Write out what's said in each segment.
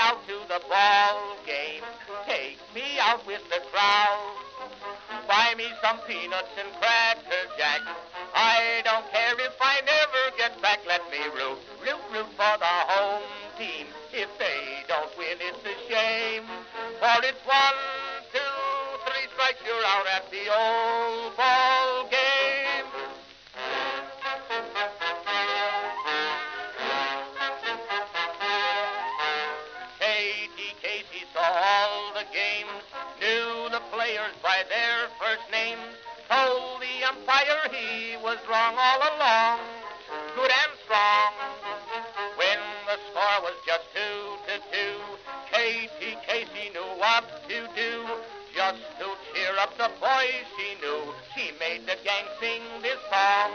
out to the ball game. Take me out with the crowd. Buy me some peanuts and cracker jack. I don't care if I never get back. Let me root for the home team. If they don't win, it's a shame. For it's 1, 2, 3 strikes, you're out at the old ball game. Casey saw all the games, knew the players by their first names, told the umpire he was wrong all along, good and strong. When the score was just 2-2, Casey knew what to do, just to cheer up the boys she knew. She made the gang sing this song.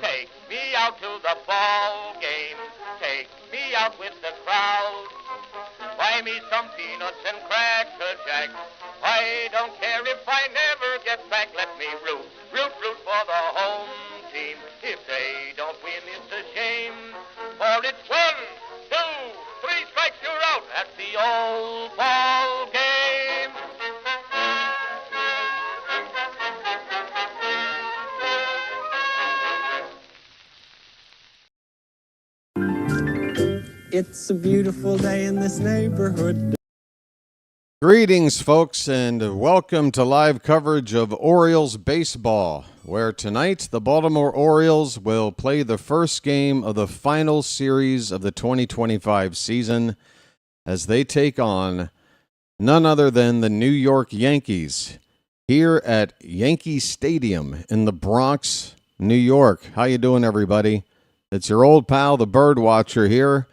Take me out to the ball game, take me out with the crowd. Buy me some peanuts and cracker jack. I don't care if I never get back. Let me root for the home team. If they don't win, it's a shame. For it's 1, 2, 3 strikes, you're out at the old ball game. It's a beautiful day in this neighborhood. Greetings, folks, and welcome to live coverage of Orioles baseball, where tonight the Baltimore Orioles will play the first game of the final series of the 2025 season as they take on none other than the New York Yankees here at Yankee Stadium in the Bronx, New York. How you doing, everybody? It's your old pal, the BirdWatcher here.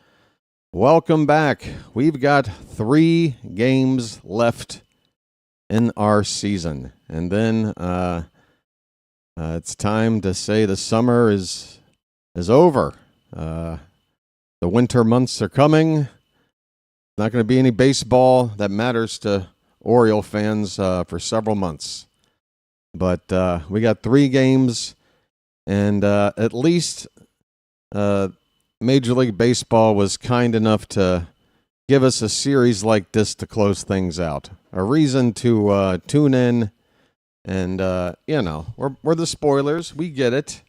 Welcome back. We've got 3 games left in our season. And then it's time to say the summer is over. The winter months are coming. Not going to be any baseball that matters to Oriole fans for several months. But we got 3 games, and at least Major League Baseball was kind enough to give us a series like this to close things out. A reason to tune in, and, we're the spoilers. We get it.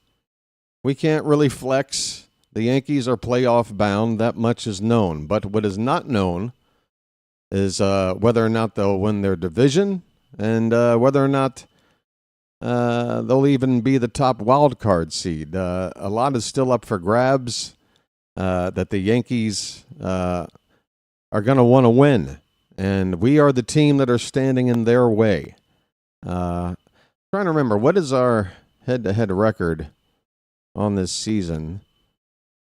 We can't really flex. The Yankees are playoff bound. That much is known. But what is not known is whether or not they'll win their division and whether or not they'll even be the top wild card seed. A lot is still up for grabs. That the Yankees are going to want to win. And we are the team that are standing in their way. Trying to remember, what is our head-to-head record on this season?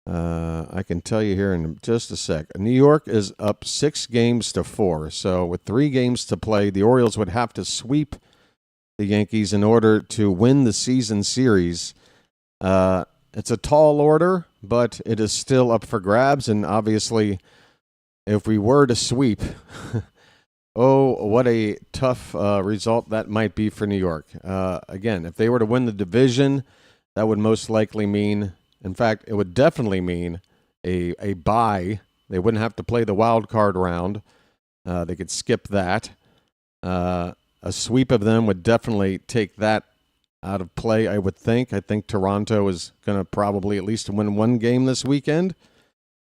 I can tell you here in just a sec. New York is up 6-4. So with 3 games to play, the Orioles would have to sweep the Yankees in order to win the season series. It's a tall order, but it is still up for grabs. And obviously, if we were to sweep, oh, what a tough result that might be for New York. Again, if they were to win the division, that would most likely mean, in fact, it would definitely mean a bye. They wouldn't have to play the wild card round. They could skip that. A sweep of them would definitely take that out of play, I would think. I think Toronto is going to probably at least win 1 game this weekend.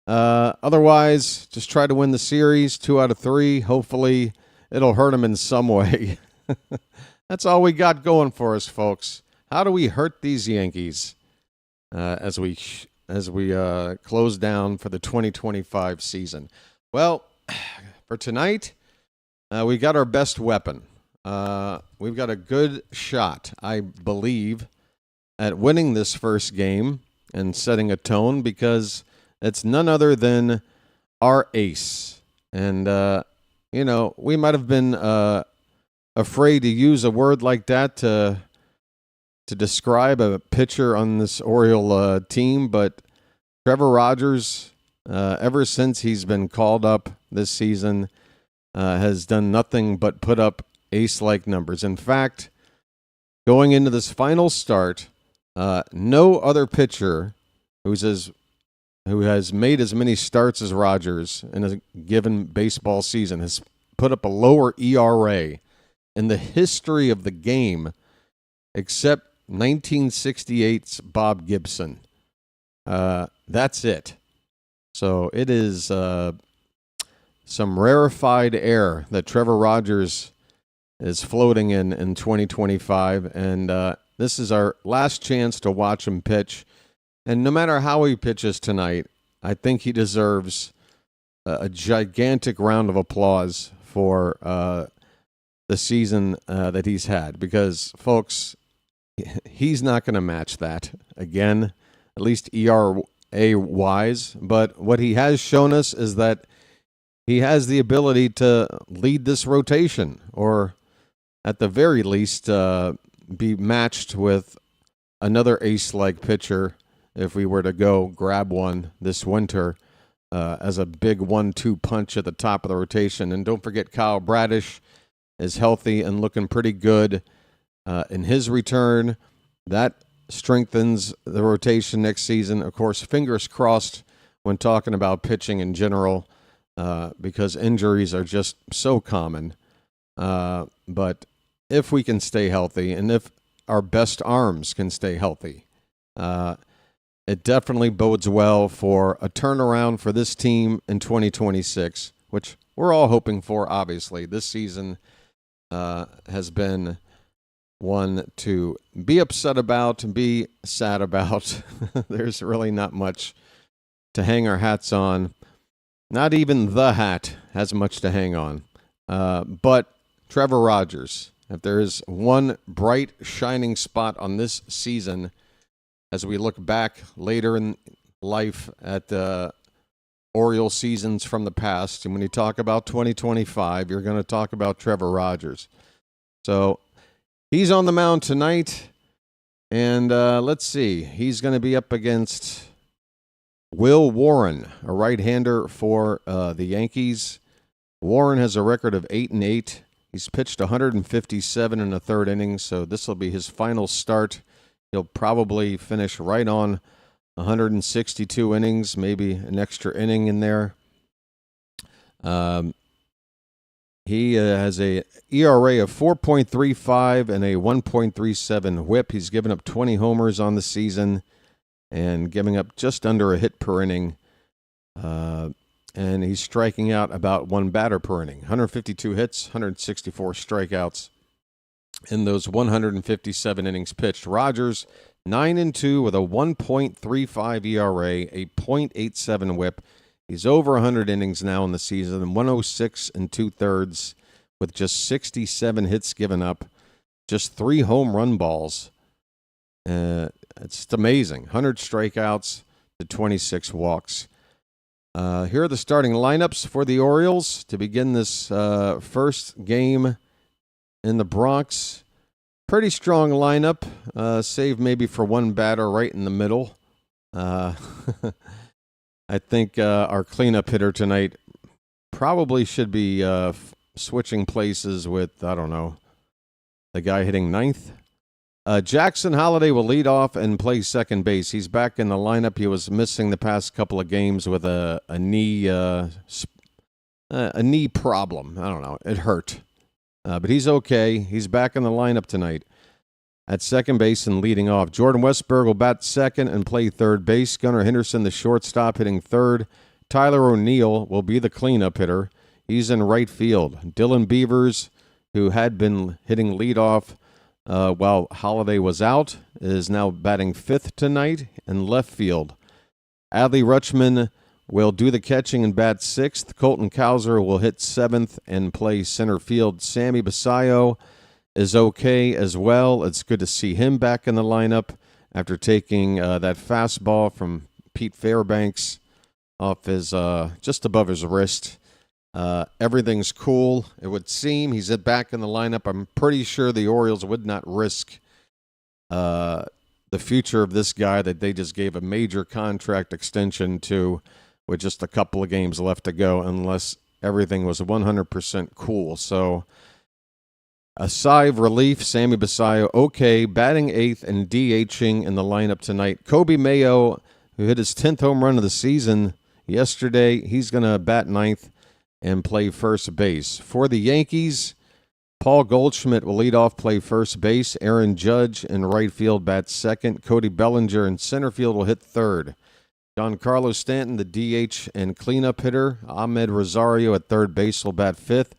Otherwise, just try to win the series, 2 out of 3. Hopefully, it'll hurt them in some way. That's all we got going for us, folks. How do we hurt these Yankees as we close down for the 2025 season? Well, for tonight, we got our best weapon. We've got a good shot, I believe, at winning this first game and setting a tone, because it's none other than our ace. And, we might have been afraid to use a word like that to describe a pitcher on this Oriole team, but Trevor Rogers, ever since he's been called up this season, has done nothing but put up ace-like numbers. In fact, going into this final start, no other pitcher who's as who has made as many starts as Rogers in a given baseball season, has put up a lower ERA in the history of the game, except 1968's Bob Gibson. That's it. So it is some rarefied air that Trevor Rogers is floating in 2025, and this is our last chance to watch him pitch. And no matter how he pitches tonight, I think he deserves a gigantic round of applause for the season that he's had, because, folks, he's not going to match that again, at least ERA-wise. But what he has shown us is that he has the ability to lead this rotation, or at the very least be matched with another ace-like pitcher if we were to go grab one this winter as a big 1-2 punch at the top of the rotation. And don't forget, Kyle Bradish is healthy and looking pretty good in his return. That strengthens the rotation next season. Of course, fingers crossed when talking about pitching in general, because injuries are just so common. But if we can stay healthy, and if our best arms can stay healthy, it definitely bodes well for a turnaround for this team in 2026, which we're all hoping for, obviously. This season has been one to be upset about and be sad about. There's really not much to hang our hats on. Not even the hat has much to hang on. But Trevor Rogers, if there is one bright, shining spot on this season, as we look back later in life at the Orioles seasons from the past, and when you talk about 2025, you're going to talk about Trevor Rogers. So he's on the mound tonight, and let's see. He's going to be up against Will Warren, a right-hander for the Yankees. Warren has a record of 8-8. He's pitched 157 in the third inning, so this will be his final start. He'll probably finish right on 162 innings, maybe an extra inning in there. He has a ERA of 4.35 and a 1.37 whip. He's given up 20 homers on the season and giving up just under a hit per inning. And he's striking out about one batter per inning. 152 hits, 164 strikeouts in those 157 innings pitched. Rogers, 9-2 with a 1.35 ERA, a .87 whip. He's over 100 innings now in the season, 106 2/3 with just 67 hits given up, just 3 home run balls. It's just amazing. 100 strikeouts to 26 walks. Here are the starting lineups for the Orioles to begin this first game in the Bronx. Pretty strong lineup, save maybe for one batter right in the middle. I think our cleanup hitter tonight probably should be switching places with, I don't know, the guy hitting ninth. Jackson Holliday will lead off and play second base. He's back in the lineup. He was missing the past couple of games with a knee problem. I don't know. It hurt. But he's okay. He's back in the lineup tonight. At second base and leading off, Jordan Westberg will bat second and play third base. Gunnar Henderson, the shortstop, hitting third. Tyler O'Neill will be the cleanup hitter. He's in right field. Dylan Beavers, who had been hitting leadoff while Holliday was out, is now batting fifth tonight in left field. Adley Rutschman will do the catching and bat sixth. Colton Cowser will hit seventh and play center field. Sammy Basayo is okay as well. It's good to see him back in the lineup after taking that fastball from Pete Fairbanks off his just above his wrist. Everything's cool, it would seem. He's back in the lineup. I'm pretty sure the Orioles would not risk the future of this guy that they just gave a major contract extension to with just a couple of games left to go unless everything was 100% cool. So a sigh of relief. Sammy Basayo, okay, batting eighth and DHing in the lineup tonight. Kobe Mayo, who hit his 10th home run of the season yesterday. He's going to bat ninth and play first base. For the Yankees, Paul Goldschmidt will lead off, play first base. Aaron Judge in right field bats second. Cody Bellinger in center field will hit third. Giancarlo Stanton, the DH and cleanup hitter. Ahmed Rosario at third base will bat fifth.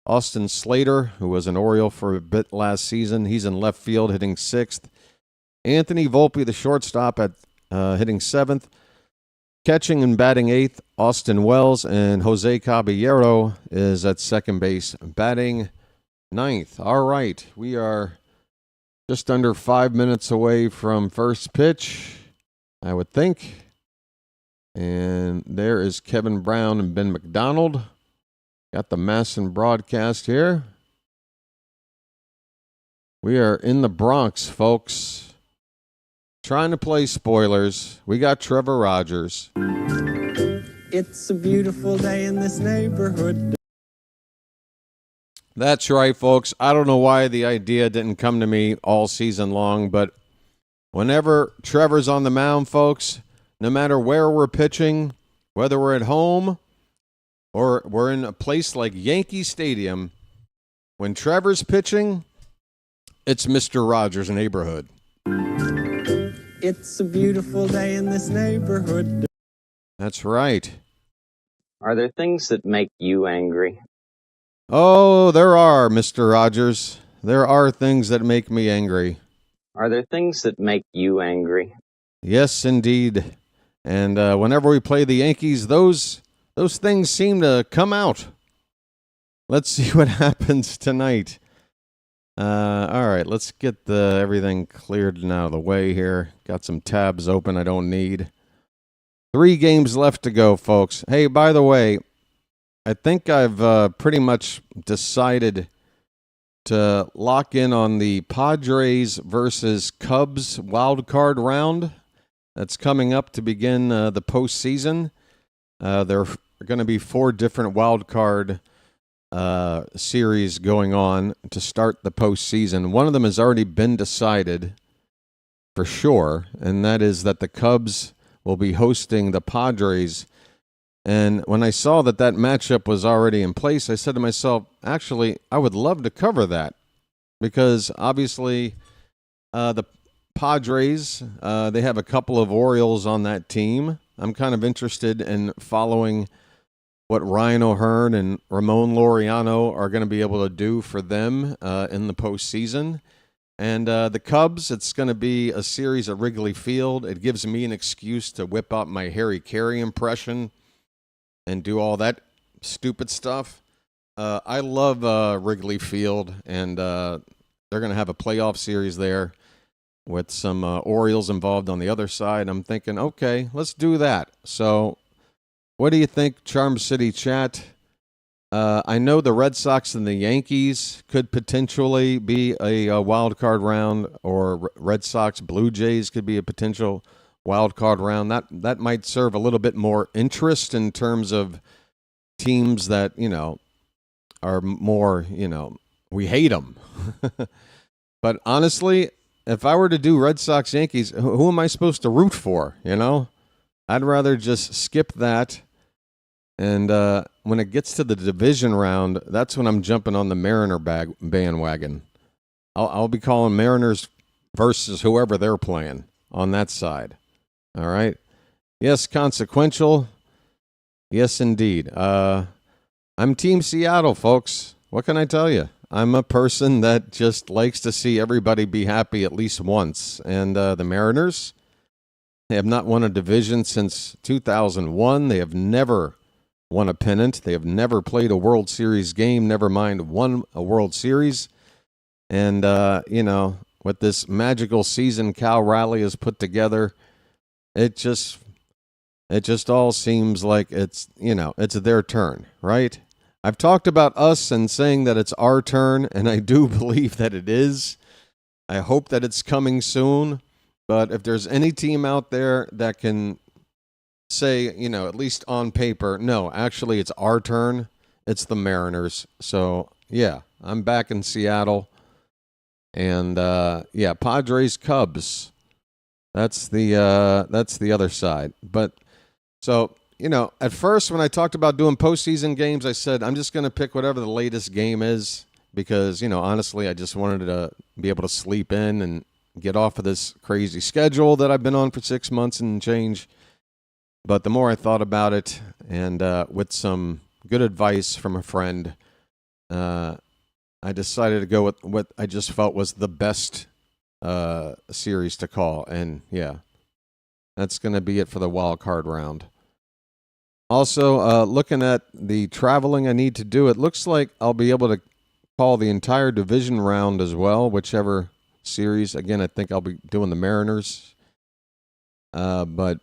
Austin Slater, who was an Oriole for a bit last season, he's in left field hitting sixth. Anthony Volpe, the shortstop, at hitting seventh. Catching and batting eighth, Austin Wells, and Jose Caballero is at second base batting ninth. All right, we are just under 5 minutes away from first pitch, I would think. And there is Kevin Brown and Ben McDonald. Got the Masson broadcast here. We are in the Bronx, folks. Trying to play spoilers. We got Trevor Rogers. It's a beautiful day in this neighborhood. That's right, folks. I don't know why the idea didn't come to me all season long, but whenever Trevor's on the mound, folks, no matter where we're pitching, whether we're at home or we're in a place like Yankee Stadium, when Trevor's pitching, it's Mr. Rogers' neighborhood. It's a beautiful day in this neighborhood. That's right. Are there things that make you angry? Oh, there are, Mr. Rogers. There are things that make me angry. Are there things that make you angry? Yes, indeed. And whenever we play the Yankees, those things seem to come out. Let's see what happens tonight. All right, let's get everything cleared and out of the way here. Got some tabs open I don't need. 3 games left to go, folks. Hey, by the way, I think I've pretty much decided to lock in on the Padres versus Cubs wild card round that's coming up to begin the postseason. There are going to be 4 different wild card series going on to start the postseason. One of them has already been decided for sure, and that is that the Cubs will be hosting the Padres. And when I saw that matchup was already in place, I said to myself, actually, I would love to cover that because obviously the Padres, they have a couple of Orioles on that team. I'm kind of interested in following what Ryan O'Hearn and Ramon Laureano are going to be able to do for them in the postseason. And the Cubs, it's going to be a series at Wrigley Field. It gives me an excuse to whip out my Harry Carey impression and do all that stupid stuff. I love Wrigley Field, and they're going to have a playoff series there with some Orioles involved on the other side. I'm thinking, okay, let's do that. So what do you think, Charm City chat? I know the Red Sox and the Yankees could potentially be a wild card round, or Red Sox Blue Jays could be a potential wild card round. That might serve a little bit more interest in terms of teams that, are more, we hate them. But honestly, if I were to do Red Sox Yankees, who am I supposed to root for, I'd rather just skip that. And when it gets to the division round, that's when I'm jumping on the Mariner bandwagon. I'll be calling Mariners versus whoever they're playing on that side. All right. Yes, consequential. Yes, indeed. I'm Team Seattle, folks. What can I tell you? I'm a person that just likes to see everybody be happy at least once. And the Mariners, they have not won a division since 2001. They have never won a pennant. They have never played a World Series game, never mind won a World Series. And, with this magical season Cal Raleigh has put together, it just all seems like it's their turn, right? I've talked about us and saying that it's our turn, and I do believe that it is. I hope that it's coming soon. But if there's any team out there that can say, at least on paper, no, actually it's our turn, it's the Mariners. So, yeah, I'm back in Seattle. And, Padres, Cubs. That's the other side. But so, at first when I talked about doing postseason games, I said I'm just going to pick whatever the latest game is because, honestly, I just wanted to be able to sleep in and get off of this crazy schedule that I've been on for 6 months and change. But the more I thought about it, and with some good advice from a friend, I decided to go with what I just felt was the best series to call. And yeah, that's going to be it for the wild card round. Also, looking at the traveling I need to do, it looks like I'll be able to call the entire division round as well, whichever series. Again, I think I'll be doing the Mariners. But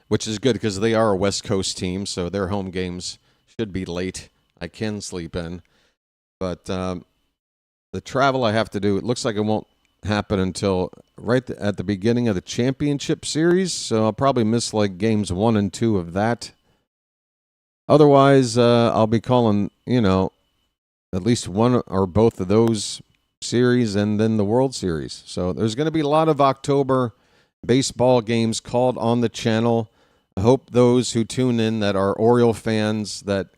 which is good because they are a West Coast team, so their home games should be late. I can sleep in. But the travel I have to do, it looks like it won't happen until right at the beginning of the championship series, so I'll probably miss like games 1 and 2 of that. Otherwise, I'll be calling, at least one or both of those series and then the World Series. So there's going to be a lot of October baseball games called on the channel. I hope those who tune in that are Oriole fans that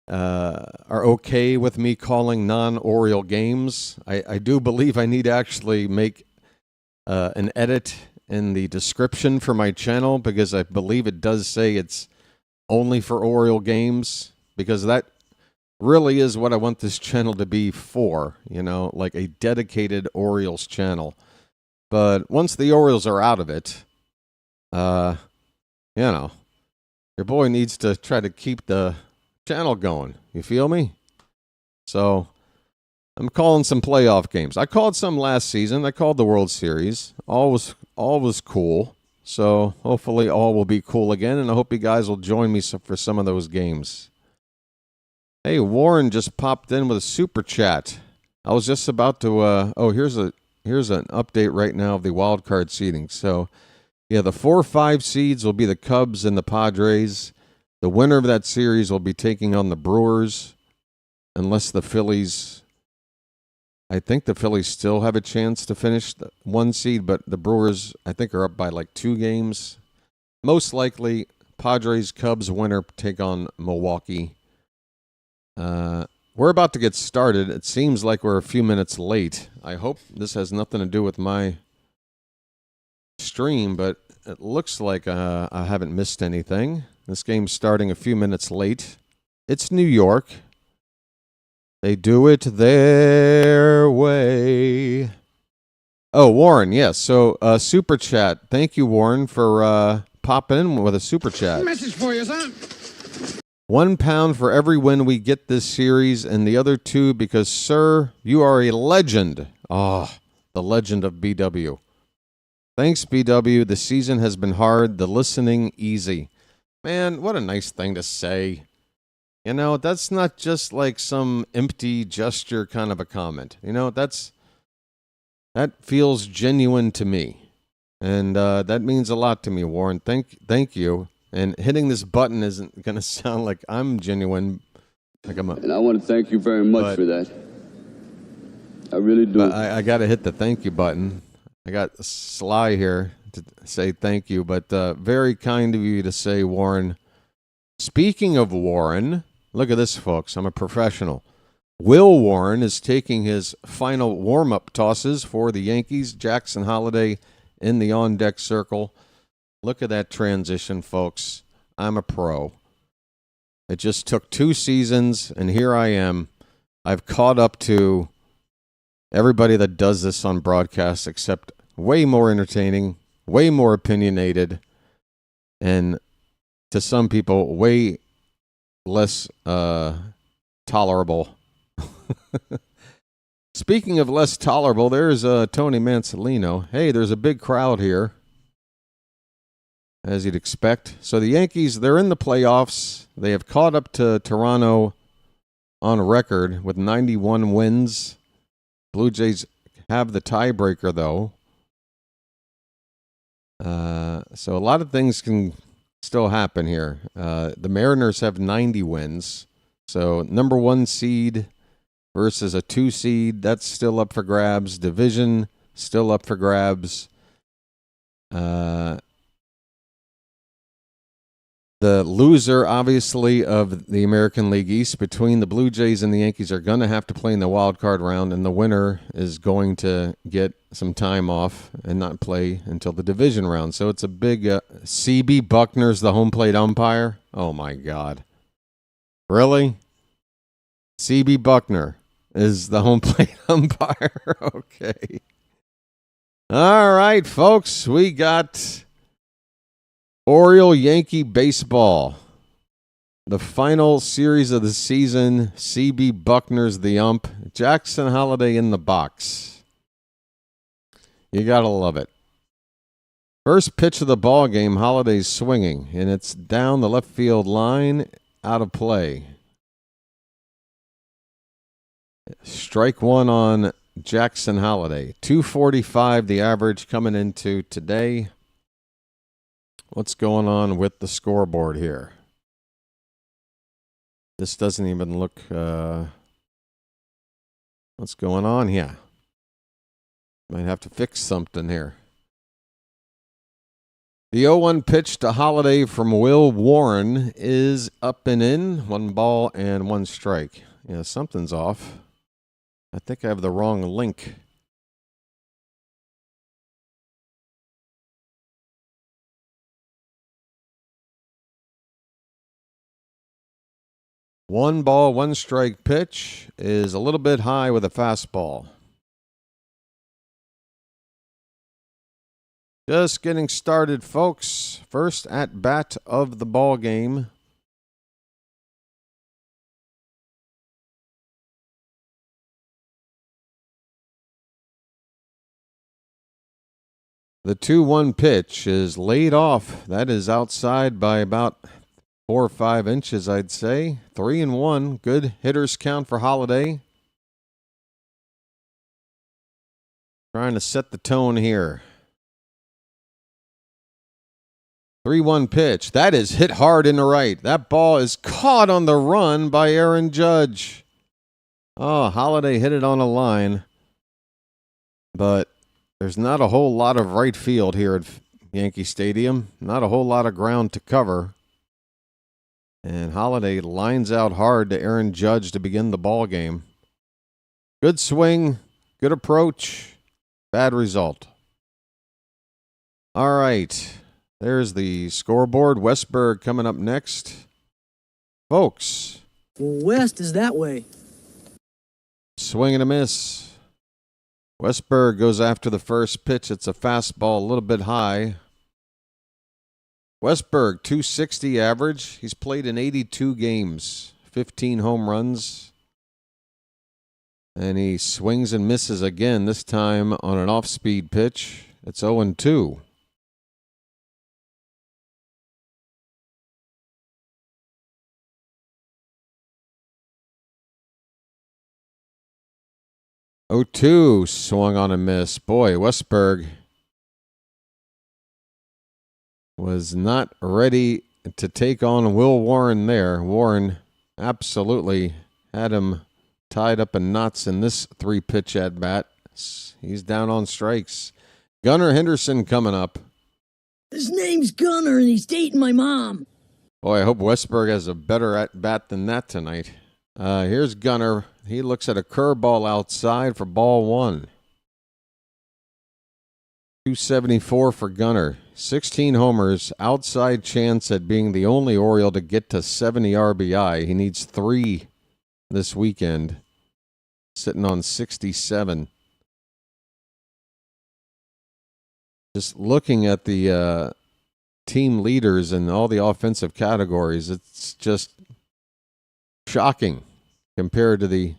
are okay with me calling non-Oriole games. I do believe I need to actually make an edit in the description for my channel because I believe it does say it's only for Oriole games because that really is what I want this channel to be for, like a dedicated Orioles channel. But once the Orioles are out of it, your boy needs to try to keep the channel going. You feel me? So I'm calling some playoff games. I called some last season. I called the World Series. All was cool. So hopefully all will be cool again, and I hope you guys will join me for some of those games. Hey, Warren just popped in with a super chat. I was just about to. Here's an update right now of the wild card seeding. So, yeah, the 4-5 seeds will be the Cubs and the Padres. The winner of that series will be taking on the Brewers, unless the Phillies. I think the Phillies still have a chance to finish the 1 seed, but the Brewers, I think, are up by like 2 games. Most likely, Padres Cubs winner take on Milwaukee. We're about to get started. It seems like we're a few minutes late. I hope this has nothing to do with my stream, but it looks like I haven't missed anything. This game's starting a few minutes late. It's New York. They do it their way. Oh, Warren, yes. So, super chat. Thank you, Warren, for popping in with a super chat. Message for you, son. £1 for every win we get this series, and the other 2 because, sir, you are a legend. Oh, the legend of BW. Thanks, BW. The season has been hard. The listening easy. Man, what a nice thing to say. That's not just like some empty gesture kind of a comment. That feels genuine to me. And that means a lot to me, Warren. Thank you. And hitting this button isn't going to sound like I'm genuine. And I want to thank you very much for that. I really do. But I got to hit the thank you button. I got Sly here to say thank you, but very kind of you to say, Warren. Speaking of Warren, look at this, folks. I'm a professional. Will Warren is taking his final warm-up tosses for the Yankees. Jackson Holiday in the on-deck circle. Look at that transition, folks. I'm a pro. It just took 2 seasons, and here I am. I've caught up to everybody that does this on broadcast, except way more entertaining, way more opinionated, and to some people, way less tolerable. Speaking of less tolerable, there's Tony Mansolino. Hey, there's a big crowd here, as you'd expect. So the Yankees, they're in the playoffs. They have caught up to Toronto on record with 91 wins. Blue Jays have the tiebreaker, though. So a lot of things can still happen here. The Mariners have 90 wins. So number 1 seed versus a 2 seed, that's still up for grabs. Division still up for grabs. The loser, obviously, of the American League East between the Blue Jays and the Yankees are going to have to play in the wild card round, and the winner is going to get some time off and not play until the division round. So it's a big CB Buckner's the home plate umpire. Oh, my God. Really? CB Buckner is the home plate umpire? Okay. All right, folks. We got Oriole-Yankee baseball. The final series of the season. CB Buckner's the ump. Jackson Holliday in the box. You got to love it. First pitch of the ball game, Holliday's swinging, and it's down the left field line, out of play. Strike one on Jackson Holliday. 245 the average coming into today. What's going on with the scoreboard here? This doesn't even look... what's going on here? Might have to fix something here. The 0-1 pitch to Holliday from Will Warren is up and in. 1 ball and 1 strike. Yeah, something's off. I think I have the wrong link. One ball, 1 strike pitch is a little bit high with a fastball. Just getting started, folks. First at bat of the ball game. The 2-1 pitch is laid off. That is outside by about 4 or 5 inches, I'd say. 3-1. Good hitters count for Holliday. Trying to set the tone here. 3-1 pitch. That is hit hard in the right. That ball is caught on the run by Aaron Judge. Oh, Holliday hit it on a line. But there's not a whole lot of right field here at Yankee Stadium. Not a whole lot of ground to cover. And Holliday lines out hard to Aaron Judge to begin the ball game. Good swing, good approach, bad result. All right, there's the scoreboard. Westberg coming up next. Folks. Well, West is that way. Swing and a miss. Westberg goes after the first pitch. It's a fastball, a little bit high. Westberg, 260 average. He's played in 82 games, 15 home runs. And he swings and misses again, this time on an off-speed pitch. It's 0-2. Oh-2 swung on a miss. Boy, Westberg was not ready to take on Will Warren there. Warren absolutely had him tied up in knots in this 3-pitch at-bat. He's down on strikes. Gunnar Henderson coming up. His name's Gunnar, and he's dating my mom. Boy, I hope Westberg has a better at-bat than that tonight. Here's Gunnar. He looks at a curveball outside for ball 1. 274 for Gunnar. 16 homers, outside chance at being the only Oriole to get to 70 RBI. He needs 3 this weekend. Sitting on 67. Just looking at the team leaders and all the offensive categories, it's just shocking compared to the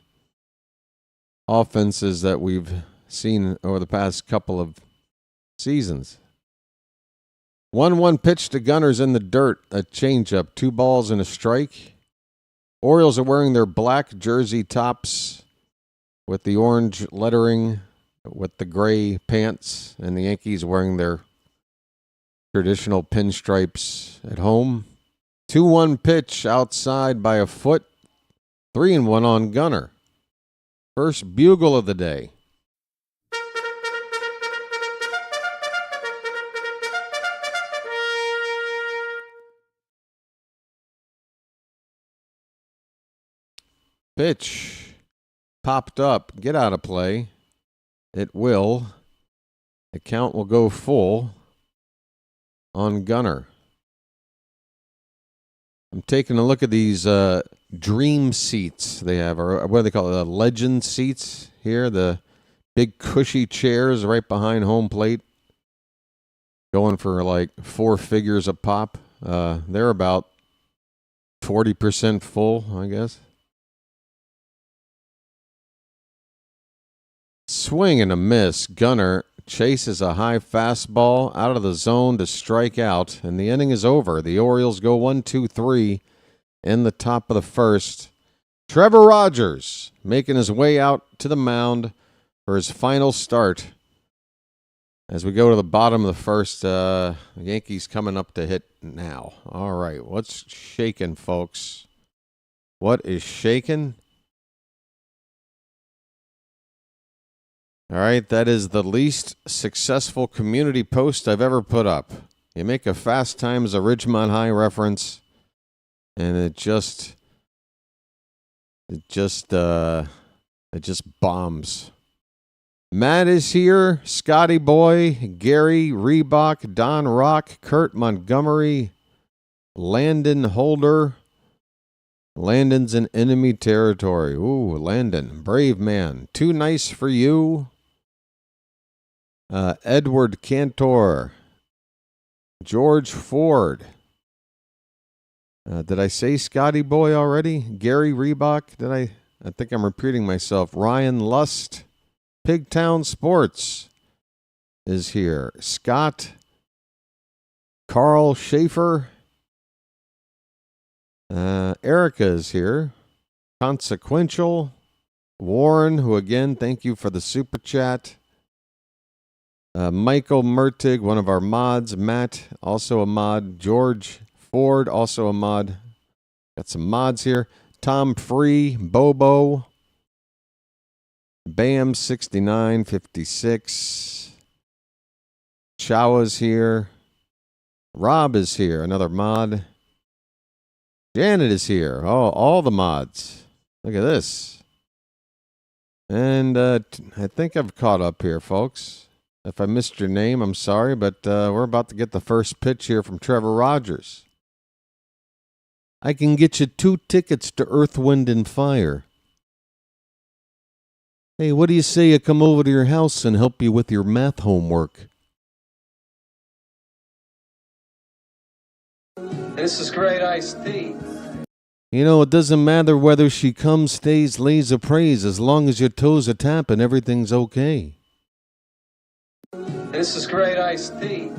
offenses that we've seen over the past couple of seasons. 1-1 pitch to Gunnar's in the dirt. A changeup. 2 balls and a strike. Orioles are wearing their black jersey tops with the orange lettering with the gray pants, and the Yankees wearing their traditional pinstripes at home. 2-1 pitch outside by a foot. 3-1 on Gunnar. First bugle of the day. Pitch. Popped up. Get out of play. It will. The count will go full on Gunnar. I'm taking a look at these dream seats they have, or what do they call it? Legend seats here. The big cushy chairs right behind home plate. Going for like 4 figures a pop. They're about 40% full, I guess. Swing and a miss. Gunnar chases a high fastball out of the zone to strike out, and the inning is over. The Orioles go 1-2-3 in the top of the first. Trevor Rogers making his way out to the mound for his final start. As we go to the bottom of the first, Yankees coming up to hit now. All right, what's shaking, folks? What is shaking? All right, that is the least successful community post I've ever put up. You make a Fast Times a Ridgemont High reference, and it just bombs. Matt is here, Scotty Boy, Gary, Reebok, Don Rock, Kurt Montgomery, Landon Holder. Landon's in enemy territory. Ooh, Landon, brave man. Too nice for you. Edward Cantor, George Ford. Did I say Scotty Boy already? Gary Reebok. I think I'm repeating myself. Ryan Lust. Pigtown Sports is here. Scott. Carl Schaefer. Erica is here. Consequential. Warren, who again, thank you for the super chat. Michael Mertig, one of our mods. Matt, also a mod. George Ford, also a mod. Got some mods here. Tom Free, Bobo. Bam 6956. Chawa's here. Rob is here, another mod. Janet is here. Oh, all the mods. Look at this. And I think I've caught up here, folks. If I missed your name, I'm sorry, but we're about to get the first pitch here from Trevor Rogers. I can get you 2 tickets to Earth, Wind, and Fire. Hey, what do you say I come over to your house and help you with your math homework? This is great iced tea. You know, it doesn't matter whether she comes, stays, lays, or prays. As long as your toes are tapping, everything's okay. This is great iced tea.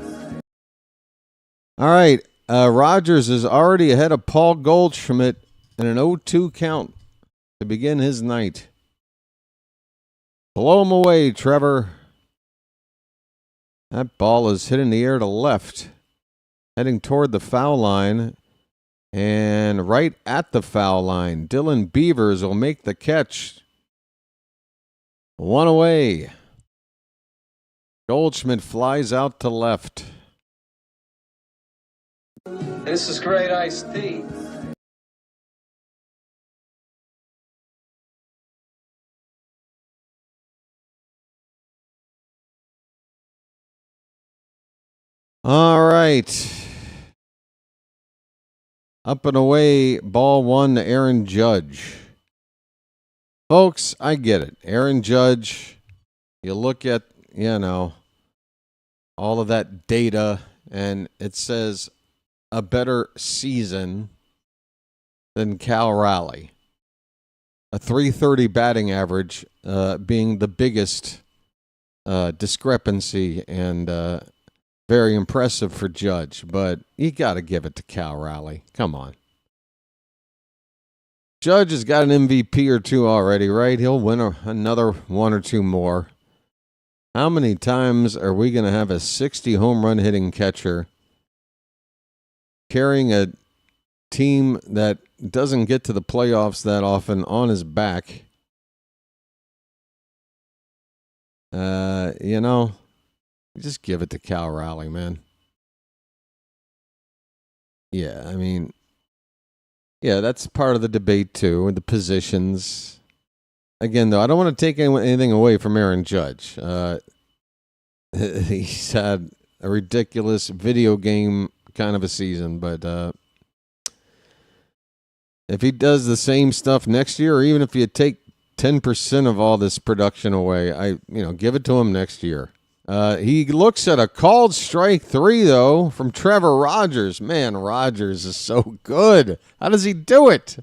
All right, Rogers is already ahead of Paul Goldschmidt in an 0-2 count to begin his night. Blow him away, Trevor. That ball is hit in the air to left, heading toward the foul line. And right at the foul line, Dylan Beavers will make the catch. 1 away. Goldschmidt flies out to left. This is great iced tea. All right. Up and away, ball 1 to Aaron Judge. Folks, I get it. Aaron Judge, you look at, all of that data, and it says a better season than Cal Raleigh. A .330 batting average being the biggest discrepancy, and very impressive for Judge, but you got to give it to Cal Raleigh. Come on. Judge has got an MVP or 2 already, right? He'll win another 1 or 2 more. How many times are we going to have a 60 home run hitting catcher carrying a team that doesn't get to the playoffs that often on his back? Just give it to Cal Raleigh, man. Yeah, I mean, Yeah, that's part of the debate too, and the positions. Again, though, I don't want to take anything away from Aaron Judge. He's had a ridiculous video game kind of a season, but if he does the same stuff next year, or even if you take 10% of all this production away, give it to him next year. He looks at a called strike 3, though, from Trevor Rogers. Man, Rogers is so good. How does he do it?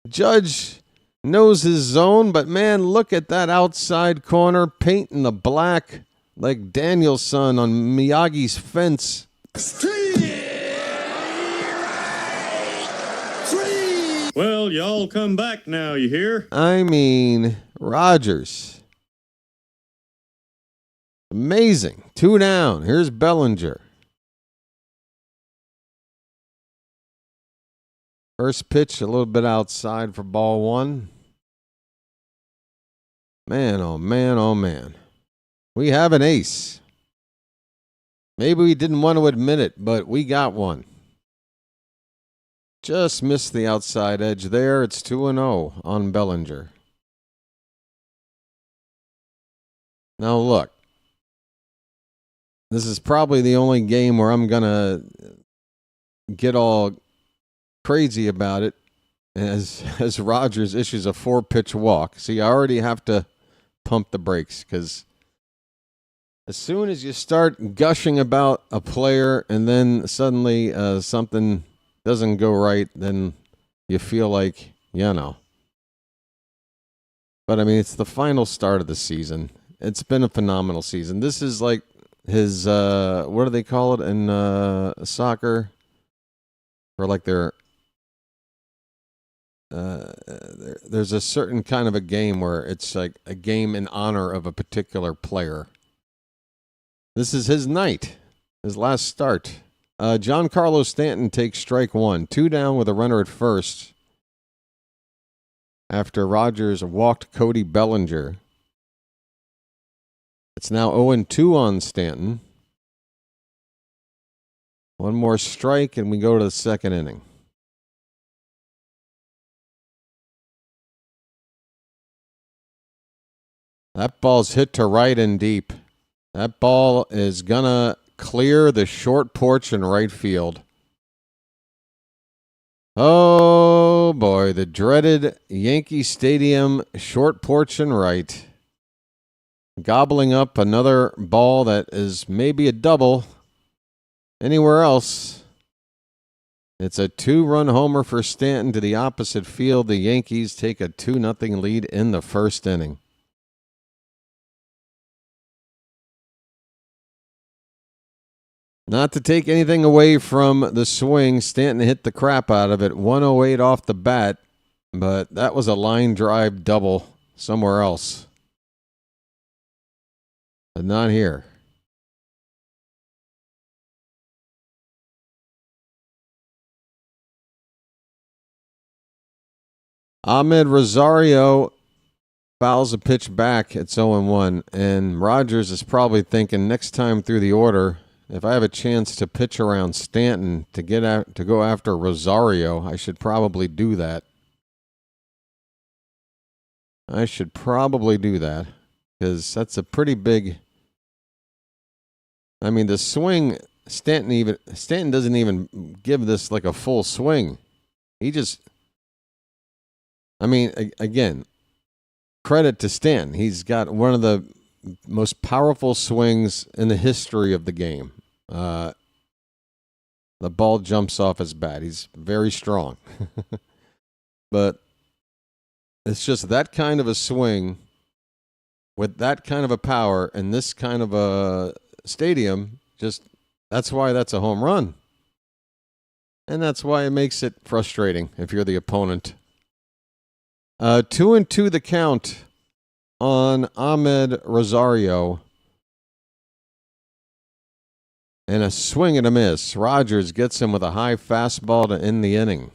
Judge knows his zone, but man, look at that outside corner, painting the black like Danielson on Miyagi's fence. Well, y'all come back now, you hear? I mean, Rogers. Amazing. 2 down. Here's Bellinger. First pitch a little bit outside for ball 1. Man, oh man, oh man. We have an ace. Maybe we didn't want to admit it, but we got one. Just missed the outside edge there. It's 2-0 on Bellinger. Now look. This is probably the only game where I'm going to get all crazy about it as Rogers issues a 4-pitch walk. See, I already have to pump the brakes because as soon as you start gushing about a player and then suddenly something doesn't go right, then you feel like, But I mean, it's the final start of the season. It's been a phenomenal season. This is like his, what do they call it in soccer? Or like there's a certain kind of a game where it's like a game in honor of a particular player. This is his night, his last start. Giancarlo Stanton takes strike 1, 2 down with a runner at first after Rogers walked Cody Bellinger. It's now 0-2 on Stanton. One more strike and we go to the second inning. That ball's hit to right and deep. That ball is going to clear the short porch in right field. Oh, boy. The dreaded Yankee Stadium short porch in right. Gobbling up another ball that is maybe a double anywhere else. It's a 2-run homer for Stanton to the opposite field. The Yankees take a 2-0 lead in the first inning. Not to take anything away from the swing, Stanton hit the crap out of it. 108 off the bat, but that was a line drive double somewhere else. But not here. Ahmed Rosario fouls a pitch back. It's 0-1, and Rogers is probably thinking next time through the order, if I have a chance to pitch around Stanton to go after Rosario, I should probably do that. Because that's a pretty big. I mean, the swing. Stanton doesn't even give this like a full swing. He just. I mean, again, credit to Stanton. He's got one of the most powerful swings in the history of the game. The ball jumps off his bat. He's very strong. But it's just that kind of a swing with that kind of a power and this kind of a stadium, that's why that's a home run. And that's why it makes it frustrating if you're the opponent. 2-2 the count on Ahmed Rosario. And a swing and a miss. Rogers gets him with a high fastball to end the inning.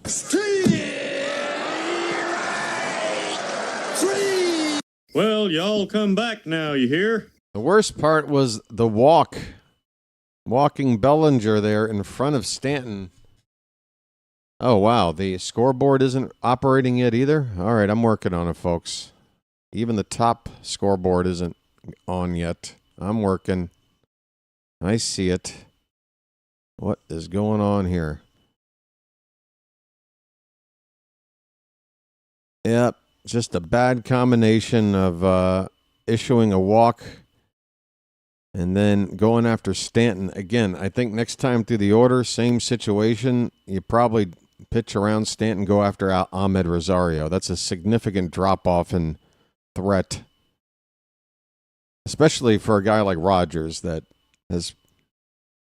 Well, y'all come back now, you hear? The worst part was the walking Bellinger there in front of Stanton. Oh, wow. The scoreboard isn't operating yet either? All right, I'm working on it, folks. Even the top scoreboard isn't on yet. I'm working. I see it. What is going on here? Yep, just a bad combination of issuing a walk and then going after Stanton. Again, I think next time through the order, same situation. You probably pitch around Stanton, go after Ahmed Rosario. That's a significant drop-off in threat, especially for a guy like Rogers that has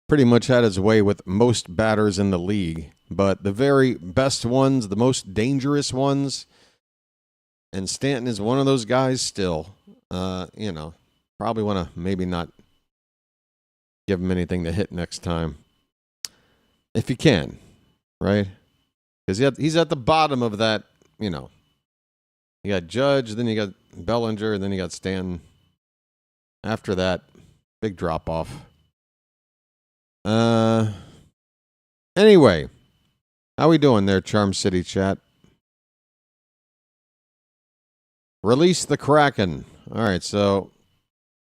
pretty much had his way with most batters in the league. But the very best ones, the most dangerous ones, and Stanton is one of those guys still, probably want to maybe not give him anything to hit next time. If you can, right? Because he's at the bottom of that, You got Judge, then you got Bellinger, and then you got Stanton. After that, big drop-off. Anyway, how we doing there, Charm City chat? Release the Kraken. All right, so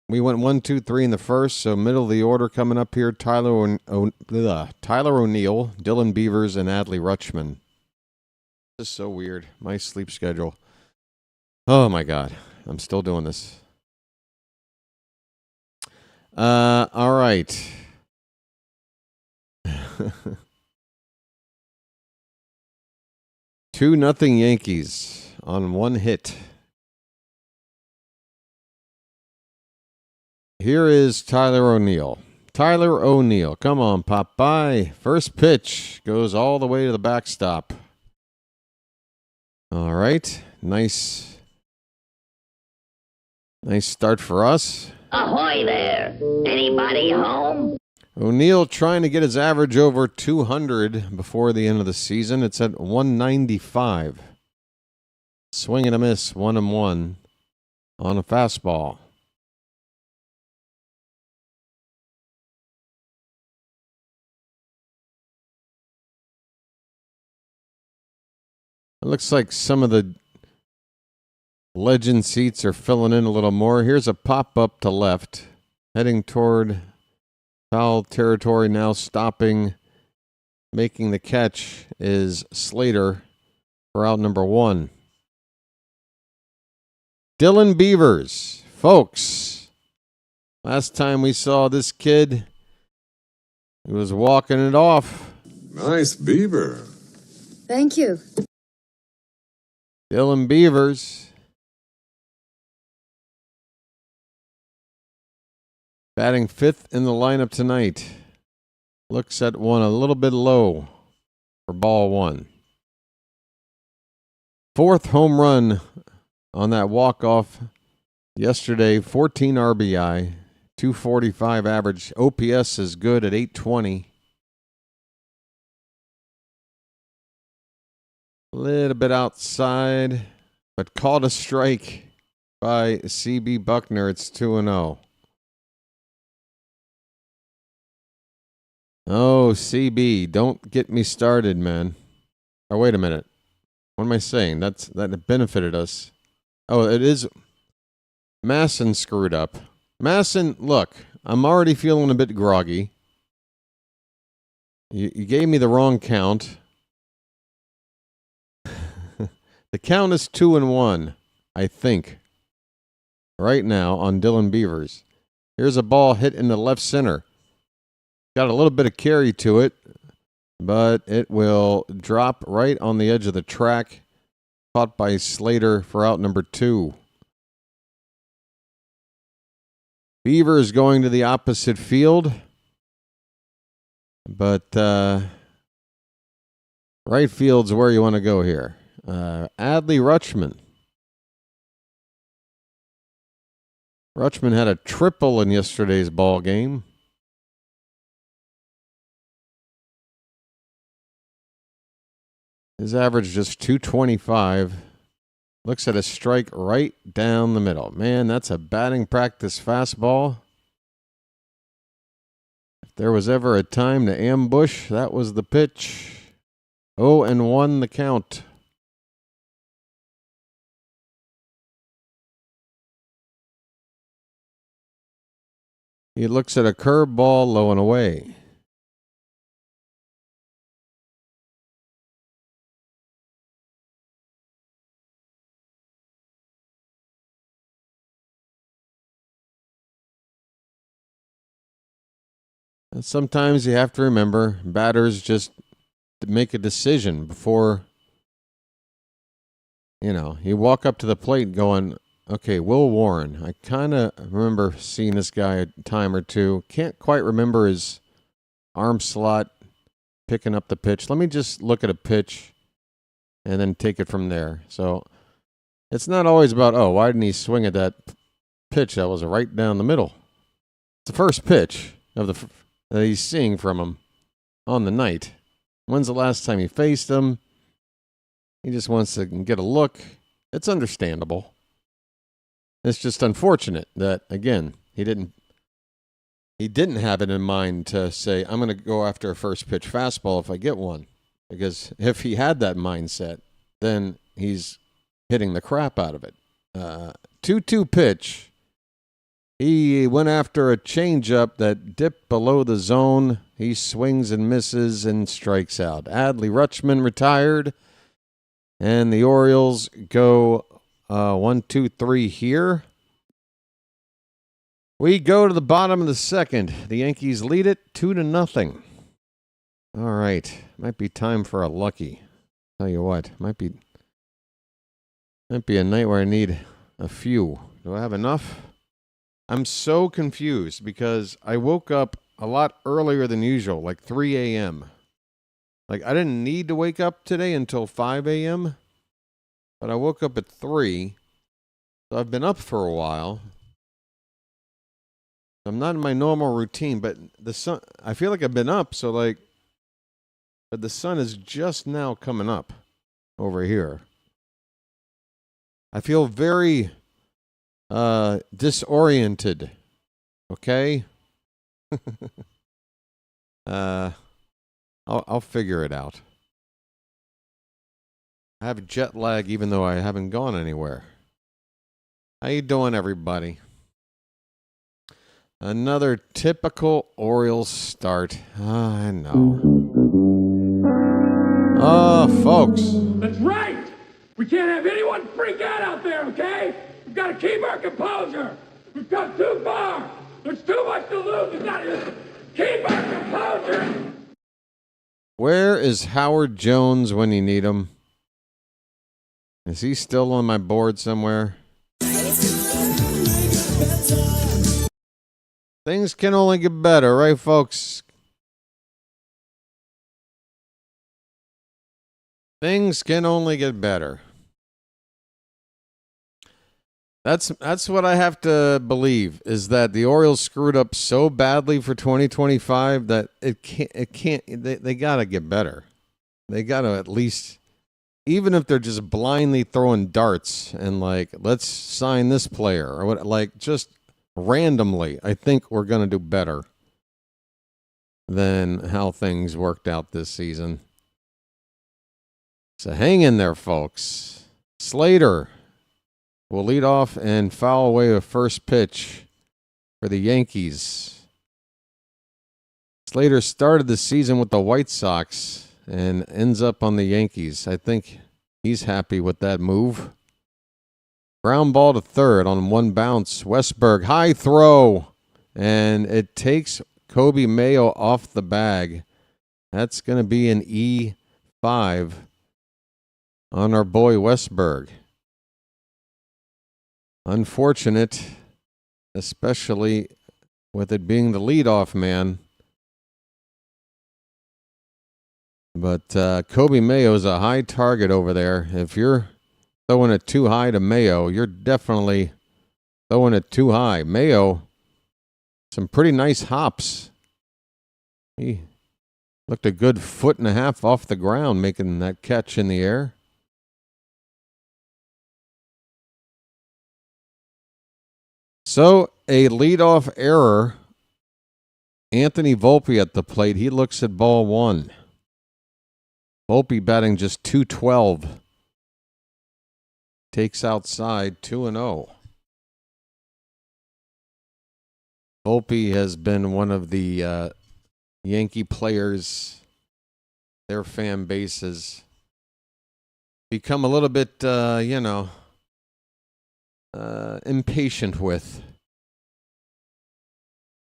we went 1, 2, 3 in the first, so middle of the order coming up here. Tyler O'Neill, Dylan Beavers, and Adley Rutschman. This is so weird. My sleep schedule. Oh, my God. I'm still doing this. All right. 2-0 Yankees on one hit. Here is Tyler O'Neill. Tyler O'Neill, come on, Popeye. First pitch goes all the way to the backstop. All right, nice start for us. Ahoy there! Anybody home? O'Neill trying to get his average over 200 before the end of the season. It's at 195. Swing and a miss, 1-1 on a fastball. It looks like some of the legend seats are filling in a little more. Here's a pop-up to left, heading toward foul territory, now stopping. Making the catch is Slater for out number 1. Dylan Beavers. Folks, last time we saw this kid, he was walking it off. Nice beaver. Thank you. Dylan Beavers. Batting 5th in the lineup tonight. Looks at one a little bit low for ball 1. 4th home run on that walk-off yesterday. 14 RBI, 245 average. OPS is good at 820. A little bit outside, but caught a strike by CB Buckner. It's 2-0. Oh, CB, don't get me started, man. Oh, wait a minute. What am I saying? That benefited us. Oh, it is. Masson screwed up. Masson, look, I'm already feeling a bit groggy. You gave me the wrong count. The count is 2-1, I think, right now on Dylan Beavers. Here's a ball hit in the left center. Got a little bit of carry to it, but it will drop right on the edge of the track. Caught by Slater for out number 2. Beavers going to the opposite field, but right field's where you want to go here. Adley Rutschman. Rutschman had a triple in yesterday's ball game. His average just 225. Looks at a strike right down the middle. Man, that's a batting practice fastball. If there was ever a time to ambush, that was the pitch. 0-1 the count. He looks at a curveball low and away. And sometimes you have to remember, batters just make a decision before, you walk up to the plate going, okay, Will Warren. I kind of remember seeing this guy a time or two. Can't quite remember his arm slot, picking up the pitch. Let me just look at a pitch and then take it from there. So it's not always about, why didn't he swing at that pitch that was right down the middle? It's the first pitch that he's seeing from him on the night. When's the last time he faced him? He just wants to get a look. It's understandable. It's just unfortunate that, again, he didn't have it in mind to say, I'm going to go after a first pitch fastball if I get one. Because if he had that mindset, then he's hitting the crap out of it. 2-2 pitch. He went after a changeup that dipped below the zone. He swings and misses and strikes out. Adley Rutschman retired. And the Orioles go 1-2-3 here. We go to the bottom of the second. The Yankees lead it 2-0. All right. Might be time for a lucky. Tell you what, might be a night where I need a few. Do I have enough? I'm so confused because I woke up a lot earlier than usual, like 3 a.m. Like, I didn't need to wake up today until 5 a.m., but I woke up at 3, so I've been up for a while. I'm not in my normal routine, but the sun, I feel like I've been up, but the sun is just now coming up over here. I feel very disoriented, okay? I'll figure it out. I have jet lag even though I haven't gone anywhere. How you doing, everybody? Another typical Orioles start. I know. Folks. That's right! We can't have anyone freak out there, okay? We've got to keep our composure. We've come too far. There's too much to lose. We've got to keep our composure. Where is Howard Jones when you need him? Is he still on my board somewhere? Things can only get better, right, folks? Things can only get better. That's what I have to believe, is that the Orioles screwed up so badly for 2025 that it can't they got to get better. They got to at least, even if they're just blindly throwing darts and let's sign this player or what, just randomly, I think we're going to do better than how things worked out this season. So hang in there, folks. Slater will lead off and foul away a first pitch for the Yankees. Slater started the season with the White Sox and ends up on the Yankees. I think he's happy with that move. Ground ball to third on one bounce. Westberg, high throw. And it takes Kobe Mayo off the bag. That's going to be an E5 on our boy Westberg. Unfortunate, especially with it being the leadoff man. But Kobe Mayo is a high target over there. If you're throwing it too high to Mayo, you're definitely throwing it too high. Mayo, some pretty nice hops. He looked a good 1.5 feet off the ground making that catch in the air. So a leadoff error. Anthony Volpe at the plate. He looks at ball 1. Volpe batting just .212. Takes outside 2-0. Volpe has been one of the Yankee players, their fan base has become a little bit, impatient with.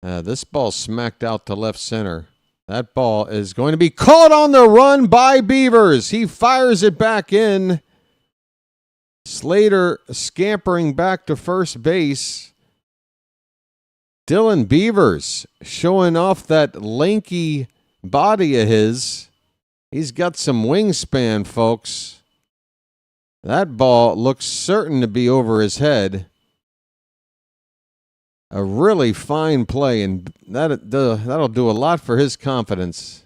This ball smacked out to left center. That ball is going to be caught on the run by Beavers. He fires it back in. Slater scampering back to first base. Dylan Beavers showing off that lanky body of his. He's got some wingspan, folks. That ball looks certain to be over his head. A really fine play, and that'll do a lot for his confidence.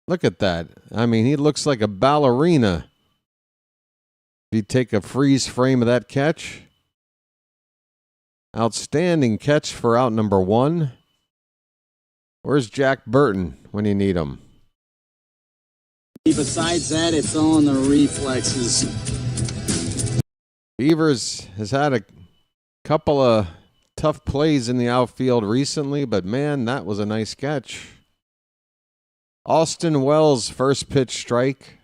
Look at that. I mean, he looks like a ballerina. If you take a freeze frame of that catch. Outstanding catch for out number 1. Where's Jack Burton when you need him? Besides that, it's all in the reflexes. Beavers has had a couple of tough plays in the outfield recently, but man, that was a nice catch. Austin Wells, first pitch strike.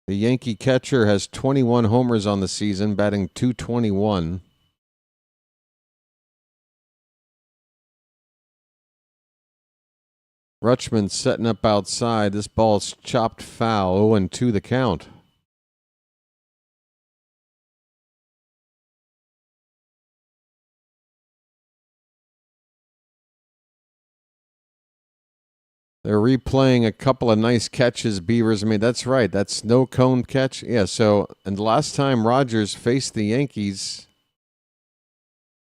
The Yankee catcher has 21 homers on the season, batting .221. Rutschman setting up outside. This ball's chopped foul, 0-2 the count. They're replaying a couple of nice catches Beavers made. That's right. That snow cone catch. Yeah, so and the last time Rogers faced the Yankees,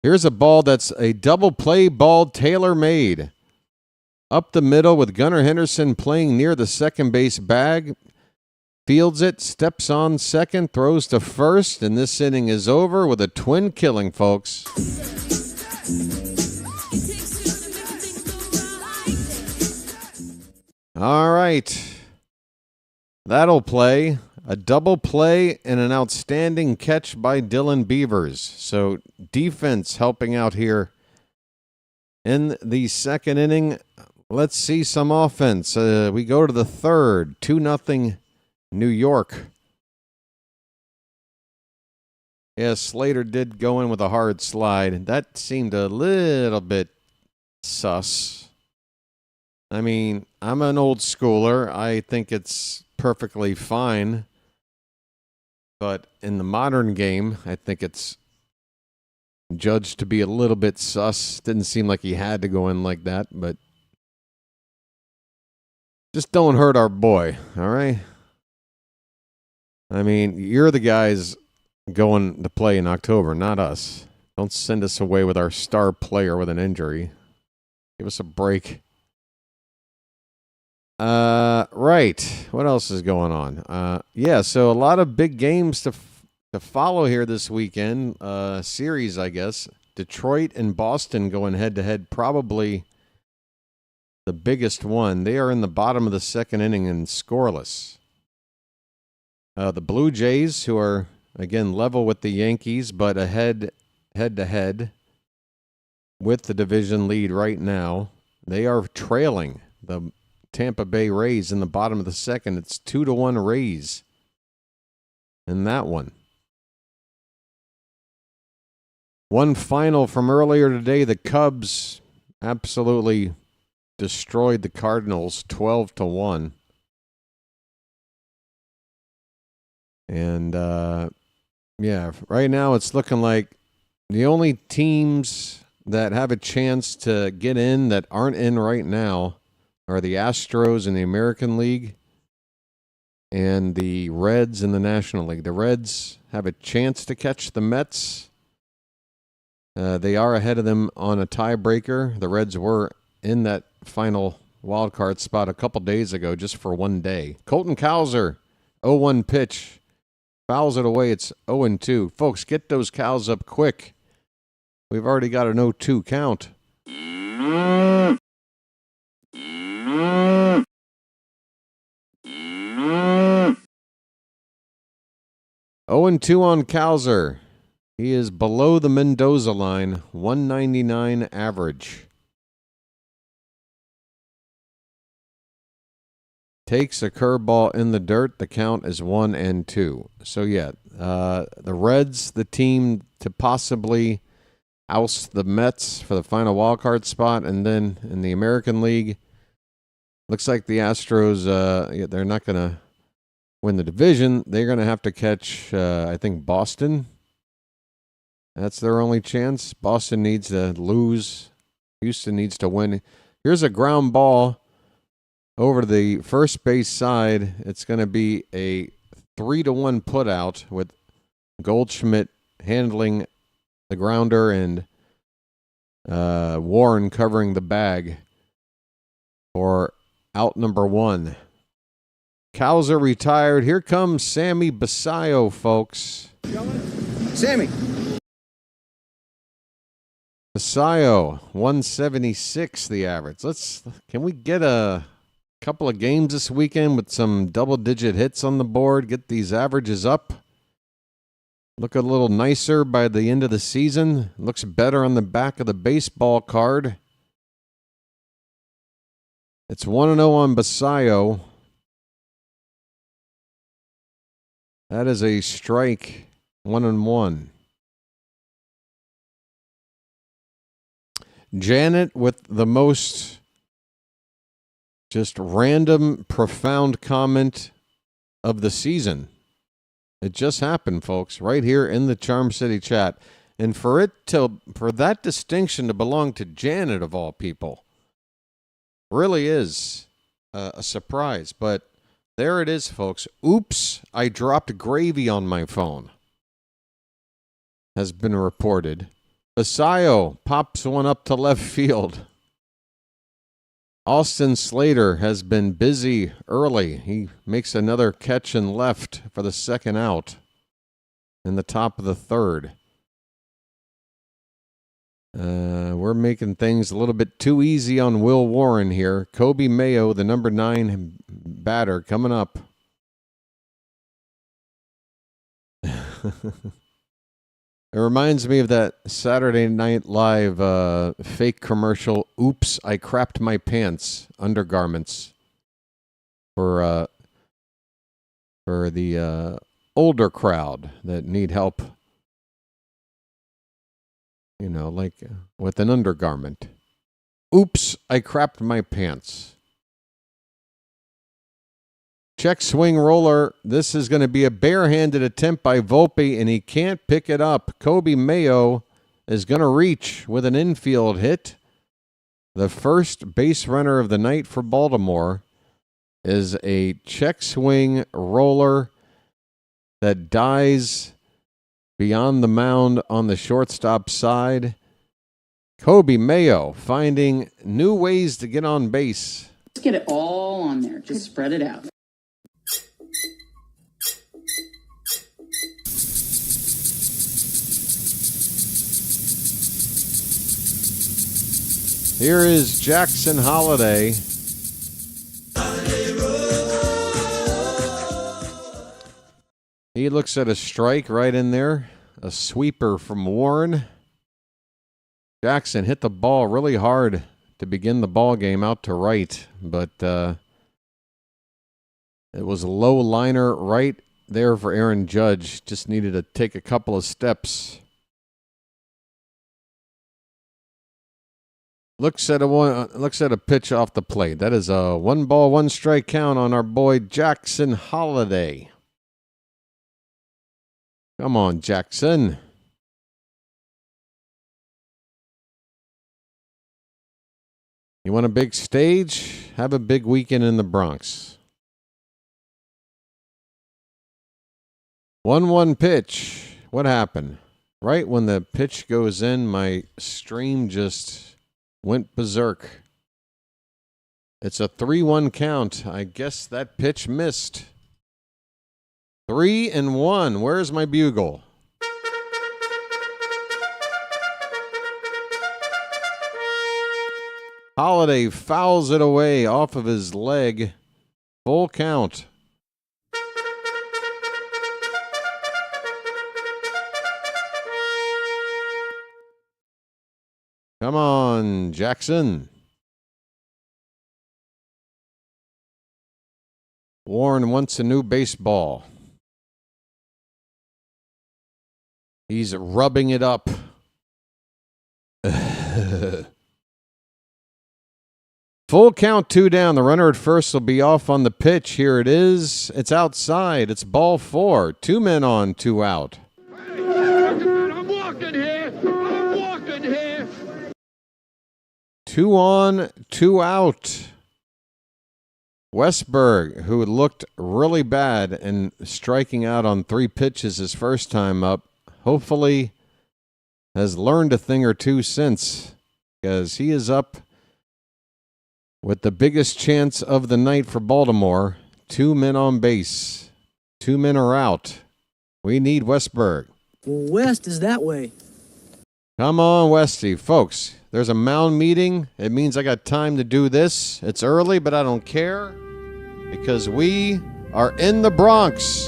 here's a ball that's a double play ball tailor-made. Up the middle with Gunnar Henderson playing near the second base bag. Fields it, steps on second, throws to first, and this inning is over with a twin killing, folks. All right. That'll play. A double play and an outstanding catch by Dylan Beavers. So defense helping out here in the second inning. Let's see some offense. We go to the third. 2-0 New York. Yeah, Slater did go in with a hard slide. That seemed a little bit sus. I mean, I'm an old schooler. I think it's perfectly fine. But in the modern game, I think it's judged to be a little bit sus. Didn't seem like he had to go in like that, but just don't hurt our boy, all right? I mean, you're the guys going to play in October, not us. Don't send us away with our star player with an injury. Give us a break. Right. What else is going on? Yeah, so a lot of big games to follow here this weekend. Series, I guess. Detroit and Boston going head-to-head, probably the biggest one. They are in the bottom of the second inning and scoreless. The Blue Jays, who are, again, level with the Yankees, but ahead head-to-head with the division lead right now. They are trailing the Tampa Bay Rays in the bottom of the second. It's 2-1 Rays in that one. One final from earlier today, the Cubs absolutely destroyed the Cardinals 12-1. And yeah, right now it's looking like the only teams that have a chance to get in that aren't in right now are the Astros in the American League and the Reds in the National League. The Reds have a chance to catch the Mets. They are ahead of them on a tiebreaker. The Reds were in that final wild card spot a couple days ago just for one day. Colton Cowser, 0-1 pitch. Fouls it away. It's 0-2. Folks, get those cows up quick. We've already got an 0-2 count. 0-2 on Cowser. He is below the Mendoza line, 199 average. Takes a curveball in the dirt. The count is 1-2. So, yeah, the Reds, the team to possibly oust the Mets for the final wildcard spot. And then in the American League, looks like the Astros, they're not going to win the division. They're going to have to catch, I think, Boston. That's their only chance. Boston needs to lose. Houston needs to win. Here's a ground ball over to the first base side. It's going to be a 3-1 putout with Goldschmidt handling the grounder and Warren covering the bag for out number 1. Cowser retired. Here comes Sammy Basayo, folks. Sammy. Basayo, 176 the average. Can we get a couple of games this weekend with some double-digit hits on the board, get these averages up? Look a little nicer by the end of the season. Looks better on the back of the baseball card. It's 1-0 on Basayo. That is a strike, 1-1. Janet with the most just random, profound comment of the season. It just happened, folks, right here in the Charm City chat. And for that distinction to belong to Janet of all people really is a surprise. But there it is, folks. Oops, I dropped gravy on my phone. Has been reported. Basayo pops one up to left field. Austin Slater has been busy early. He makes another catch in left for the second out in the top of the third. We're making things a little bit too easy on Will Warren here. Kobe Mayo, the number 9 batter, coming up. It reminds me of that Saturday Night Live fake commercial, Oops, I Crapped My Pants, undergarments for the older crowd that need help, like with an undergarment. Oops, I crapped my pants. Check swing roller. This is going to be a barehanded attempt by Volpe, and he can't pick it up. Kobe Mayo is going to reach with an infield hit. The first base runner of the night for Baltimore is a check swing roller that dies beyond the mound on the shortstop side. Kobe Mayo finding new ways to get on base. Just get it all on there. Just spread it out. Here is Jackson Holiday. He looks at a strike right in there. A sweeper from Warren. Jackson hit the ball really hard to begin the ball game out to right, but it was a low liner right there for Aaron Judge. Just needed to take a couple of steps. Looks at a pitch off the plate. That is a 1-ball, 1-strike count on our boy Jackson Holiday. Come on, Jackson. You want a big stage? Have a big weekend in the Bronx. 1-1 pitch. What happened? Right when the pitch goes in, my stream just went berserk. It's a 3-1 count. I guess that pitch missed. 3-1. Where's my bugle? Holiday fouls it away off of his leg. Full count. on Jackson. Warren wants a new baseball. He's rubbing it up. Full count, 2 down. The runner at first will be off on the pitch. Here it is. It's outside. It's ball 4. 2 men on, 2 out. I'm walking here. I'm walking here. 2 on, 2 out. Westberg, who looked really bad and striking out on 3 pitches his first time up, hopefully has learned a thing or two since, because he is up with the biggest chance of the night for Baltimore. 2 men on base. 2 men are out. We need Westberg. Well, West is that way. Come on, Westy. Folks, there's a mound meeting. It means I got time to do this. It's early, but I don't care because we are in the Bronx.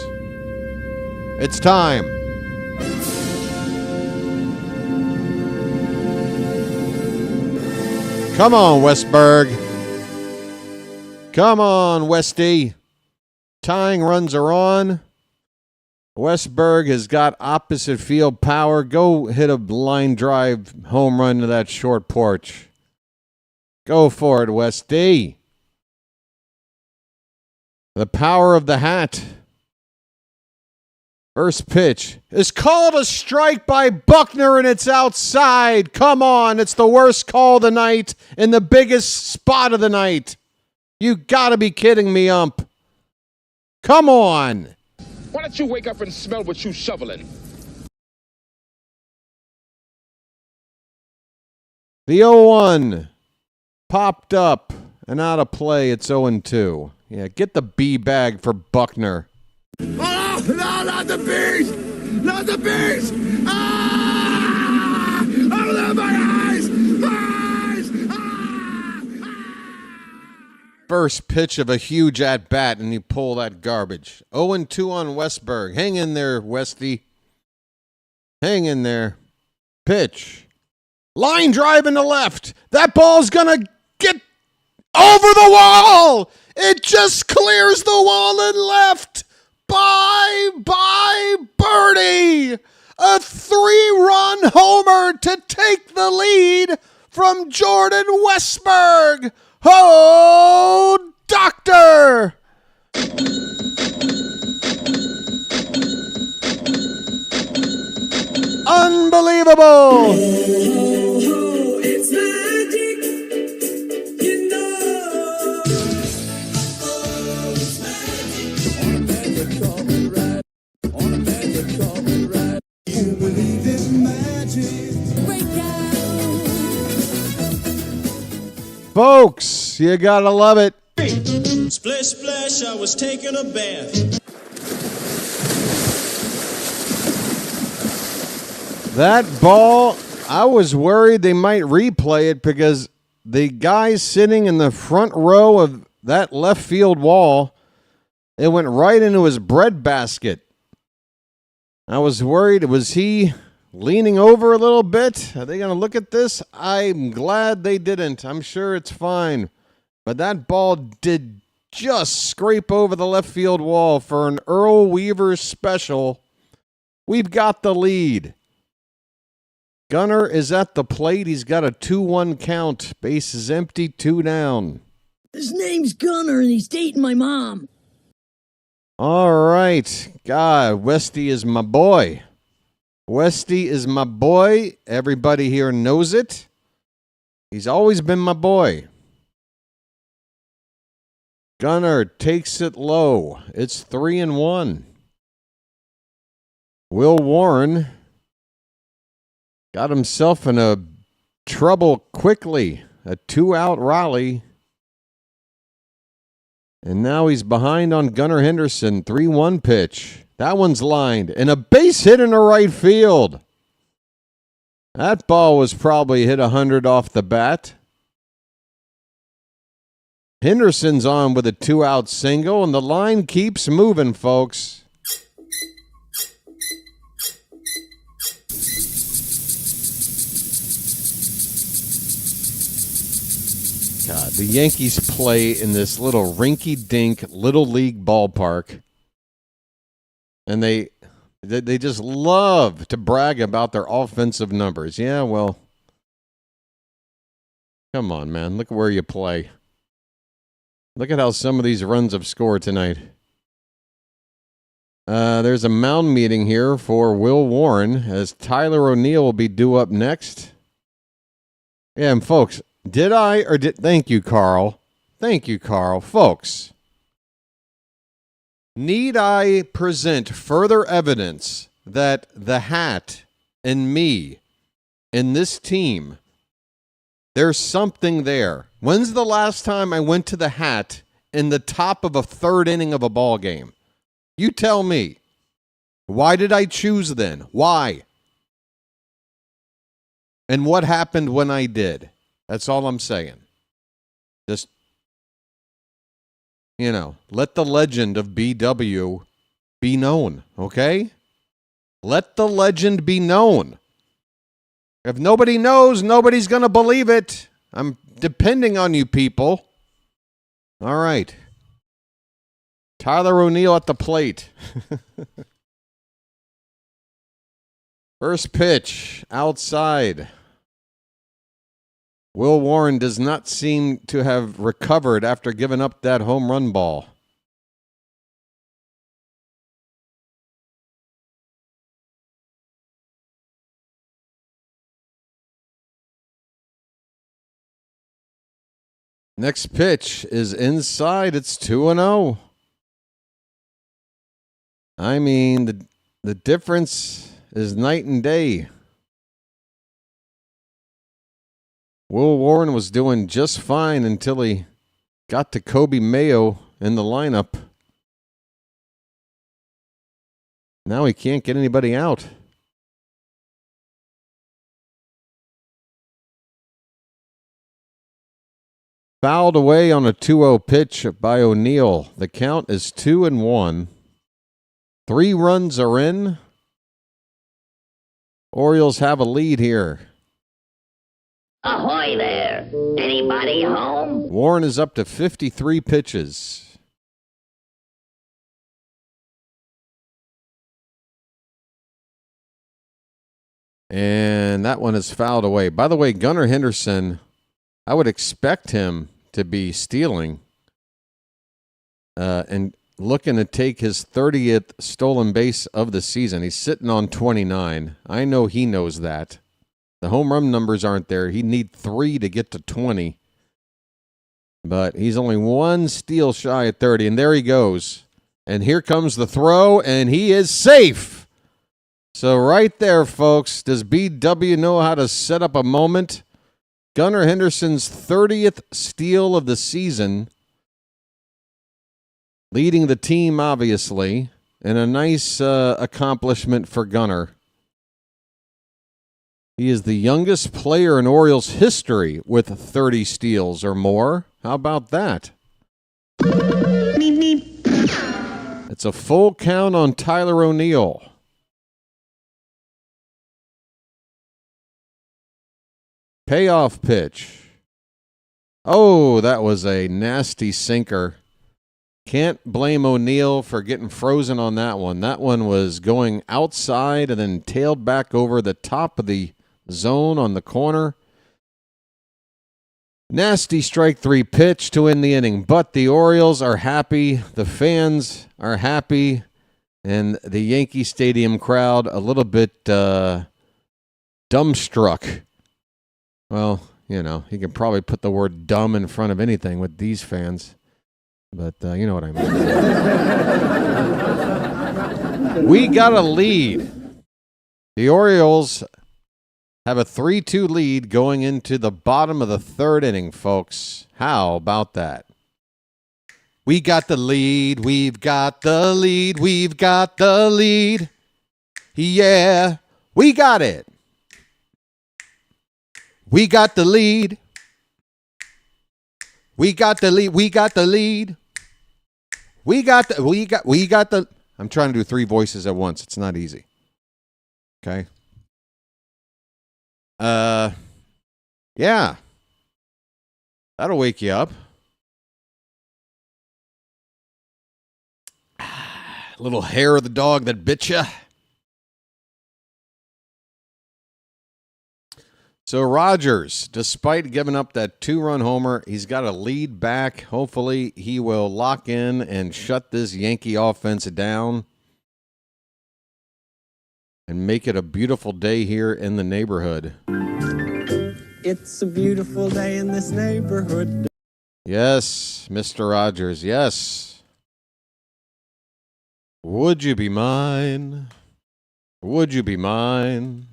It's time. Come on, Westberg. Come on, Westy. Tying runs are on. Westberg has got opposite field power. Go hit a line drive home run to that short porch. Go for it, Westy. The power of the hat. First pitch is called a strike by Buckner, and it's outside. Come on, it's the worst call of the night in the biggest spot of the night. You gotta be kidding me, ump. Come on. Why don't you wake up and smell what you shoveling? The 0-1 popped up and out of play. It's 0-2. Yeah, get the B bag for Buckner. Oh, no, not the bees! Not the bees! Ah! Oh, my eyes! My eyes! First pitch of a huge at-bat, and you pull that garbage. 0-2 on Westberg. Hang in there, Westy. Hang in there. Pitch. Line drive in the left. That ball's going to get over the wall. It just clears the wall and left. Bye, birdie. A 3-run homer to take the lead from Jordan Westberg. Oh, doctor! Unbelievable! It's magic, you know. On a magic carpet ride. You believe in magic. Folks, you gotta love it. Splish splash, I was taking a bath. That ball, I was worried they might replay it because the guy sitting in the front row of that left field wall, it went right into his bread basket. I was worried, was he leaning over a little bit? Are they going to look at this? I'm glad they didn't. I'm sure it's fine. But that ball did just scrape over the left field wall for an Earl Weaver special. We've got the lead. Gunner is at the plate. He's got a 2-1 count. Base is empty, 2 down. His name's Gunner, and he's dating my mom. All right. God, Westy is my boy. Westy is my boy. Everybody here knows it. He's always been my boy. Gunner takes it low. It's 3-1. Will Warren got himself in a trouble quickly. A 2-out rally. And now he's behind on Gunnar Henderson. 3-1 pitch. That one's lined. And a base hit in the right field. That ball was probably hit 100 off the bat. Henderson's on with a 2-out single, and the line keeps moving, folks. God, the Yankees play in this little rinky-dink little league ballpark, and they just love to brag about their offensive numbers. Yeah, well, come on, man. Look at where you play. Look at how some of these runs have scored tonight. There's a mound meeting here for Will Warren, as Tyler O'Neill will be due up next. Yeah, and folks, thank you, Carl. Thank you, Carl. Folks, need I present further evidence that the hat and me and this team, there's something there? When's the last time I went to the hat in the top of a third inning of a ball game? You tell me. Why did I choose then? Why? And what happened when I did? That's all I'm saying. Just, let the legend of BW be known, okay? Let the legend be known. If nobody knows, nobody's going to believe it. I'm depending on you people. All right. Tyler O'Neill at the plate. First pitch, outside. Will Warren does not seem to have recovered after giving up that home run ball. Next pitch is inside. It's 2-0. I mean, the difference is night and day. Will Warren was doing just fine until he got to Kobe Mayo in the lineup. Now he can't get anybody out. Fouled away on a 2-0 pitch by O'Neill. The count is 2-1. 3 runs are in. Orioles have a lead here. Ahoy there! Anybody home? Warren is up to 53 pitches. And that one is fouled away. By the way, Gunnar Henderson, I would expect him to be stealing and looking to take his 30th stolen base of the season. He's sitting on 29. I know he knows that. The home run numbers aren't there. He'd need 3 to get to 20. But he's only 1 steal shy at 30. And there he goes. And here comes the throw, and he is safe. So right there, folks, does BW know how to set up a moment? Gunnar Henderson's 30th steal of the season, leading the team, obviously, and a nice accomplishment for Gunnar. He is the youngest player in Orioles history with 30 steals or more. How about that? It's a full count on Tyler O'Neill. Payoff pitch. Oh, that was a nasty sinker. Can't blame O'Neill for getting frozen on that one. That one was going outside and then tailed back over the top of the zone on the corner. Nasty strike 3 pitch to end the inning. But the Orioles are happy. The fans are happy. And the Yankee Stadium crowd a little bit dumbstruck. Well, you can probably put the word dumb in front of anything with these fans. But you know what I mean. We got a lead. The Orioles have a 3-2 lead going into the bottom of the 3rd inning, folks. How about that? We got the lead. We've got the lead. We've got the lead. Yeah, we got it. We got the lead. We got the lead. We got the lead. We got the. I'm trying to do 3 voices at once. It's not easy. Okay. Yeah. That'll wake you up. Little hair of the dog that bit you. So Rogers, despite giving up that 2-run homer, he's got a lead back. Hopefully he will lock in and shut this Yankee offense down and make it a beautiful day here in the neighborhood. It's a beautiful day in this neighborhood. Yes, Mr. Rogers, yes. Would you be mine? Would you be mine?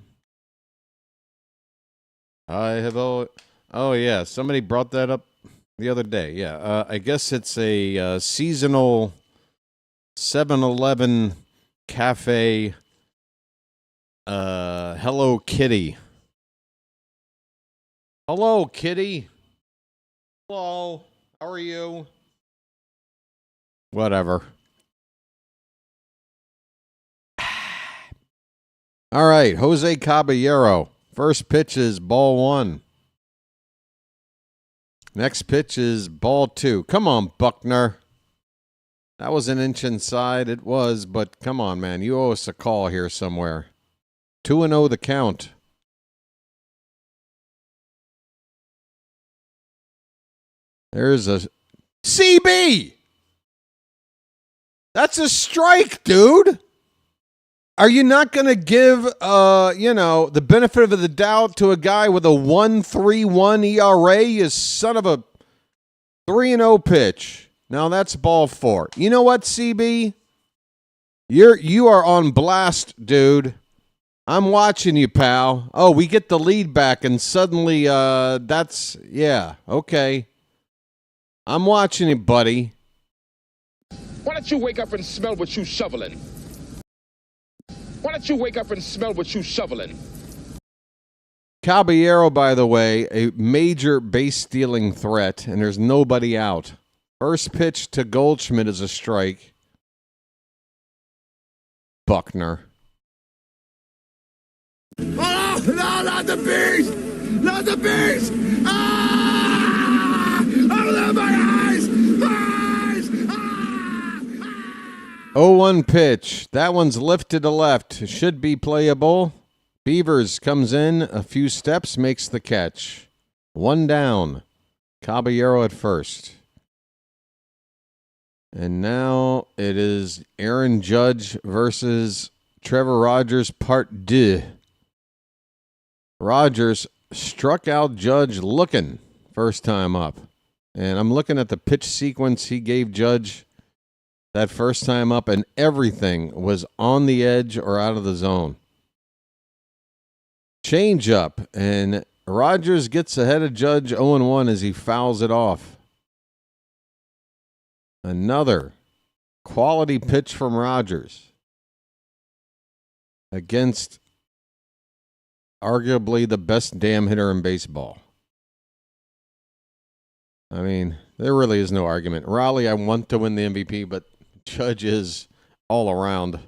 I have oh yeah, somebody brought that up the other day. Yeah, I guess it's a seasonal 7-Eleven cafe Hello Kitty. Hello Kitty. Hello, how are you? Whatever. All right, Jose Caballero. First pitch is ball 1. Next pitch is ball 2. Come on, Buckner. That was an inch inside. It was, but come on, man. You owe us a call here somewhere. 2-0 the count. There's a CB. That's a strike, dude. Are you not going to give, the benefit of the doubt to a guy with a 1.31 ERA? You son of a 3-0 pitch. Now that's ball 4. You know what, CB? You are on blast, dude. I'm watching you, pal. Oh, we get the lead back, and suddenly okay. I'm watching you, buddy. Why don't you wake up and smell what you shoveling? Why don't you wake up and smell what you shoveling? Caballero, by the way, a major base-stealing threat, and there's nobody out. First pitch to Goldschmidt is a strike. Buckner. Oh, no, not the bees! Not the bees! Ah! Oh, my eyes! Eyes! Ah! 0-1 pitch. That one's lifted to left. Should be playable. Beavers comes in a few steps, makes the catch. 1 down. Caballero at first. And now it is Aaron Judge versus Trevor Rogers, part 2. Rogers struck out Judge looking first time up. And I'm looking at the pitch sequence he gave Judge that first time up, and everything was on the edge or out of the zone. Change up, and Rogers gets ahead of Judge 0-1 as he fouls it off. Another quality pitch from Rogers against arguably the best damn hitter in baseball. I mean, there really is no argument. Raleigh, I want to win the MVP, but Judge is all around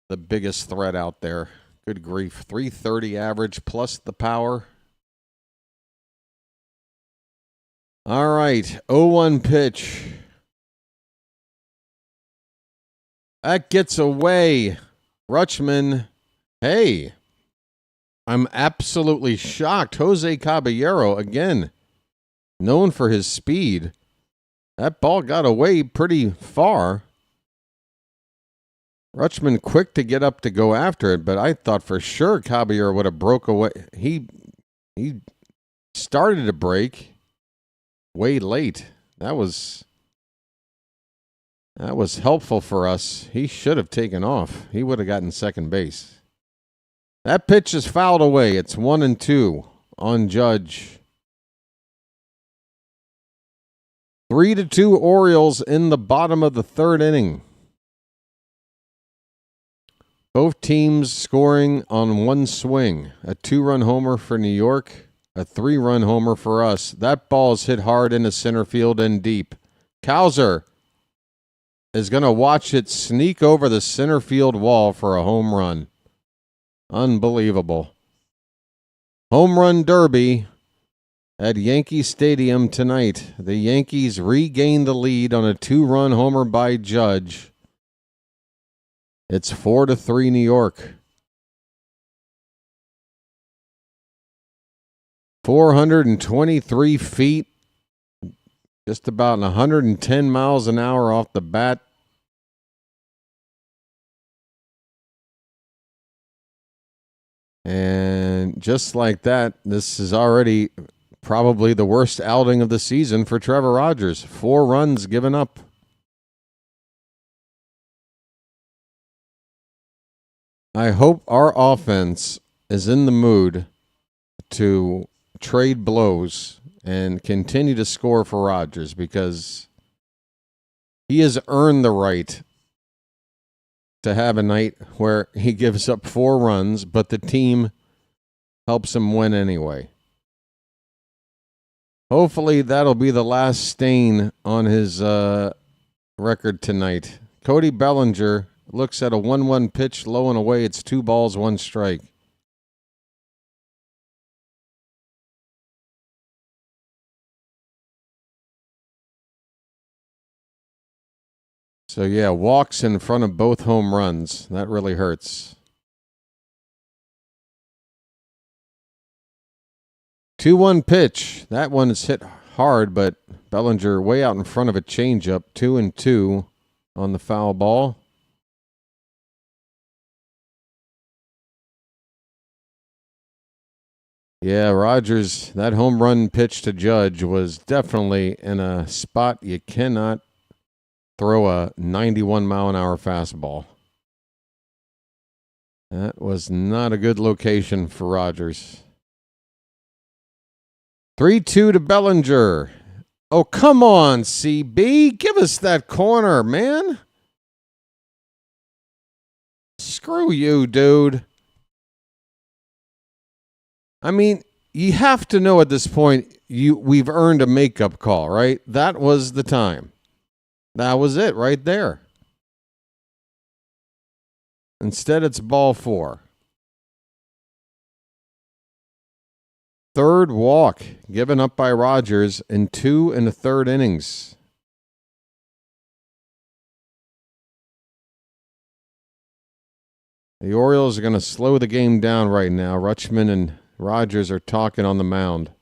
the biggest threat out there. Good grief. 330 average plus the power. All right. 0-1 pitch. That gets away. Rutschman. Hey. I'm absolutely shocked. Jose Caballero, again, known for his speed. That ball got away pretty far. Rutschman quick to get up to go after it, but I thought for sure Caballero would have broke away. He started to break way late. That was helpful for us. He should have taken off. He would have gotten second base. That pitch is fouled away. It's 1-2 on Judge. 3-2 Orioles in the bottom of the third inning. Both teams scoring on one swing. A 2-run homer for New York, a 3-run homer for us. That ball's hit hard into center field and deep. Cowser is going to watch it sneak over the center field wall for a home run. Unbelievable. Home run derby. at Yankee Stadium tonight. The Yankees regain the lead on a 2-run homer by Judge. It's 4-3 New York. 423 feet, just about 110 miles an hour off the bat. And just like that, this is already probably the worst outing of the season for Trevor Rogers. 4 runs given up. I hope our offense is in the mood to trade blows and continue to score for Rogers, because he has earned the right to have a night where he gives up 4 runs, but the team helps him win anyway. Hopefully that'll be the last stain on his record tonight. Cody Bellinger looks at a 1-1 pitch, low and away. It's 2 balls, 1 strike. So, yeah, walks in front of both home runs. That really hurts. 2-1 pitch. That one is hit hard, but Bellinger way out in front of a changeup. 2-2 on the foul ball. Yeah, Rogers, that home run pitch to Judge was definitely in a spot you cannot throw a 91-mile-an-hour fastball. That was not a good location for Rogers. 3-2 to Bellinger. Oh, come on, CB. Give us that corner, man. Screw you, dude. I mean, you have to know at this point we've earned a makeup call, right? That was the time. That was it right there. Instead, it's ball 4. Third walk given up by Rogers in 2 1/3 innings. The Orioles are going to slow the game down right now. Rutschman and Rogers are talking on the mound.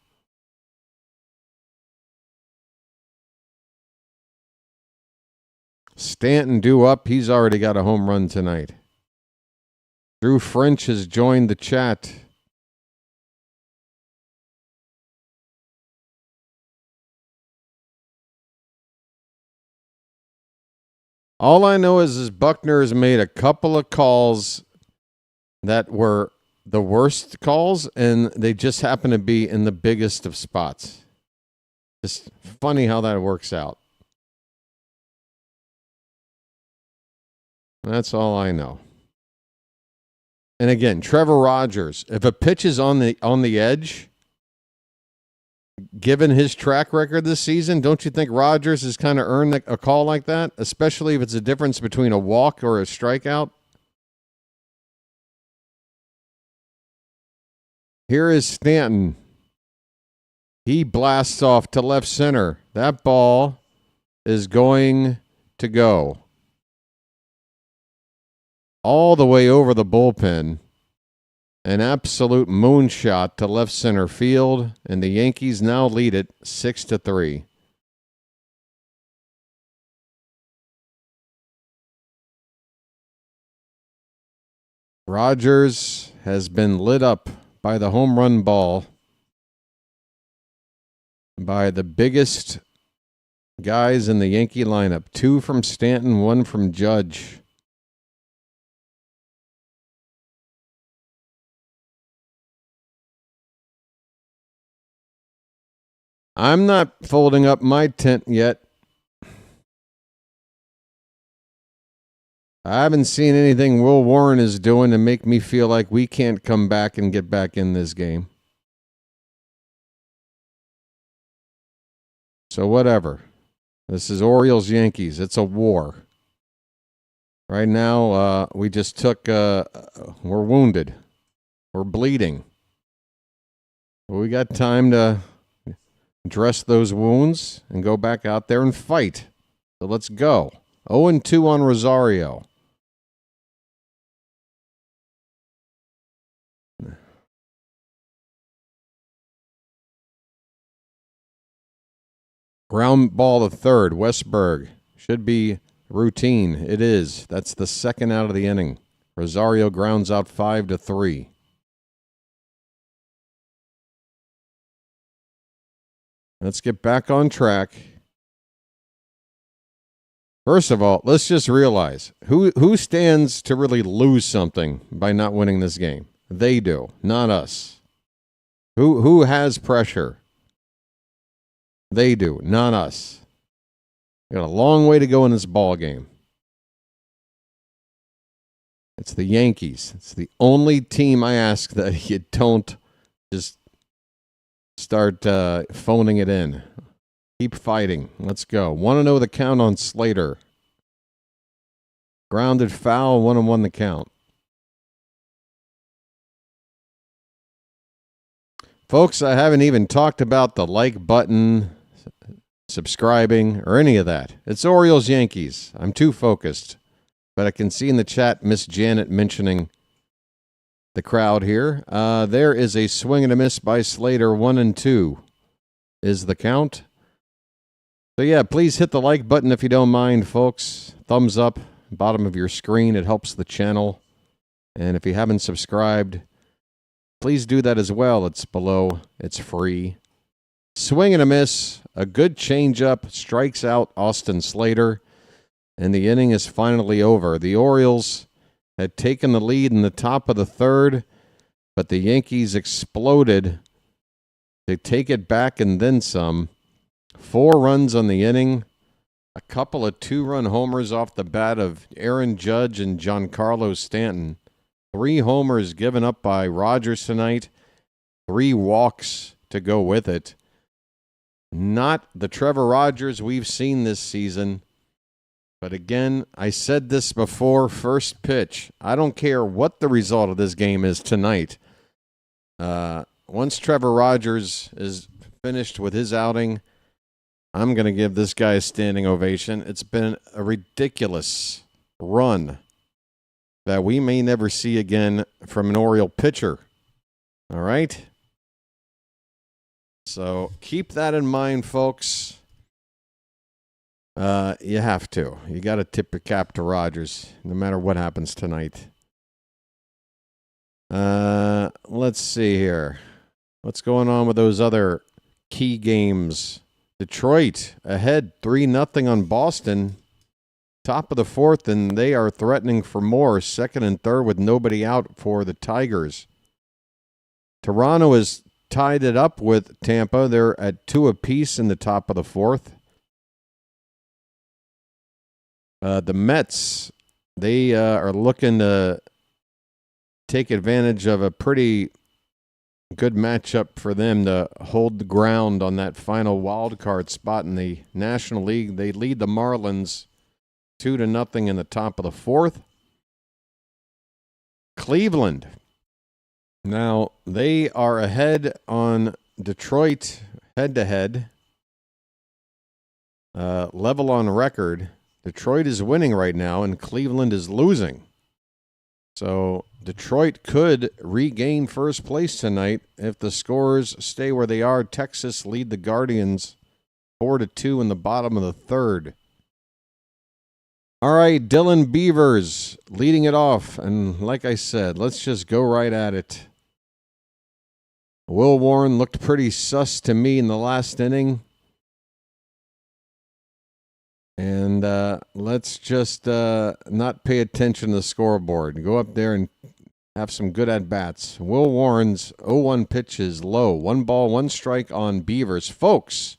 Stanton due up. He's already got a home run tonight. Drew French has joined the chat. All I know is Buckner has made a couple of calls that were the worst calls, and they just happen to be in the biggest of spots. It's funny how that works out. That's all I know. And again, Trevor Rogers, if a pitch is on the edge, given his track record this season, don't you think Rogers has kind of earned a call like that, especially if it's a difference between a walk or a strikeout? Here is Stanton. He blasts off to left center. That ball is going to go all the way over the bullpen. An absolute moonshot to left center field, and the Yankees now lead it 6-3. Rogers has been lit up by the home run ball by the biggest guys in the Yankee lineup. 2 from Stanton, 1 from Judge. I'm not folding up my tent yet. I haven't seen anything Will Warren is doing to make me feel like we can't come back and get back in this game. So whatever. This is Orioles Yankees. It's a war. Right now, we just took, we're wounded. We're bleeding. But we got time to, dress those wounds, and go back out there and fight. So let's go. 0-2 on Rosario. Ground ball to third. Westberg. Should be routine. It is. That's the second out of the inning. Rosario grounds out 5-3. Let's get back on track. First of all, let's just realize who stands to really lose something by not winning this game? They do, not us. Who has pressure? They do, not us. We got a long way to go in this ball game. It's the Yankees. It's the only team I ask that you don't just start phoning it in. Keep fighting. Let's go. 1-0 the count on Slater. Grounded foul, 1-1 the count. Folks, I haven't even talked about the like button, subscribing, or any of that. It's Orioles Yankees. I'm too focused. But I can see in the chat Miss Janet mentioning the crowd here. There is a swing and a miss by Slater. 1-2 is the count. So yeah, please hit the like button if you don't mind, folks. Thumbs up, bottom of your screen. It helps the channel. And if you haven't subscribed, please do that as well. It's below. It's free. Swing and a miss. A good changeup. Strikes out Austin Slater. And the inning is finally over. The Orioles had taken the lead in the top of the third, but the Yankees exploded to take it back and then some. 4 runs on the inning, a couple of 2-run homers off the bat of Aaron Judge and Giancarlo Stanton. 3 homers given up by Rogers tonight, 3 walks to go with it. Not the Trevor Rogers we've seen this season. But again, I said this before, first pitch. I don't care what the result of this game is tonight. Once Trevor Rogers is finished with his outing, I'm going to give this guy a standing ovation. It's been a ridiculous run that we may never see again from an Oriole pitcher. All right? So keep that in mind, folks. You have to. You got to tip your cap to Rogers, no matter what happens tonight. Let's see here. What's going on with those other key games? Detroit ahead 3-0 on Boston. Top of the fourth, and they are threatening for more. Second and third with nobody out for the Tigers. Toronto has tied it up with Tampa. They're at 2 apiece in the top of the fourth. The Mets, they are looking to take advantage of a pretty good matchup for them to hold the ground on that final wild card spot in the National League. They lead the Marlins 2-0 in the top of the fourth. Cleveland, now they are ahead on Detroit head-to-head, level on record. Detroit is winning right now, and Cleveland is losing. So Detroit could regain first place tonight if the scores stay where they are. Texas lead the Guardians 4-2 in the bottom of the third. All right, Dylan Beavers leading it off. And like I said, let's just go right at it. Will Warren looked pretty sus to me in the last inning. And let's just not pay attention to the scoreboard. Go up there and have some good at-bats. Will Warren's 0-1 pitch is low. 1 ball, 1 strike on Beavers. Folks,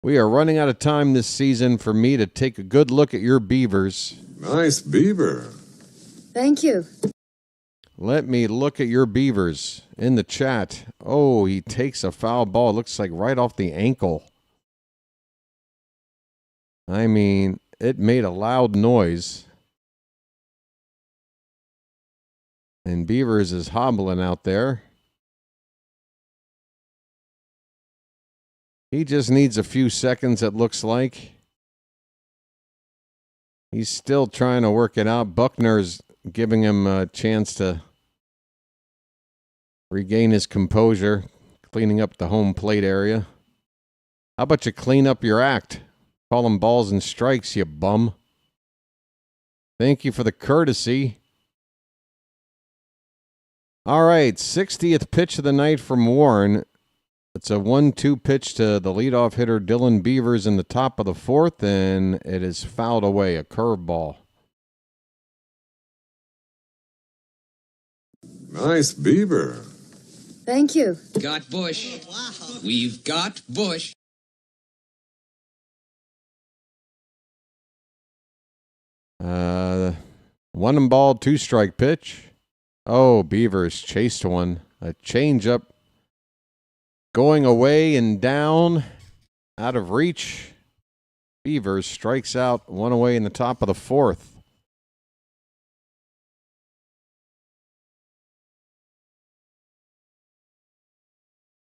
we are running out of time this season for me to take a good look at your Beavers. Nice beaver. Thank you. Let me look at your Beavers in the chat. Oh, he takes a foul ball. It looks like right off the ankle. I mean, it made a loud noise. And Beavers is hobbling out there. He just needs a few seconds, it looks like. He's still trying to work it out. Buckner's giving him a chance to regain his composure, cleaning up the home plate area. How about you clean up your act? Call them balls and strikes, you bum. Thank you for the courtesy. All right, 60th pitch of the night from Warren. It's a 1-2 pitch to the leadoff hitter Dylan Beavers in the top of the fourth, and it is fouled away, a curveball. Nice beaver. Thank you. Got Bush. We've got Bush. One and ball, 2-strike pitch. Oh, Beavers chased one. A changeup going away and down, out of reach. Beavers strikes out, one away in the top of the fourth.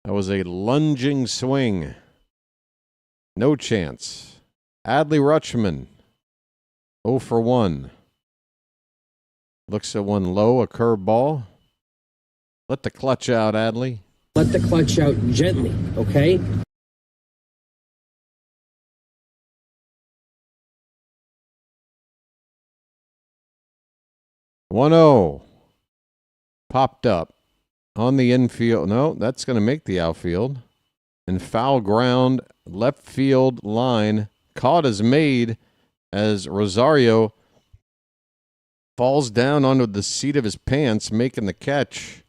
That was a lunging swing. No chance. Adley Rutschman, 0 for 1. Looks at one low, a curveball. Let the clutch out, Adley. Let the clutch out gently, okay? One-zero. Popped up on the infield. No, that's going to make the outfield. And foul ground, left field line. Caught as made as Rosario falls down onto the seat of his pants, making the catch.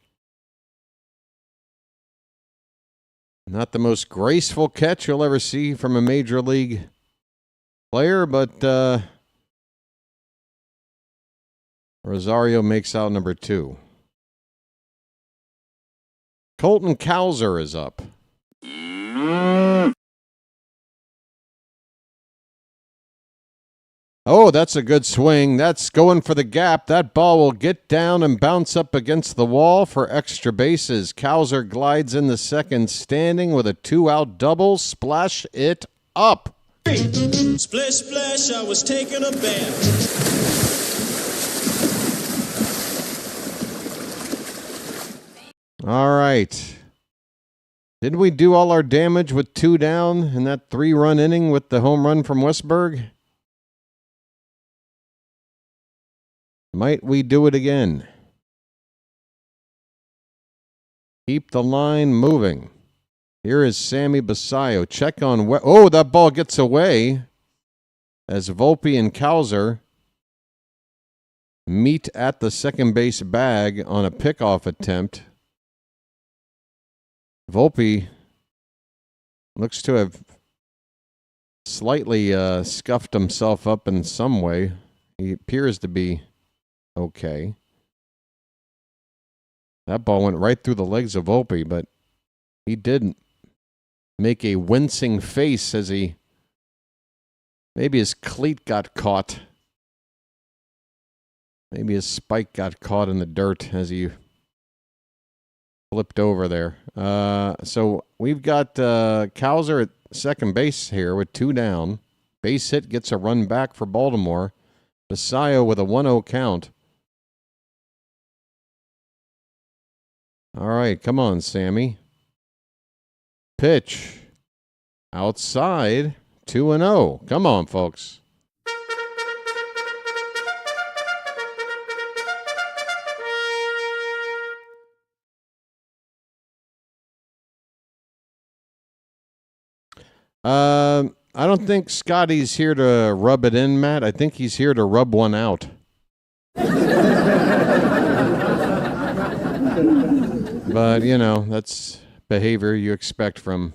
Not the most graceful catch you'll ever see from a major league player, but Rosario makes out number 2. Colton Cowser is up. Oh, that's a good swing. That's going for the gap. That ball will get down and bounce up against the wall for extra bases. Cowser glides in the second, standing with a 2-out double. Splash it up. Splish, splash, I was taking a bath. All right. Didn't we do all our damage with 2 down in that 3-run inning with the home run from Westberg? Might we do it again? Keep the line moving. Here is Sammy Basayo. Check on... Oh, that ball gets away as Volpe and Cowser meet at the second base bag on a pickoff attempt. Volpe looks to have slightly scuffed himself up in some way. He appears to be okay. That ball went right through the legs of Volpe, but he didn't make a wincing face as he... Maybe his cleat got caught. Maybe his spike got caught in the dirt as he flipped over there. So we've got Cowser at second base here with 2 down. Base hit gets a run back for Baltimore. Basayo with a 1-0 count. All right, come on, Sammy. Pitch. Outside. 2-0. Come on, folks. I don't think Scotty's here to rub it in, Matt. I think he's here to rub one out. But, you know, that's behavior you expect from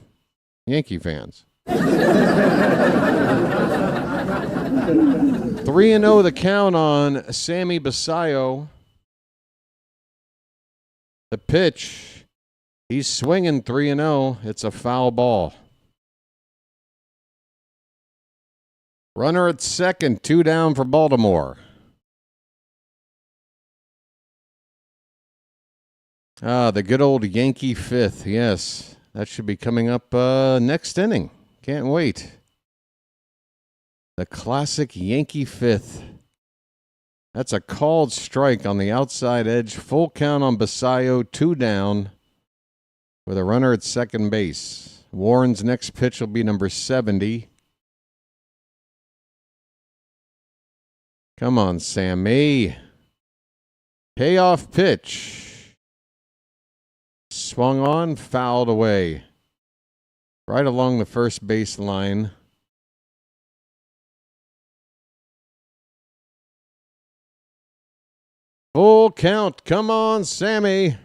Yankee fans. 3-0 the count on Sammy Basayo. The pitch. He's swinging 3-0. It's a foul ball. Runner at second, 2 down for Baltimore. The good old Yankee fifth, yes. That should be coming up next inning. Can't wait. The classic Yankee fifth. That's a called strike on the outside edge. Full count on Basayo, 2 down, with a runner at second base. Warren's next pitch will be number 70. Come on, Sammy. Payoff pitch. Swung on, fouled away. Right along the first base line. Full count. Come on, Sammy.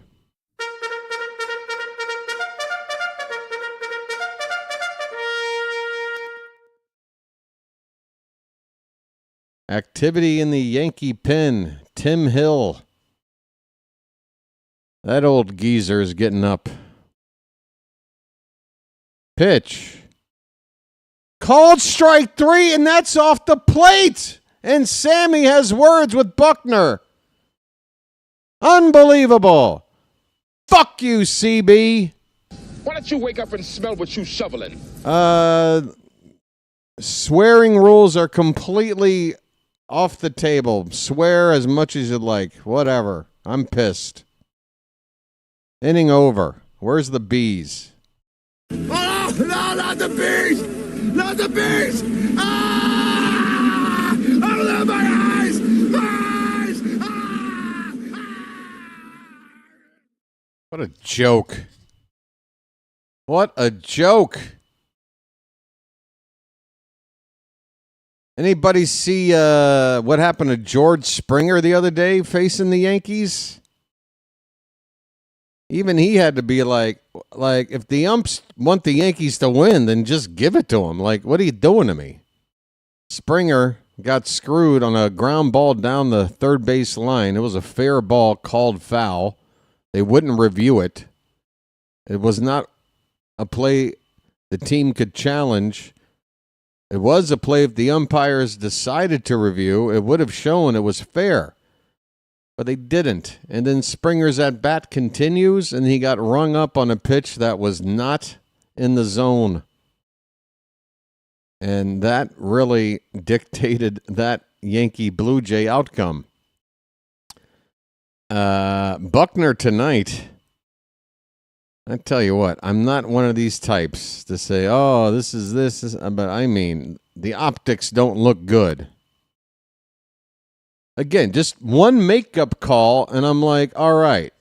Activity in the Yankee pen. Tim Hill. That old geezer is getting up. Pitch. Called strike 3, and that's off the plate. And Sammy has words with Buckner. Unbelievable. Fuck you, CB. Why don't you wake up and smell what you shoveling? Swearing rules are completely off the table. Swear as much as you'd like. Whatever. I'm pissed. Inning over. Where's the bees? Oh, no, not the bees! Not the bees! Ah! Oh, my eyes! My eyes! Ah! What a joke. What a joke. Anybody see what happened to George Springer the other day facing the Yankees? Even he had to be like if the umps want the Yankees to win, then just give it to them. Like, what are you doing to me? Springer got screwed on a ground ball down the third base line. It was a fair ball called foul. They wouldn't review it. It was not a play the team could challenge. It was a play if the umpires decided to review. It would have shown it was fair. But they didn't. And then Springer's at-bat continues, and he got rung up on a pitch that was not in the zone. And that really dictated that Yankee-Blue Jay outcome. Buckner tonight, I tell you what, I'm not one of these types to say, oh, this is, but I mean, the optics don't look good. Again, just one makeup call, and I'm like, all right,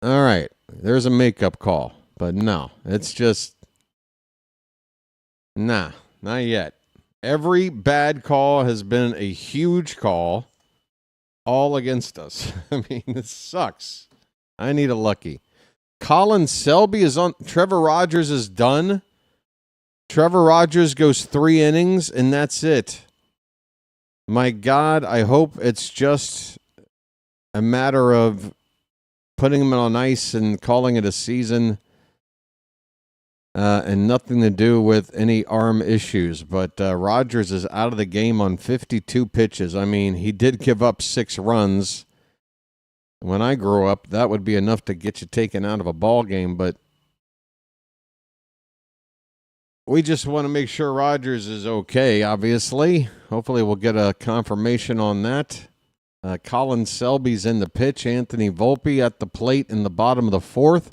there's a makeup call. But no, it's just, nah, not yet. Every bad call has been a huge call, all against us. I mean, this sucks. I need a lucky. Colin Selby is on. Trevor Rogers is done. Trevor Rogers goes 3 innings, and that's it. My God, I hope it's just a matter of putting him on ice and calling it a season and nothing to do with any arm issues. But Rogers is out of the game on 52 pitches. I mean, he did give up 6 runs. When I grew up, that would be enough to get you taken out of a ball game, but we just want to make sure Rogers is okay, obviously. Hopefully we'll get a confirmation on that. Colin Selby's in the pitch. Anthony Volpe at the plate in the bottom of the 4th.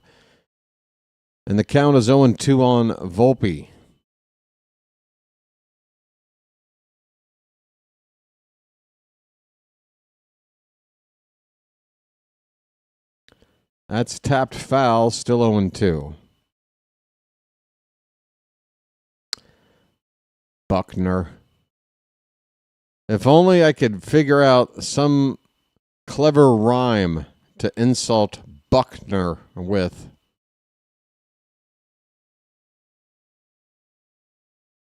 And the count is 0-2 on Volpe. That's tapped foul, still 0-2. Buckner. If only I could figure out some clever rhyme to insult Buckner with.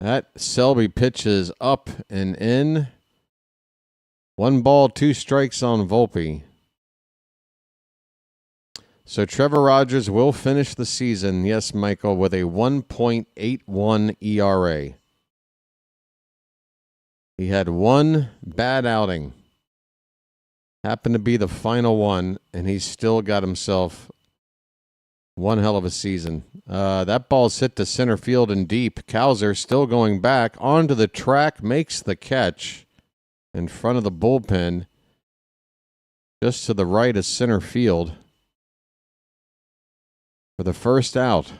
That Selby pitch is up and in. 1 ball, 2 strikes on Volpe. So Trevor Rogers will finish the season, yes, Michael, with a 1.81 ERA. He had 1 bad outing. Happened to be the final one, and he still got himself One hell of a season. That ball's hit to center field and deep. Cowser still going back onto the track, makes the catch in front of the bullpen, just to the right of center field for the first out.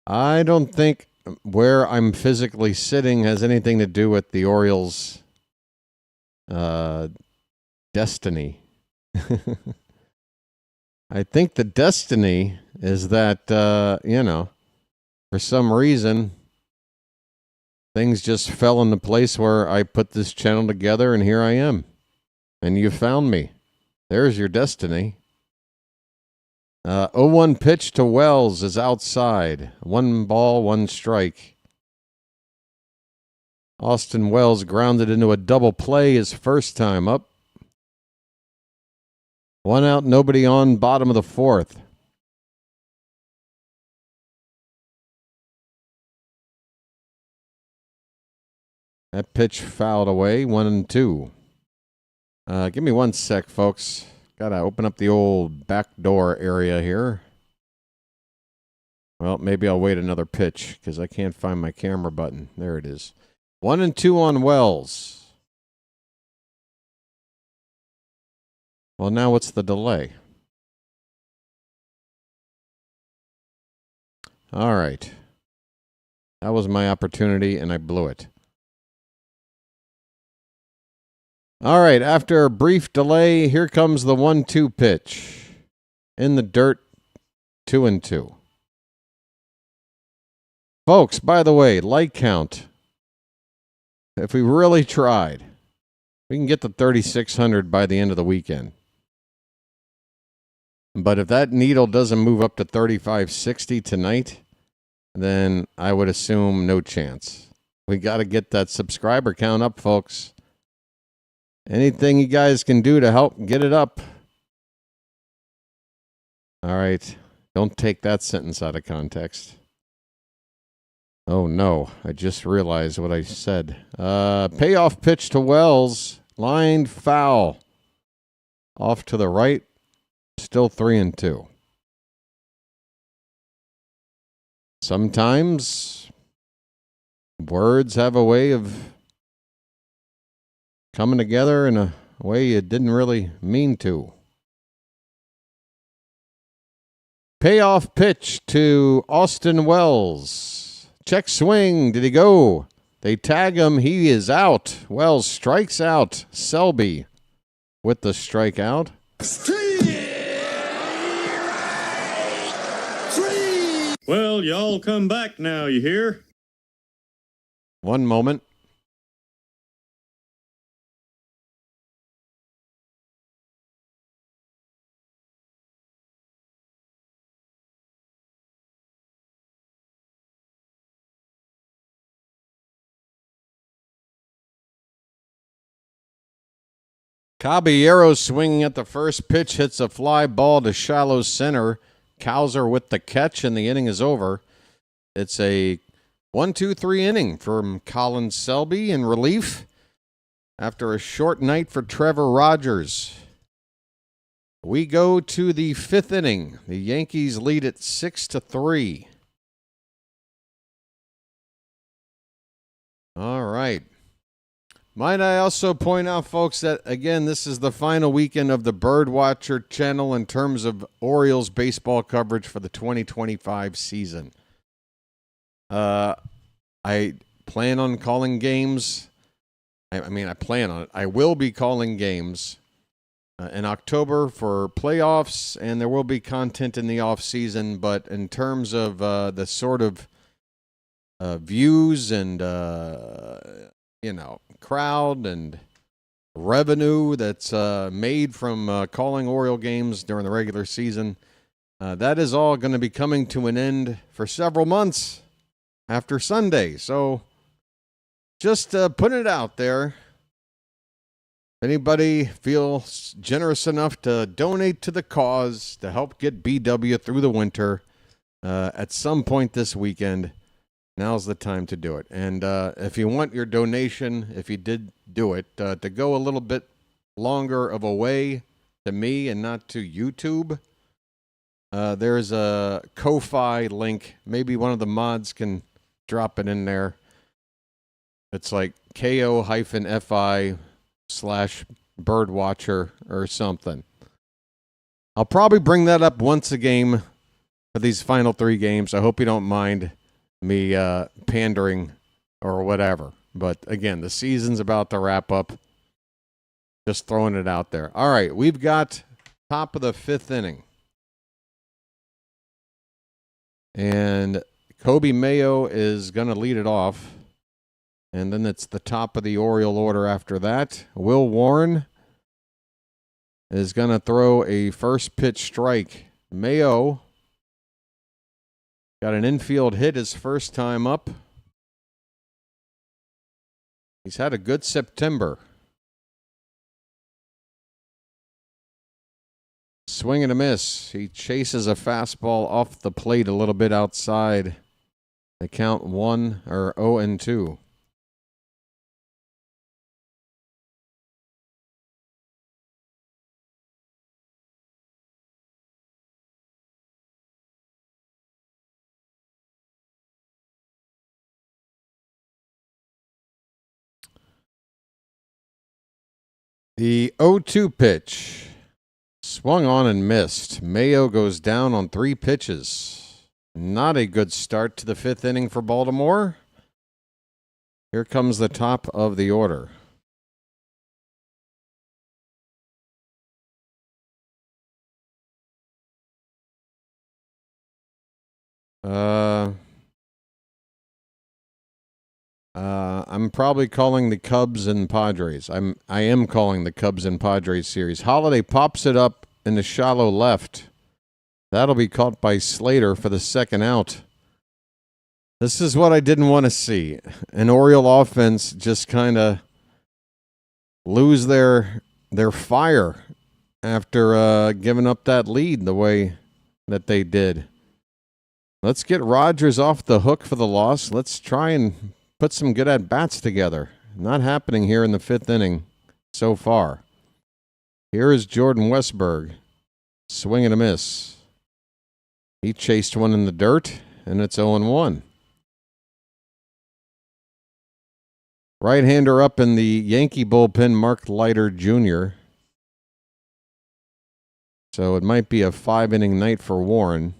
I don't think where I'm physically sitting has anything to do with the Orioles' destiny. I think the destiny is that, for some reason, things just fell into place where I put this channel together and here I am. And you found me. There's your destiny. 0-1 pitch to Wells is outside. 1 ball, 1 strike. Austin Wells grounded into a double play his first time up. 1 out, nobody on, bottom of the 4th. That pitch fouled away, 1-2. Give me 1 sec, folks. Gotta open up the old back door area here. Well, maybe I'll wait another pitch because I can't find my camera button. There it is. 1-2 on Wells. Well, now what's the delay? All right. That was my opportunity, and I blew it. All right, after a brief delay, here comes the 1-2 pitch. In the dirt, 2-2. Folks, by the way, like count. If we really tried, we can get to 3,600 by the end of the weekend. But if that needle doesn't move up to 3,560 tonight, then I would assume no chance. We got to get that subscriber count up, folks. Anything you guys can do to help get it up. All right. Don't take that sentence out of context. Oh, no. I just realized what I said. Payoff pitch to Wells. Lined foul. Off to the right. Still 3-2. Sometimes words have a way of coming together in a way you didn't really mean to. Payoff pitch to Austin Wells. Check swing. Did he go? They tag him. He is out. Wells strikes out. Selby with the strikeout. Well, y'all come back now, you hear? One moment. Caballero swinging at the first pitch, hits a fly ball to shallow center. Cowser with the catch, and the inning is over. It's a 1-2-3 inning from Colin Selby in relief after a short night for Trevor Rogers. We go to the 5th inning. The Yankees lead it 6-3. All right. Might I also point out, folks, that, again, this is the final weekend of the BirdWatcher Channel in terms of Orioles baseball coverage for the 2025 season. I plan on calling games. I plan on it. I will be calling games in October for playoffs, and there will be content in the offseason. But in terms of the sort of views and, crowd and revenue that's made from calling Oriole games during the regular season, that is all going to be coming to an end for several months after Sunday. So just putting it out there. If anybody feels generous enough to donate to the cause to help get BW through the winter at some point this weekend, now's the time to do it. And if you want your donation, if you did do it, to go a little bit longer of a way to me and not to YouTube, there's a Ko-Fi link. Maybe one of the mods can drop it in there. It's like ko-fi/birdwatcher or something. I'll probably bring that up once a game for these final 3 games. I hope you don't mind me pandering or whatever. But again, the season's about to wrap up. Just throwing it out there. All right, we've got top of the 5th inning. And Kobe Mayo is going to lead it off. And then it's the top of the Oriole order after that. Will Warren is going to throw a first pitch strike. Mayo got an infield hit his first time up. He's had a good September. Swing and a miss. He chases a fastball off the plate a little bit outside. They count 0-2. The 0-2 pitch. Swung on and missed. Mayo goes down on 3 pitches. Not a good start to the 5th inning for Baltimore. Here comes the top of the order. I'm probably calling the Cubs and Padres. I am calling the Cubs and Padres series. Holiday pops it up in the shallow left. That'll be caught by Slater for the second out. This is what I didn't want to see. An Oriole offense just kind of lose their fire after giving up that lead the way that they did. Let's get Rogers off the hook for the loss. Let's try and put some good at-bats together. Not happening here in the 5th inning so far. Here is Jordan Westburg. Swing and a miss. He chased one in the dirt, and it's 0-1. Right-hander up in the Yankee bullpen, Mark Leiter Jr. So it might be a 5-inning night for Warren.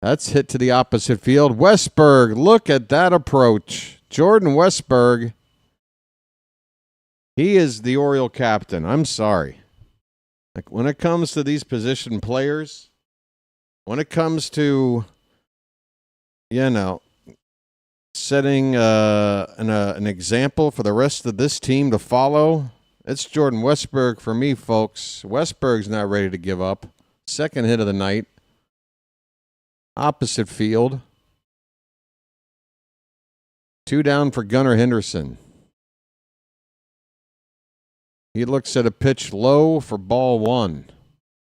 That's hit to the opposite field. Westburg, look at that approach. Jordan Westburg, he is the Oriole captain. I'm sorry. Like when it comes to these position players, when it comes to, setting an example for the rest of this team to follow, it's Jordan Westburg for me, folks. Westburg's not ready to give up. Second hit of the night. Opposite field. 2 down for Gunnar Henderson. He looks at a pitch low for ball 1.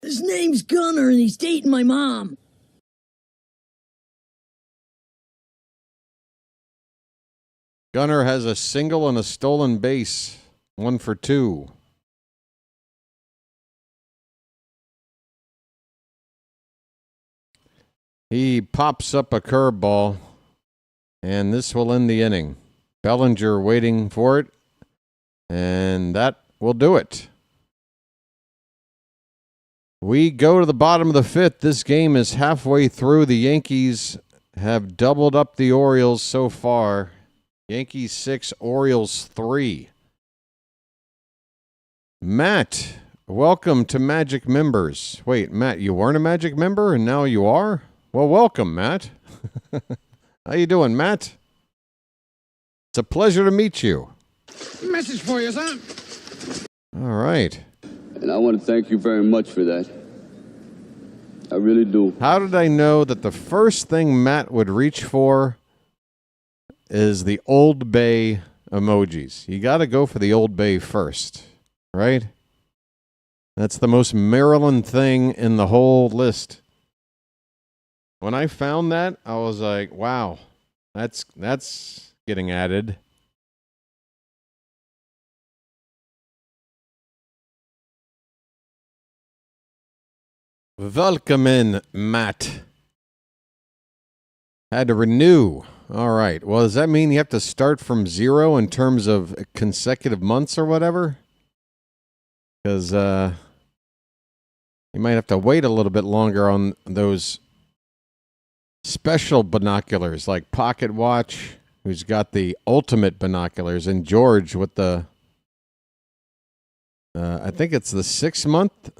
His name's Gunnar and he's dating my mom. Gunnar has a single and a stolen base. 1 for 2. He pops up a curveball, and this will end the inning. Bellinger waiting for it, and that will do it. We go to the bottom of the 5th. This game is halfway through. The Yankees have doubled up the Orioles so far. Yankees 6, Orioles 3. Matt, welcome to Magic Members. Wait, Matt, you weren't a Magic member, and now you are? Well, welcome, Matt. How you doing, Matt? It's a pleasure to meet you. Message for you, son. All right. And I want to thank you very much for that. I really do. How did I know that the first thing Matt would reach for is the Old Bay emojis? You got to go for the Old Bay first, right? That's the most Maryland thing in the whole list. When I found that, I was like, wow, that's getting added. Welcome in, Matt. Had to renew. All right. Well, does that mean you have to start from 0 in terms of consecutive months or whatever? Because you might have to wait a little bit longer on those special binoculars like Pocket Watch, who's got the ultimate binoculars, and George with the, I think it's the 6-month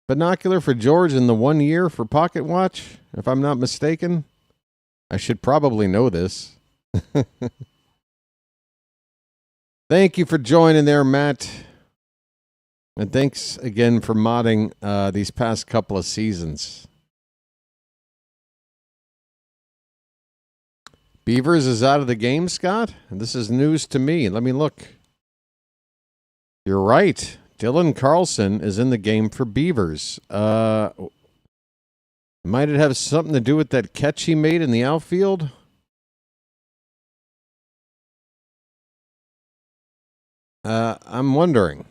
binocular for George and the 1 year for Pocket Watch, if I'm not mistaken. I should probably know this. Thank you for joining there, Matt. And thanks again for modding these past couple of seasons. Beavers is out of the game, Scott? This is news to me. Let me look. You're right. Dylan Carlson is in the game for Beavers. Might it have something to do with that catch he made in the outfield? I'm wondering.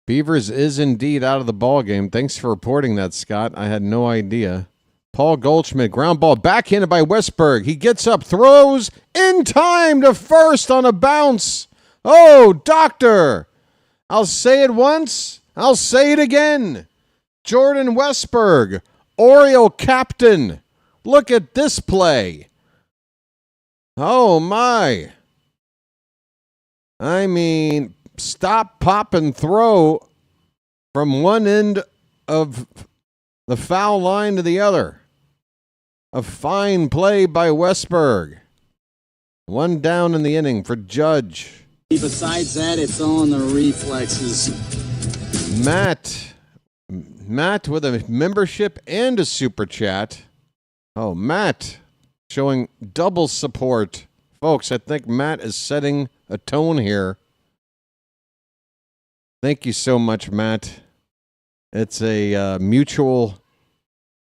Beavers is indeed out of the ball game. Thanks for reporting that, Scott. I had no idea. Paul Goldschmidt, ground ball, backhanded by Westberg. He gets up, throws in time to first on a bounce. Oh, doctor. I'll say it once. I'll say it again. Jordan Westberg, Oriole captain. Look at this play. Oh, my. I mean, stop, pop, and throw from one end of the foul line to the other. A fine play by Westberg. One down in the inning for Judge. Besides that, it's all in the reflexes. Matt with a membership and a super chat. Oh, Matt showing double support. Folks, I think Matt is setting a tone here. Thank you so much, Matt. It's a mutual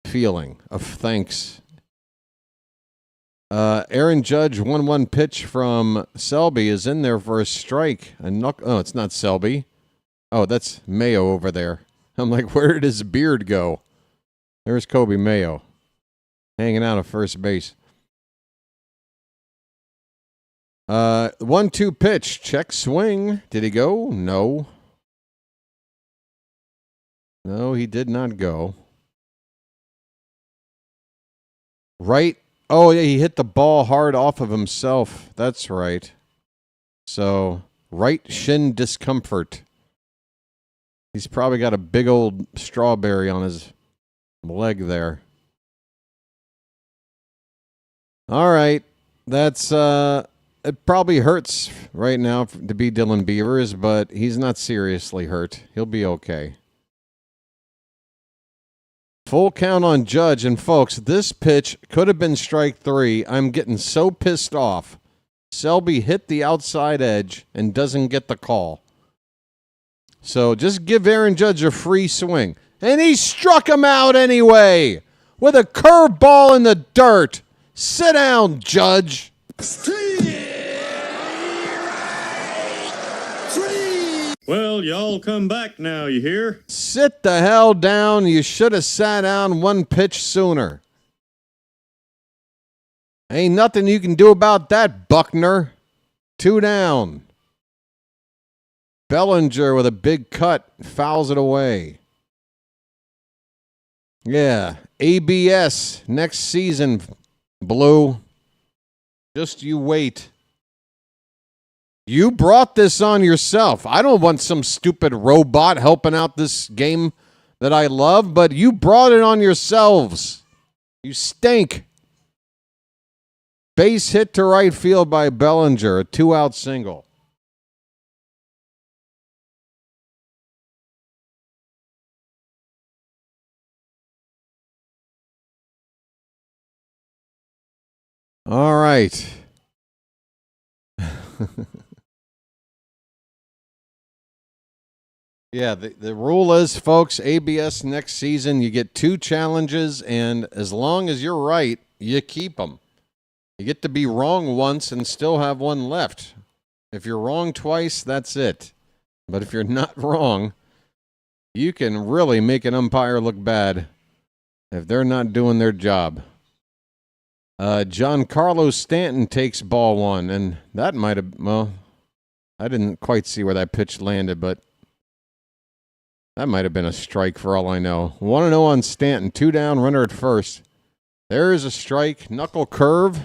feeling of thanks. Aaron Judge, 1-1 pitch from Selby is in there for a strike. Oh, it's not Selby. Oh, that's Mayo over there. I'm like, where did his beard go? There's Kobe Mayo hanging out at first base. 1-2 pitch, check swing. Did he go? No. No, he did not go. Right. Oh, yeah, he hit the ball hard off of himself. That's right. So, right shin discomfort. He's probably got a big old strawberry on his leg there. All right. That's, it probably hurts right now to be Dylan Beavers, but he's not seriously hurt. He'll be okay. Full count on Judge, and folks, this pitch could have been strike 3. I'm getting so pissed off. Selby hit the outside edge and doesn't get the call. So just give Aaron Judge a free swing. And he struck him out anyway with a curveball in the dirt. Sit down, Judge. Well, y'all come back now, you hear? Sit the hell down. You should have sat down 1 pitch sooner. Ain't nothing you can do about that, Buckner. 2 down. Bellinger with a big cut fouls it away. Yeah, ABS next season, Blue. Just you wait. You brought this on yourself. I don't want some stupid robot helping out this game that I love, but you brought it on yourselves. You stink. Base hit to right field by Bellinger, a 2-out single. All right. Yeah, the rule is, folks, ABS next season, you get 2 challenges, and as long as you're right, you keep them. You get to be wrong once and still have one left. If you're wrong twice, that's it. But if you're not wrong, you can really make an umpire look bad if they're not doing their job. Giancarlo Stanton takes ball 1, and that might have, well, I didn't quite see where that pitch landed, but that might have been a strike for all I know. 1-0 on Stanton, 2 down, runner at first. There is a strike, knuckle curve.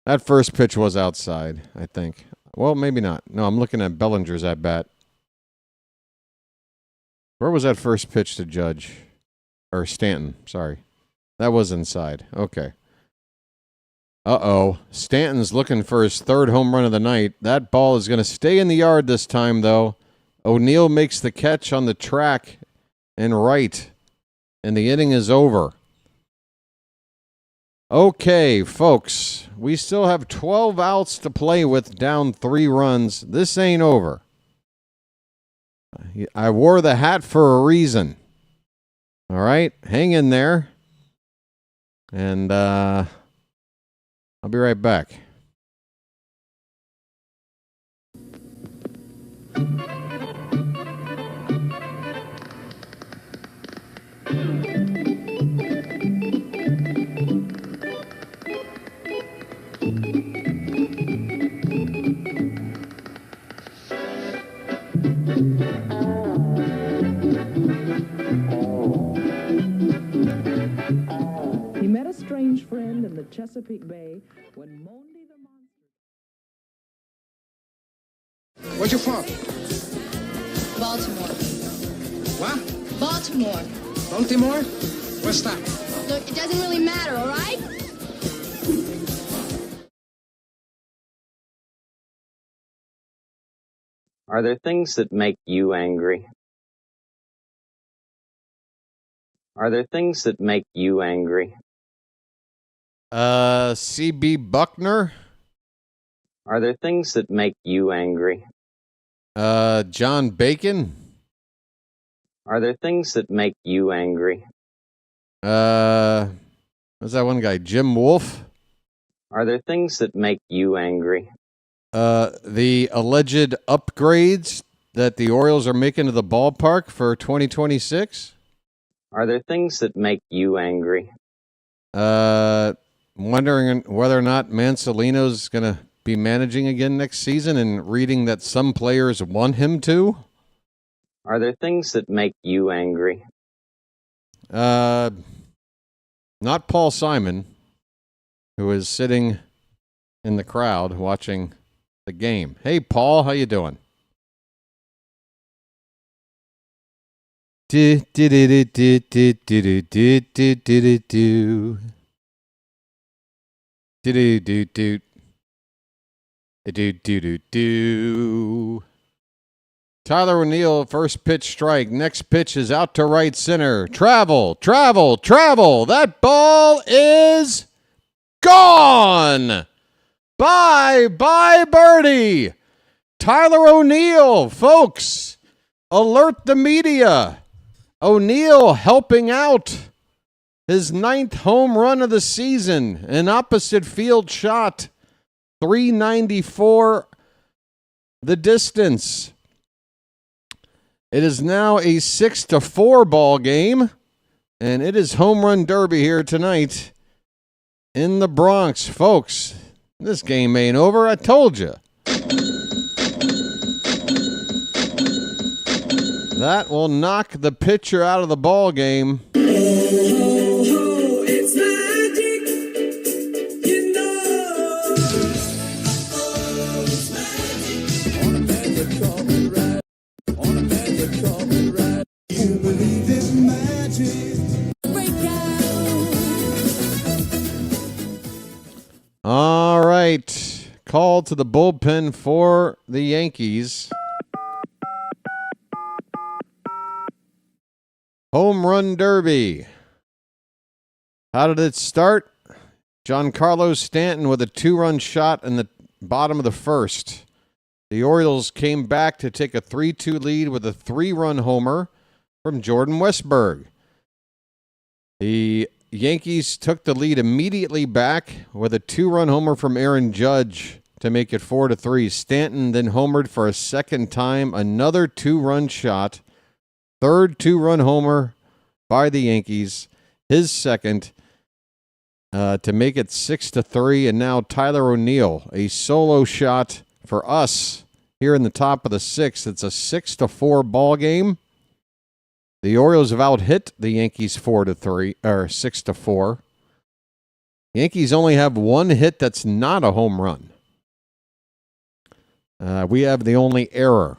That first pitch was outside, I think. Well, maybe not. No, I'm looking at Bellinger's at bat. Where was that first pitch to Judge? Or Stanton, sorry. That was inside. Okay. Uh-oh. Stanton's looking for his 3rd home run of the night. That ball is going to stay in the yard this time, though. O'Neill makes the catch on the track and right. And the inning is over. Okay, folks. We still have 12 outs to play with, down 3 runs. This ain't over. I wore the hat for a reason. All right? Hang in there. And I'll be right back. He met a strange friend in the Chesapeake Bay when Mondi the Monster... Where's you from? Baltimore. What? Baltimore. Baltimore? What's that? Look, it doesn't really matter, all right? Are there things that make you angry? Are there things that make you angry? C.B. Buckner? Are there things that make you angry? John Bacon? Are there things that make you angry? What's that one guy? Jim Wolfe? Are there things that make you angry? The alleged upgrades that the Orioles are making to the ballpark for 2026? Are there things that make you angry? Wondering whether or not Mansolino's going to be managing again next season and reading that some players want him to? Are there things that make you angry? Not Paul Simon, who is sitting in the crowd watching the game. Hey, Paul, how you doing? Do do do do do do do do do do do do do do do do do. Tyler O'Neill, first pitch strike. Next pitch is out to right center. Travel, travel, travel. That ball is gone. Bye, bye, birdie. Tyler O'Neill, folks, alert the media. O'Neill helping out. His 9th home run of the season. An opposite field shot. 394 the distance. It is now a 6-4 ball game. And it is home run derby here tonight in the Bronx. Folks, this game ain't over. I told you. That will knock the pitcher out of the ball game. It's magic, you know. It's magic. On a magic carpet ride. On a magic carpet ride. You believe in magic. All right. Call to the bullpen for the Yankees. Home run derby. How did it start? Giancarlo Stanton with a 2-run shot in the bottom of the first. The Orioles came back to take a 3-2 lead with a 3-run homer from Jordan Westburg. The Yankees took the lead immediately back with a 2-run homer from Aaron Judge to make it 4-3. Stanton then homered for a second time, another 2-run shot. Third 2-run homer by the Yankees, his second, to make it 6-3. And now Tyler O'Neill, a solo shot for us here in the top of the sixth. It's a 6-4 ball game. The Orioles have out-hit the Yankees 6-4. Yankees only have one hit that's not a home run. We have the only error.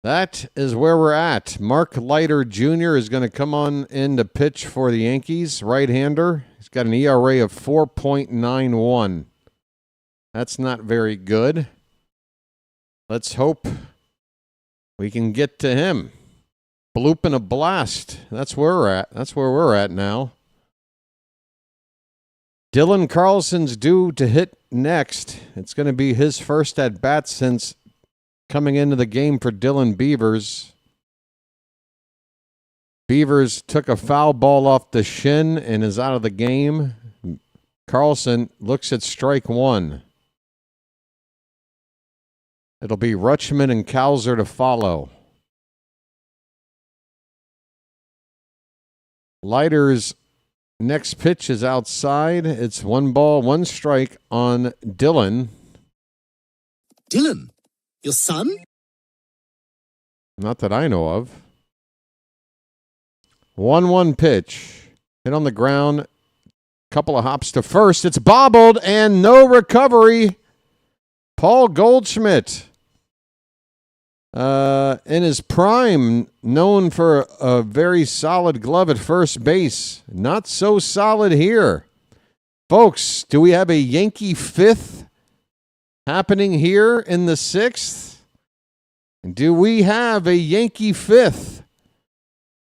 That is where we're at. Mark Leiter Jr. is going to come on in to pitch for the Yankees, right-hander. He's got an ERA of 4.91. That's not very good. Let's hope we can get to him. Bloop and a blast. That's where we're at. That's where we're at now. Dylan Carlson's due to hit next. It's going to be his first at-bat since coming into the game for Dylan Beavers. Beavers took a foul ball off the shin and is out of the game. Carlson looks at strike one. It'll be Rutschman and Cowser to follow. Leiter's next pitch is outside. It's 1-1 strike on Dylan. Dylan, your son? Not that I know of. 1-1 pitch. Hit on the ground. Couple of hops to first. It's bobbled and no recovery. Paul Goldschmidt. In his prime, known for a very solid glove at first base. Not so solid here. Folks, do we have a Yankee fifth happening here in the sixth? Do we have a Yankee fifth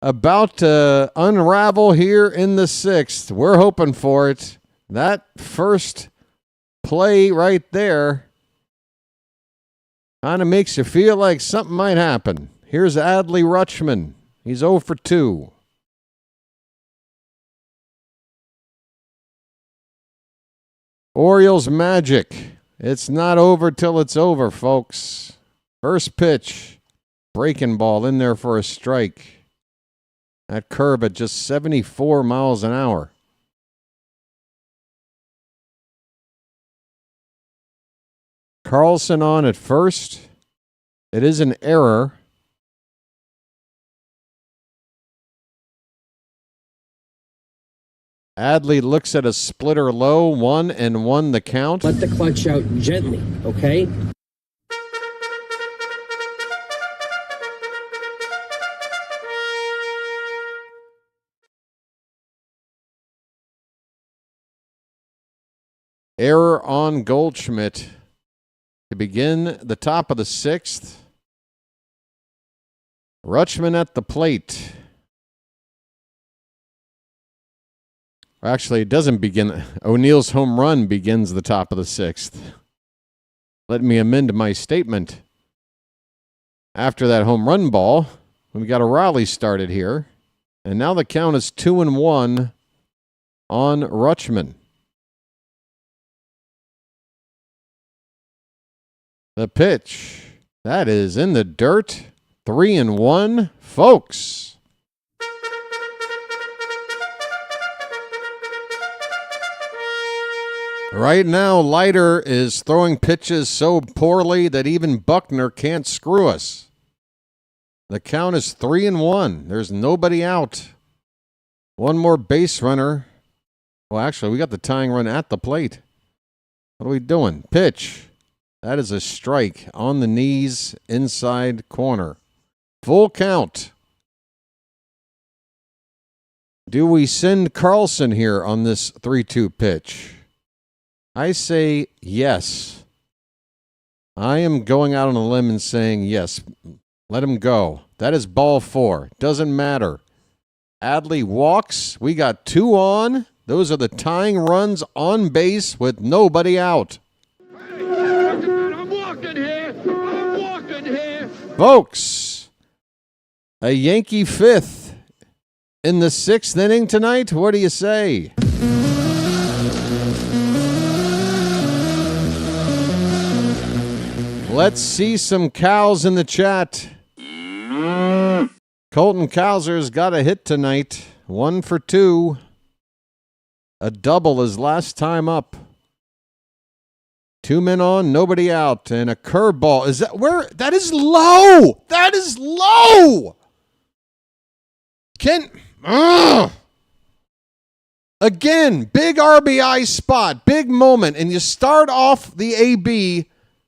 about to unravel here in the sixth? We're hoping for it. That first play right there kind of makes you feel like something might happen. Here's Adley Rutschman. He's 0 for 2. Orioles magic. It's not over till it's over, folks. First pitch. Breaking ball in there for a strike. That curve at just 74 miles an hour. Carlson on at first. It is an error. Adley looks at a splitter low, 1-1 the count. Let the clutch out gently, okay? Error on Goldschmidt to begin the top of the sixth. Rutschman at the plate. Actually, it doesn't begin. O'Neill's home run begins the top of the sixth. Let me amend my statement. After that home run ball, we got a rally started here. And now the count is 2-1 on Rutschman. The pitch. That is in the dirt. 3-1, folks. Right now, Leiter is throwing pitches so poorly that even Buckner can't screw us. The count is 3-1. There's nobody out. One more base runner. Well, actually, we got the tying run at the plate. What are we doing? Pitch. That is a strike on the knees, inside corner. Full count. Do we send Carlson here on this 3-2 pitch? I say yes. I am going out on a limb and saying yes. Let him go. That is ball 4. Doesn't matter. Adley walks. We got 2 on. Those are the tying runs on base with nobody out. I'm walking. Folks, a Yankee fifth in the 6th inning tonight. What do you say? Let's see some cows in the chat. Colton Cowser's got a hit tonight. 1 for 2. A double his last time up. 2 men on, nobody out, and a curveball. Is that where? That is low. That is low. Again, big RBI spot, big moment, and you start off the AB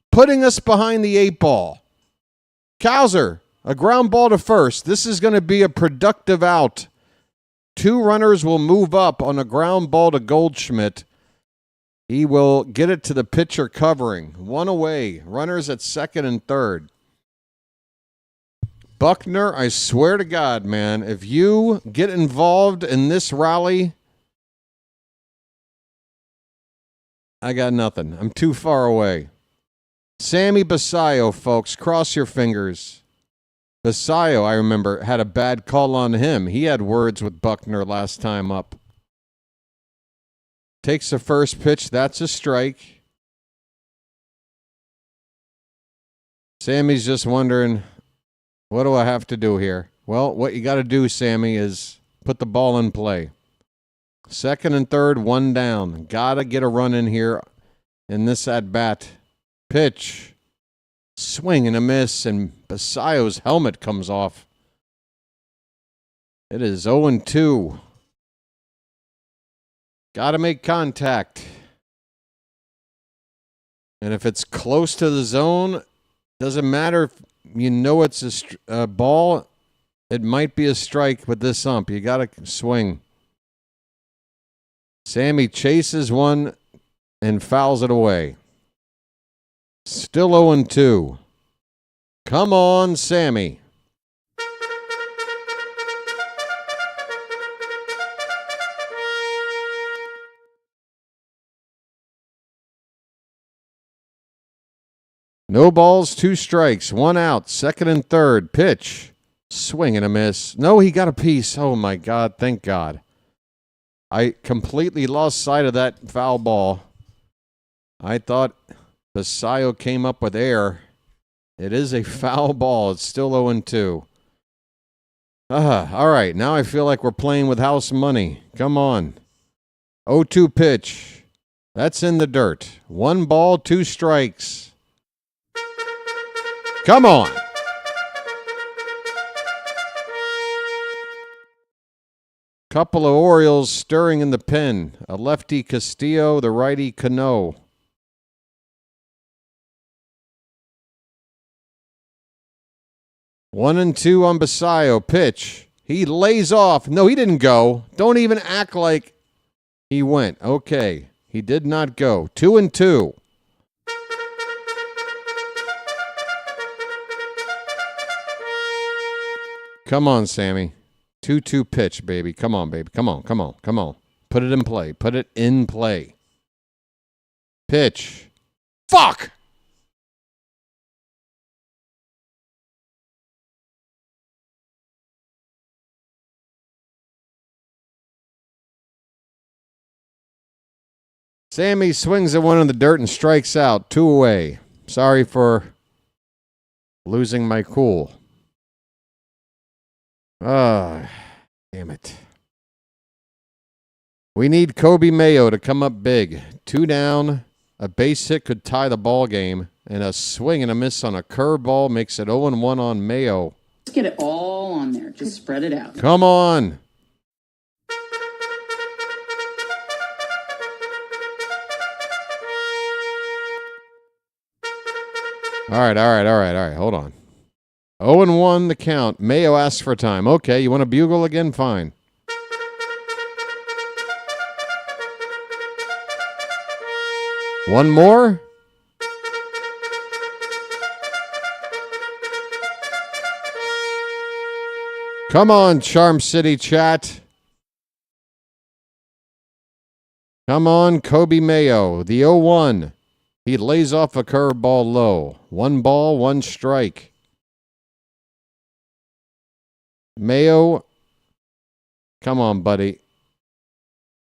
putting us behind the 8 ball. Cowser, a ground ball to first. This is going to be a productive out. 2 runners will move up on a ground ball to Goldschmidt. He will get it to the pitcher covering. 1 away. Runners at 2nd and 3rd. Buckner, I swear to God, man, if you get involved in this rally, I got nothing. I'm too far away. Sammy Basayo, folks, cross your fingers. Basayo, I remember, had a bad call on him. He had words with Buckner last time up. Takes the first pitch. That's a strike. Sammy's just wondering, what do I have to do here? Well, what you got to do, Sammy, is put the ball in play. 2nd and 3rd, 1 down. Got to get a run in here in this at-bat. Pitch. Swing and a miss, and Basayo's helmet comes off. It is 0-2. Got to make contact. And if it's close to the zone, doesn't matter if you know it's a ball. It might be a strike with this ump. You got to swing. Sammy chases one and fouls it away. Still 0-2. Come on, Sammy. No balls, 2 strikes, 1 out, 2nd and 3rd. Pitch. Swing and a miss. No, he got a piece. Oh, my God. Thank God. I completely lost sight of that foul ball. I thought Basayo came up with air. It is a foul ball. It's still 0-2. All right. Now I feel like we're playing with house money. Come on. 0-2 pitch. That's in the dirt. 1 ball, 2 strikes. Come on. Couple of Orioles stirring in the pen. A lefty Castillo, the righty Cano. One and 2 on Basayo. Pitch. He lays off. No, he didn't go. Don't even act like he went. Okay. He did not go. 2-2. Come on, Sammy. 2-2 pitch, baby. Come on, baby. Come on, come on, come on. Put it in play. Put it in play. Pitch. Fuck! Sammy swings at one in the dirt and strikes out. 2 away. Sorry for losing my cool. Ah, damn it. We need Kobe Mayo to come up big. 2 down. A base hit could tie the ball game. And a swing and a miss on a curveball makes it 0-1 on Mayo. Let's get it all on there. Just spread it out. Come on. All right. Hold on. 0-1 the count. Mayo asks for time. Okay, you want to bugle again? Fine. One more? Come on, Charm City chat. Come on, Kobe Mayo. The 0-1. He lays off a curveball low. 1 ball, 1 strike. Mayo, come on, buddy.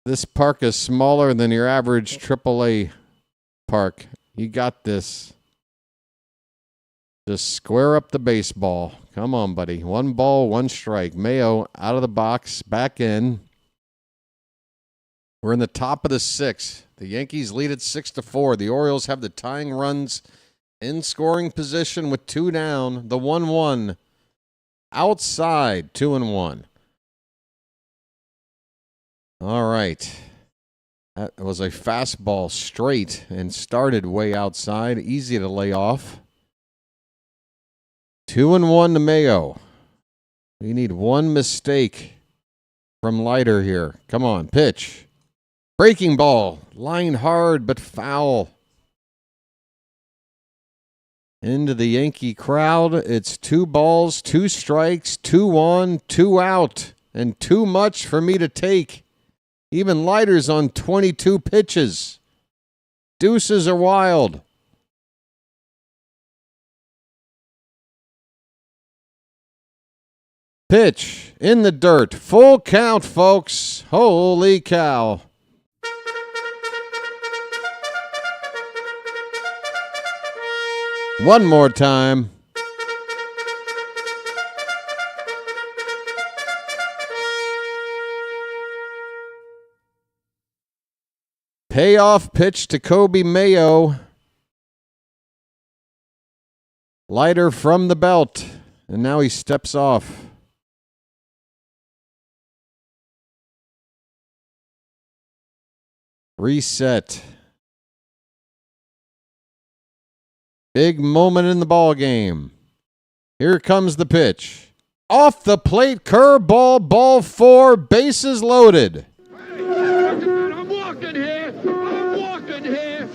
This park is smaller than your average AAA park. You got this. Just square up the baseball. Come on, buddy. 1 ball, 1 strike. Mayo out of the box, back in. We're in the top of the 6th. The Yankees lead it 6-4. The Orioles have the tying runs in scoring position with 2 down. The 1-1 outside, 2-1. All right. That was a fastball straight and started way outside. Easy to lay off. 2-1 to Mayo. We need 1 mistake from Leiter here. Come on, pitch. Breaking ball. Line hard but foul. Into the Yankee crowd. It's 2 balls, 2 strikes, 2 on, 2 out, and too much for me to take. Even Leiter's on 22 pitches. Deuces are wild. Pitch in the dirt. Full count, folks. Holy cow. One more time. Payoff pitch to Kobe Mayo. Leiter from the belt. And now he steps off. Reset. Big moment in the ball game. Here comes the pitch. Off the plate, curveball, ball 4, bases loaded. I'm walking here.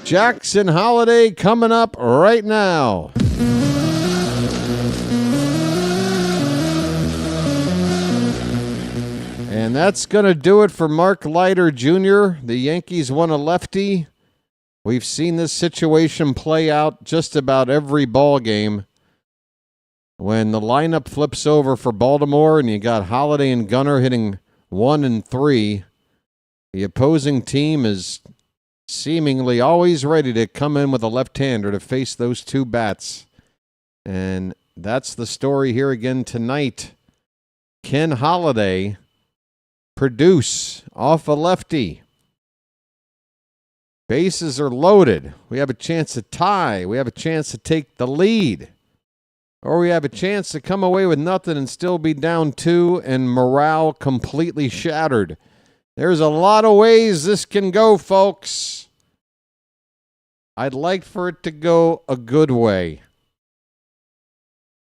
Jackson Holiday coming up right now. And that's going to do it for Mark Leiter Jr. The Yankees won a lefty. We've seen this situation play out just about every ball game. When the lineup flips over for Baltimore and you got Holiday and Gunnar hitting 1 and 3, the opposing team is seemingly always ready to come in with a left-hander to face those 2 bats. And that's the story here again tonight. Can Holiday produce off a lefty? Bases are loaded. We have a chance to tie. We have a chance to take the lead. Or we have a chance to come away with nothing and still be down 2 and morale completely shattered. There's a lot of ways this can go, folks. I'd like for it to go a good way.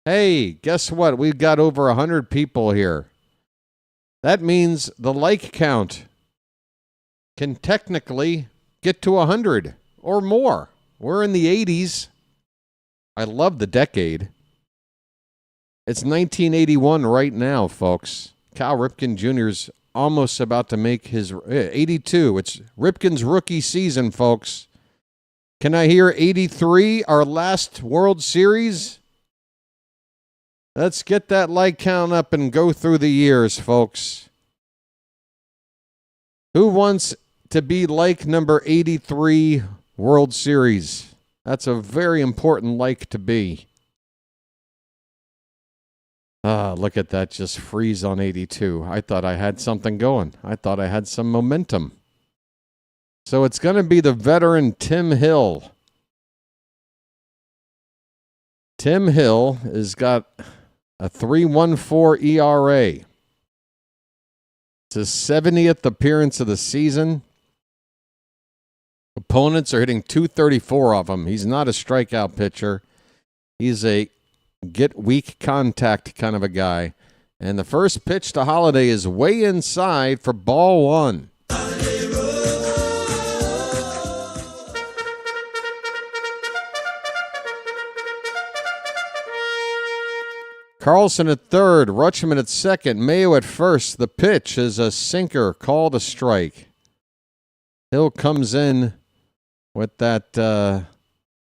Hey, guess what? We've got over 100 people here. That means the like count can technically get to 100 or more. We're in the 80s. I love the decade. It's 1981 right now, folks. Cal Ripken Jr.'s almost about to make his 82. It's Ripken's rookie season, folks. Can I hear 83, our last World Series? Let's get that like count up and go through the years, folks. Who wants to be like number 83 World Series? That's a very important like to be. Look at that, just freeze on 82. I thought I had something going. I thought I had some momentum. So it's going to be the veteran Tim Hill. Tim Hill has got a 3.14 ERA. It's his 70th appearance of the season. Opponents are hitting 234 off him. He's not a strikeout pitcher. He's a get weak contact kind of a guy. And the first pitch to Holiday is way inside for ball 1. Carlson at third, Rutschman at second, Mayo at first. The pitch is a sinker, called a strike. Hill comes in with that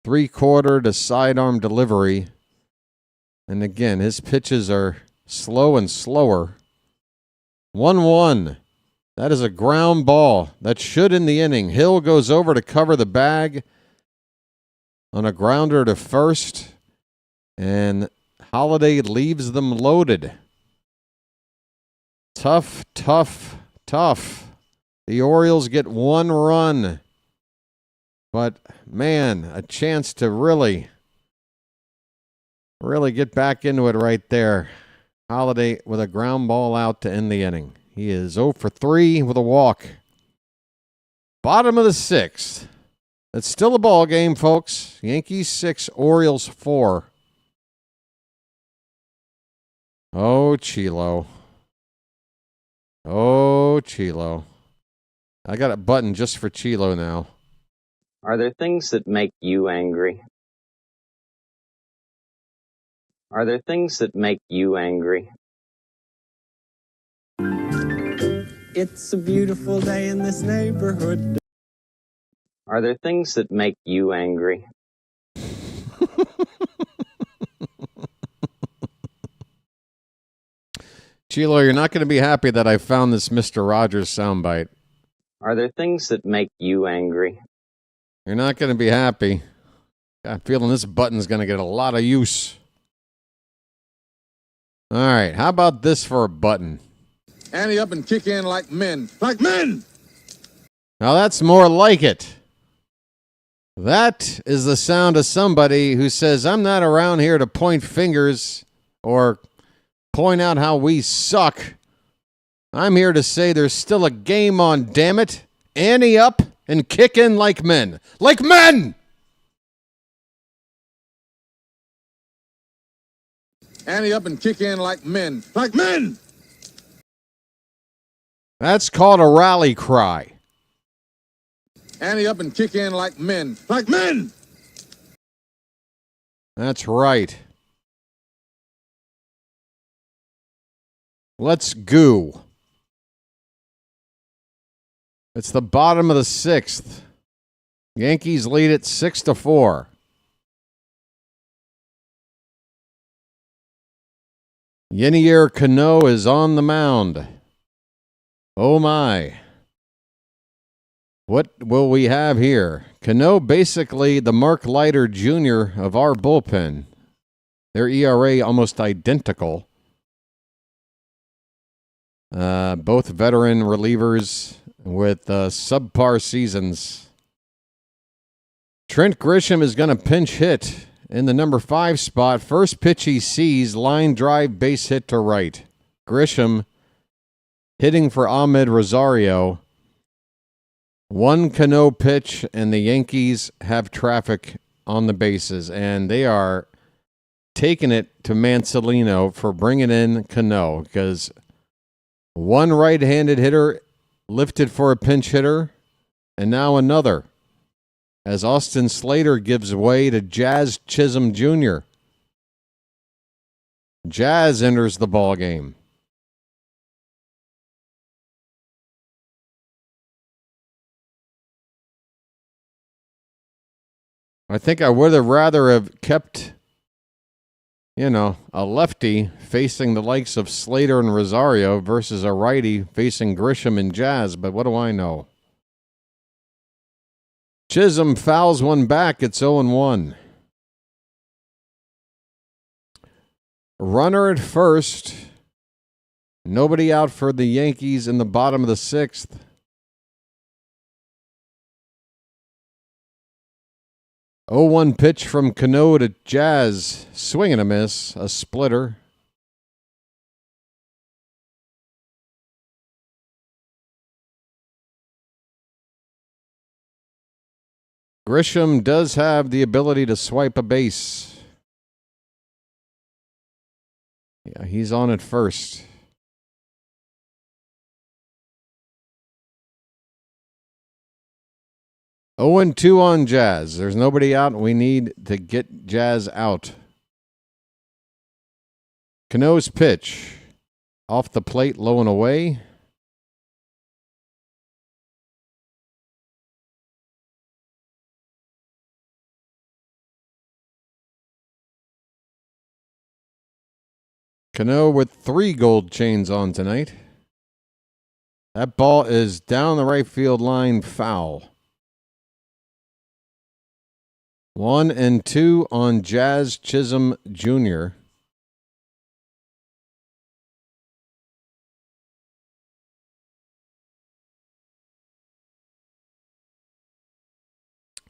3/4 to sidearm delivery. And again, his pitches are slow and slower. 1-1. That is a ground ball. That should end the inning. Hill goes over to cover the bag on a grounder to first. And Holiday leaves them loaded. Tough, tough, tough. The Orioles get 1 run. But, man, a chance to really get back into it right there. Holiday with a ground ball out to end the inning. He is 0 for 3 with a walk. Bottom of the 6th. It's still a ball game, folks. Yankees 6, Orioles 4. Oh, Chilo. Oh, Chilo. I got a button just for Chilo now. Are there things that make you angry? Are there things that make you angry? It's a beautiful day in this neighborhood. Are there things that make you angry? Chilo, you're not going to be happy that I found this Mr. Rogers soundbite. Are there things that make you angry? You're not going to be happy. I'm feeling this button's going to get a lot of use. All right, how about this for a button? Ante up and kick in like men. Like men! Now that's more like it. That is the sound of somebody who says, I'm not around here to point fingers or point out how we suck. I'm here to say there's still a game on, damn it. Ante up and kick in like men. Like men! Ante up and kick in like men. Like men! That's called a rally cry. Ante up and kick in like men. Like men! That's right. Let's goo. It's the bottom of the 6th. Yankees lead it 6-4. Yenier Cano is on the mound. Oh my. What will we have here? Cano basically the Mark Leiter Jr. of our bullpen. Their ERA almost identical. Both veteran relievers with subpar seasons. Trent Grisham is going to pinch hit in the number 5 spot. First pitch he sees, line drive, base hit to right. Grisham hitting for Ahmed Rosario. 1 Cano pitch, and the Yankees have traffic on the bases, and they are taking it to Mancelino for bringing in Cano, because 1 right-handed hitter lifted for a pinch hitter, and now another, as Austin Slater gives way to Jazz Chisholm Jr. Jazz enters the ballgame. I think I would have rather have kept, a lefty facing the likes of Slater and Rosario versus a righty facing Grisham and Jazz, but what do I know? Chisholm fouls one back. It's 0-1. Runner at first. Nobody out for the Yankees in the bottom of the 6th. 0-1 pitch from Cano to Jazz. Swing and a miss. A splitter. Grisham does have the ability to swipe a base. Yeah, he's on at first. Oh, 0-2 on Jazz. There's nobody out. We need to get Jazz out. Cano's pitch. Off the plate, low and away. Cano with 3 gold chains on tonight. That ball is down the right field line, foul. 1-2 on Jazz Chisholm Jr.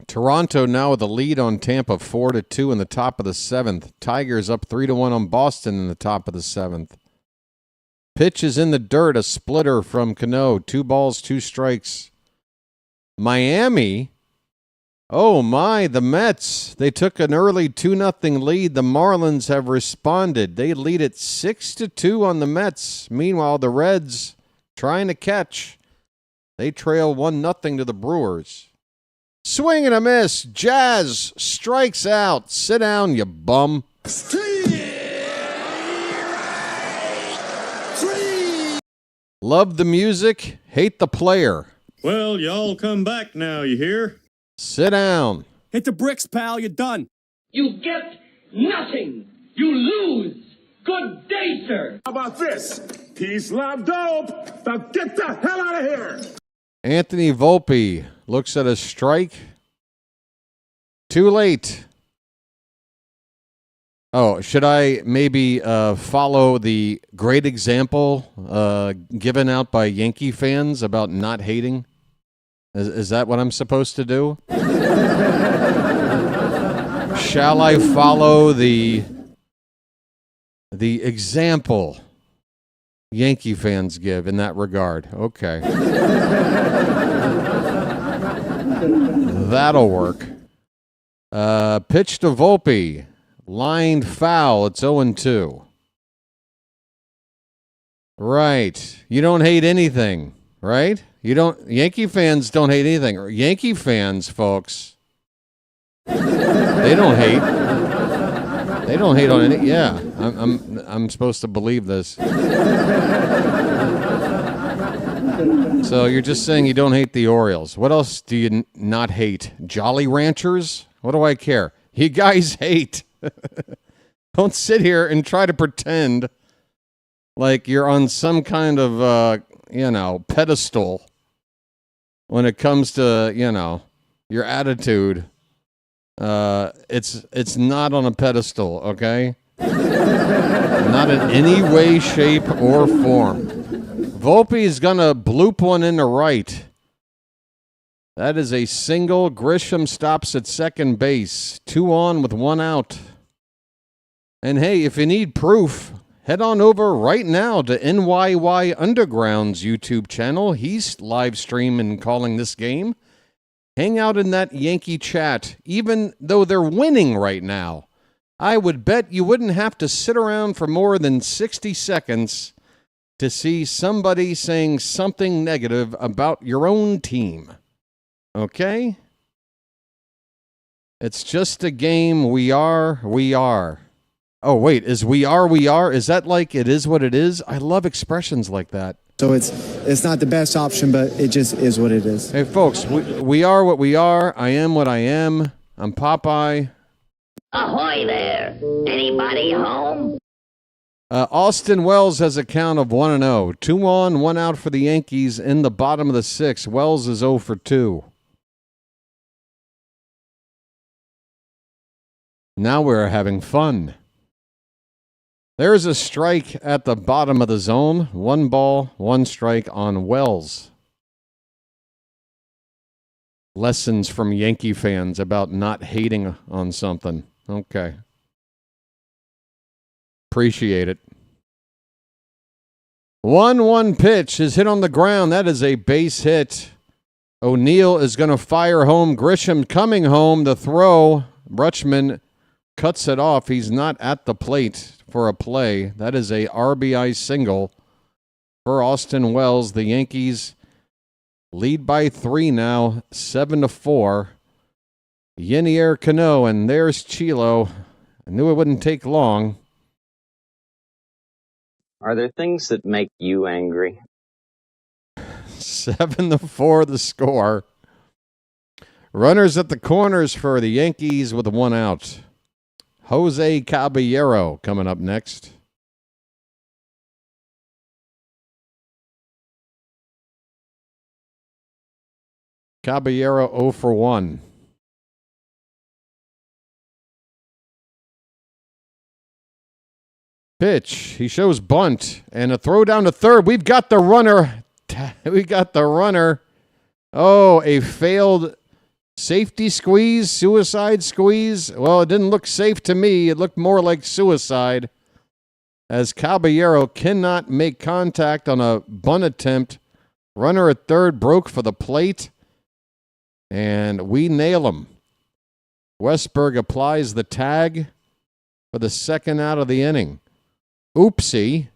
Toronto now with a lead on Tampa 4-2 in the top of the 7th. Tigers up 3-1 on Boston in the top of the 7th. Pitch is in the dirt, a splitter from Cano. 2 balls, 2 strikes. Miami. Oh my, the Mets. They took an early 2-0 lead. The Marlins have responded. They lead it 6-2 on the Mets. Meanwhile, the Reds trying to catch. They trail 1-0 to the Brewers. Swing and a miss. Jazz strikes out. Sit down, you bum. Love the music, hate the player. Well, y'all come back now, you hear? Sit down. Hit the bricks, pal. You're done. You get nothing. You lose. Good day, sir. How about this? Peace, love, dope. Now get the hell out of here. Anthony Volpe looks at a strike. Too late. Oh, should I maybe follow the great example given out by Yankee fans about not hating? Is that what I'm supposed to do? Shall I follow the example Yankee fans give in that regard? Okay. That'll work. Pitch to Volpe. Lined foul. It's 0-2. Right. You don't hate anything, right? Yankee fans don't hate anything. Yankee fans, folks, they don't hate. They don't hate on any. Yeah, I'm supposed to believe this. So you're just saying you don't hate the Orioles. What else do you not hate? Jolly Ranchers? What do I care? You guys hate. Don't sit here and try to pretend like you're on some kind of, pedestal when it comes to, your attitude. It's not on a pedestal, okay? Not in any way, shape, or form. Volpe is going to bloop one in the right. That is a single. Grisham stops at second base. 2 on with 1 out. And hey, if you need proof, head on over right now to NYY Underground's YouTube channel. He's live streaming calling this game. Hang out in that Yankee chat, even though they're winning right now. I would bet you wouldn't have to sit around for more than 60 seconds to see somebody saying something negative about your own team. Okay? It's just a game. We are. Oh, wait, is we are? Is that like it is what it is? I love expressions like that. So it's not the best option, but it just is what it is. Hey, folks, we are what we are. I am what I am. I'm Popeye. Ahoy there! Anybody home? Austin Wells has a count of 1-0. 2 on, 1 out for the Yankees in the bottom of the 6th. Wells is 0 for 2. Now we're having fun. There's a strike at the bottom of the zone. 1 ball, 1 strike on Wells. Lessons from Yankee fans about not hating on something. Okay. Appreciate it. 1-1 pitch is hit on the ground. That is a base hit. O'Neill is going to fire home. Grisham coming home. The throw. Rutschman cuts it off. He's not at the plate for a play. That is a RBI single for Austin Wells. The Yankees lead by 3 now, 7-4. Yenier Cano, and there's Chilo. I knew it wouldn't take long. Are there things that make you angry? 7-4 the score. Runners at the corners for the Yankees with 1 out. Jose Caballero coming up next. Caballero 0 for 1. Pitch. He shows bunt and a throw down to third. We've got the runner. We got the runner. Oh, a failed safety squeeze, suicide squeeze. Well, it didn't look safe to me. It looked more like suicide, as Caballero cannot make contact on a bunt attempt. Runner at third broke for the plate, and we nail him. Westberg applies the tag for the second out of the inning. Oopsie.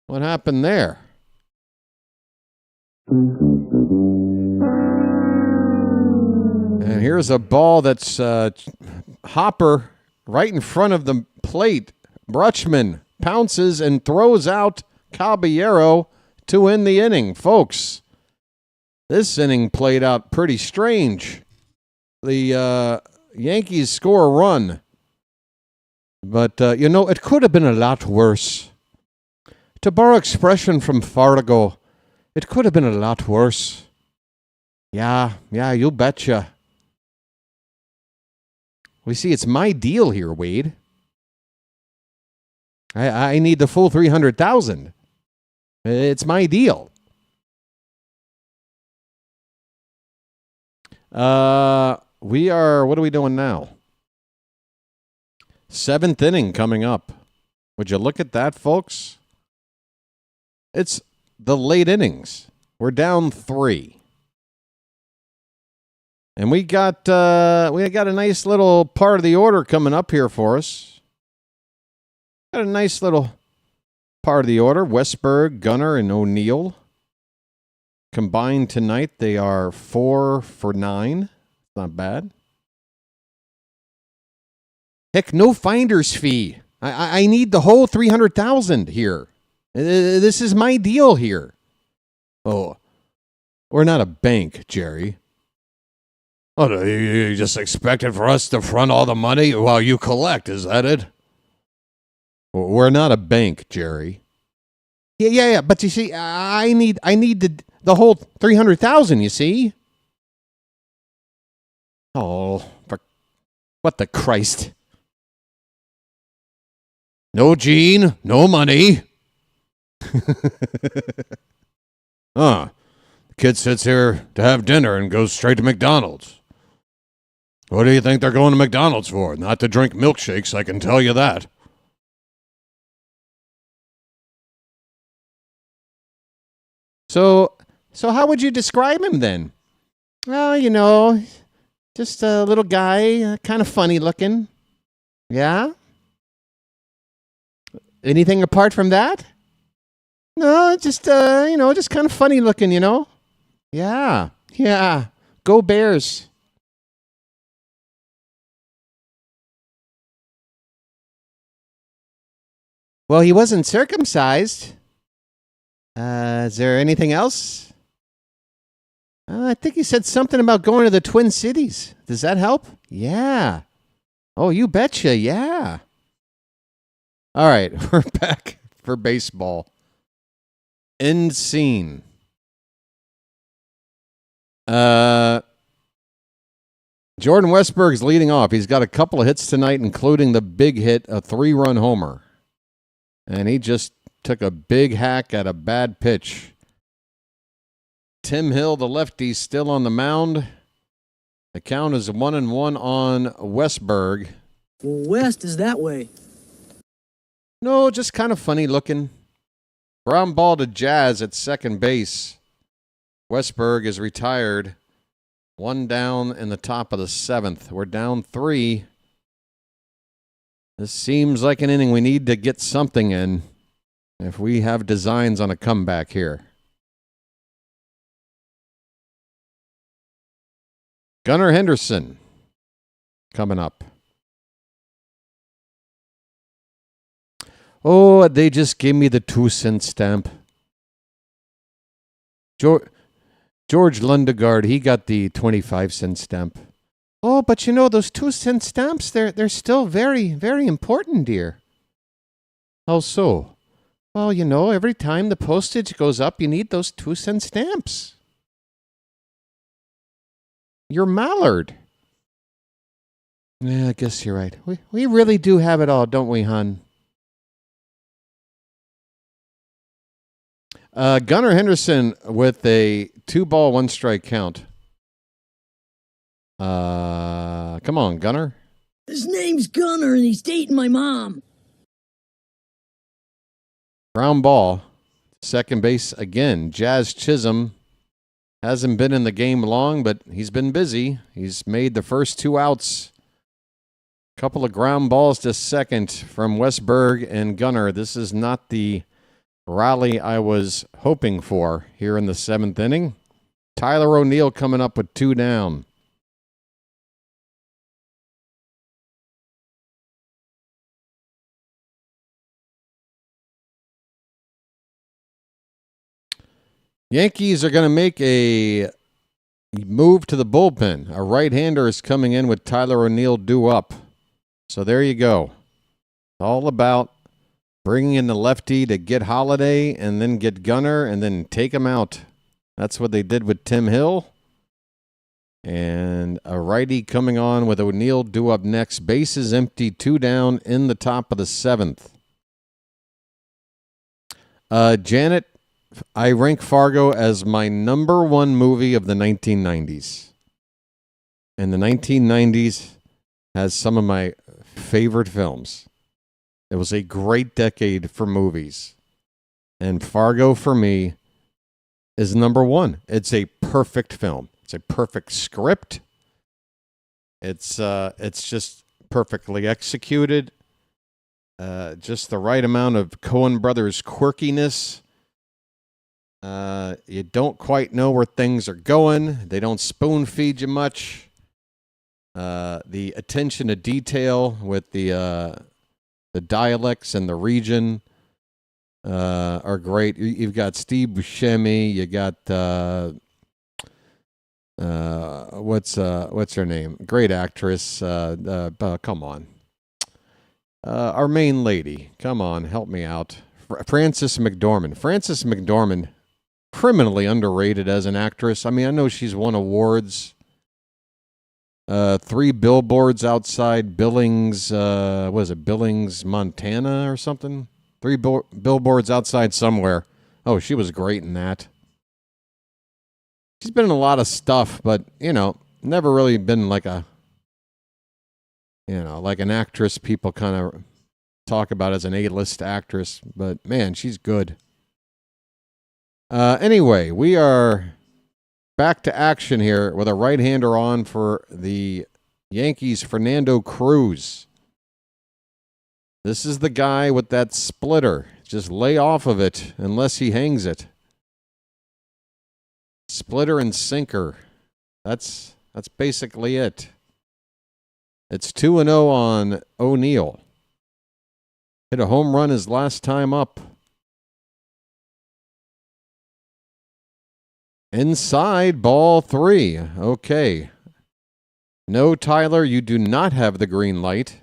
What happened there? And here's a ball that's Hopper right in front of the plate. Brutchman pounces and throws out Caballero to end the inning. Folks, this inning played out pretty strange. The Yankees score a run. But, it could have been a lot worse. To borrow expression from Fargo, it could have been a lot worse. Yeah, you betcha. We see it's my deal here, Wade. I need the full $300,000. It's my deal. What are we doing now? 7th inning coming up. Would you look at that, folks? It's the late innings. We're down 3. And we got a nice little part of the order coming up here for us. Got a nice little part of the order. Westberg, Gunnar, and O'Neill. Combined tonight, they are 4 for 9. Not bad. Heck, no finder's fee. I need the whole $300,000 here. This is my deal here. Oh, we're not a bank, Jerry. Oh, you just expected for us to front all the money while you collect, is that it? We're not a bank, Jerry. Yeah. But you see, I need the whole $300,000. You see? Oh, what the Christ! No Gene, no money. The kid sits here to have dinner and goes straight to McDonald's. What do you think they're going to McDonald's for? Not to drink milkshakes, I can tell you that. So how would you describe him then? Well, just a little guy, kind of funny looking. Yeah? Anything apart from that? No, just kind of funny looking, Yeah. Go Bears. Well, he wasn't circumcised. Is there anything else? I think he said something about going to the Twin Cities. Does that help? Yeah. Oh, you betcha, yeah. All right, we're back for baseball. End scene. Jordan Westberg's leading off. He's got a couple of hits tonight, including the big hit, a 3-run homer. And he just took a big hack at a bad pitch. Tim Hill, the lefty, still on the mound. The count is 1-1 on Westberg. Well, West is that way. No, just kind of funny looking. Ground ball to Jazz at second base. Westberg is retired. 1 down in the top of the 7th. We're down 3. This seems like an inning we need to get something in if we have designs on a comeback here. Gunnar Henderson coming up. Oh, they just gave me the 2-cent stamp. George Lundegaard, he got the 25-cent stamp. Oh, but those 2-cent stamps, they're still very, very important, dear. How so? Well, every time the postage goes up, you need those 2-cent stamps. You're Mallard. Yeah, I guess you're right. We really do have it all, don't we, hon? Gunnar Henderson with a 2-ball, 1-strike count. Come on, Gunnar. His name's Gunnar, and he's dating my mom. Ground ball. Second base again. Jazz Chisholm hasn't been in the game long, but he's been busy. He's made the first 2 outs. Couple of ground balls to second from Westberg and Gunnar. This is not the rally I was hoping for here in the 7th inning. Tyler O'Neill coming up with 2 down. Yankees are going to make a move to the bullpen. A right-hander is coming in with Tyler O'Neill due up. So there you go. All about bringing in the lefty to get Holiday and then get Gunnar and then take him out. That's what they did with Tim Hill. And a righty coming on with O'Neill due up next. Bases empty, 2 down in the top of the 7th. Janet, I rank Fargo as my number 1 movie of the 1990s. And the 1990s has some of my favorite films. It was a great decade for movies. And Fargo, for me, is number 1. It's a perfect film. It's a perfect script. It's just perfectly executed. Just the right amount of Coen brothers quirkiness. You don't quite know where things are going. They don't spoon feed you much. The attention to detail with the dialects and the region are great. You've got Steve Buscemi. You got what's her name? Great actress. Come on, our main lady. Come on, help me out. Frances McDormand. Frances McDormand, criminally underrated as an actress. I mean, I know she's won awards. 3 billboards outside Billings, Billings, Montana or something? 3 billboards outside somewhere. Oh, she was great in that. She's been in a lot of stuff, but, never really been like like an actress people kind of talk about as an A-list actress. But, man, she's good. Anyway, we are back to action here with a right-hander on for the Yankees, Fernando Cruz. This is the guy with that splitter. Just lay off of it unless he hangs it. Splitter and sinker. That's basically it. It's 2-0 on O'Neill. Hit a home run his last time up. Inside, ball 3. Okay. No, Tyler, you do not have the green light.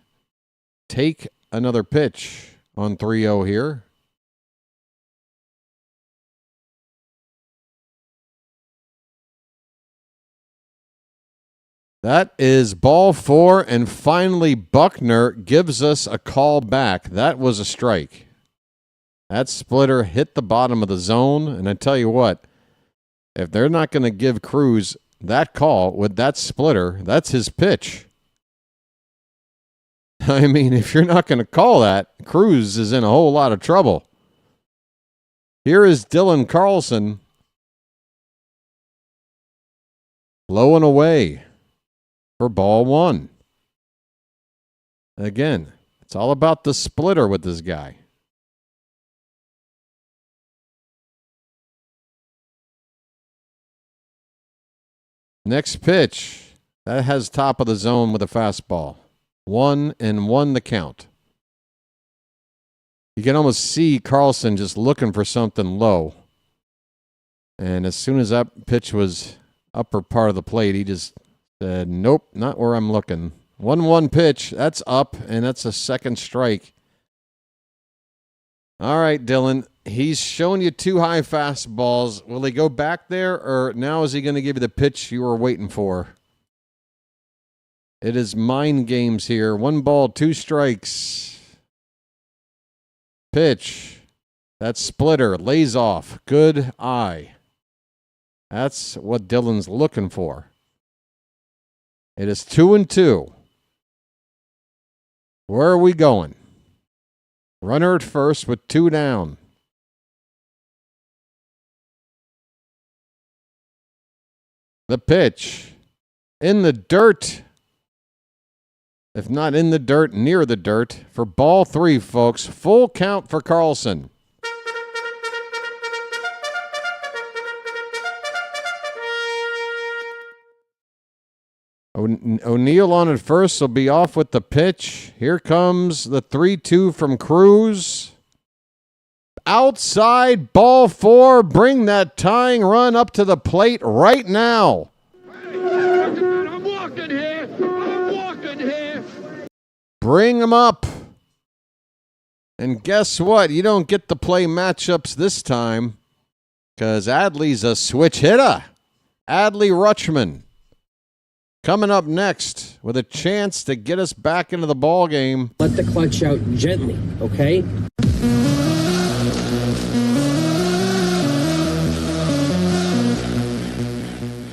Take another pitch on 3-0 here. That is ball 4, and finally Buckner gives us a call back. That was a strike. That splitter hit the bottom of the zone, and I tell you what, if they're not going to give Cruz that call with that splitter, that's his pitch. I mean, if you're not going to call that, Cruz is in a whole lot of trouble. Here is Dylan Carlson blowing away for ball 1. Again, it's all about the splitter with this guy. Next pitch. That has top of the zone with a fastball. 1-1 the count. You can almost see Carlson just looking for something low. And as soon as that pitch was upper part of the plate, he just said, nope, not where I'm looking. 1-1 pitch. That's up, and that's a second strike. All right, Dylan. He's showing you 2 high fastballs. Will he go back there, or now is he going to give you the pitch you were waiting for? It is mind games here. 1 ball, 2 strikes. Pitch. That splitter lays off. Good eye. That's what Dylan's looking for. It is 2-2. Where are we going? Runner at first with 2 down. The pitch. In the dirt. If not in the dirt, near the dirt. For ball 3, folks. Full count for Carlson. O'Neill on at first will be off with the pitch. Here comes the 3-2 from Cruz. Outside, ball 4. Bring that tying run up to the plate right now. I'm walking here. I'm walking here. Bring him up. And guess what? You don't get to play matchups this time because Adley's a switch hitter. Adley Rutschman. Coming up next with a chance to get us back into the ball game. Let the clutch out gently, okay?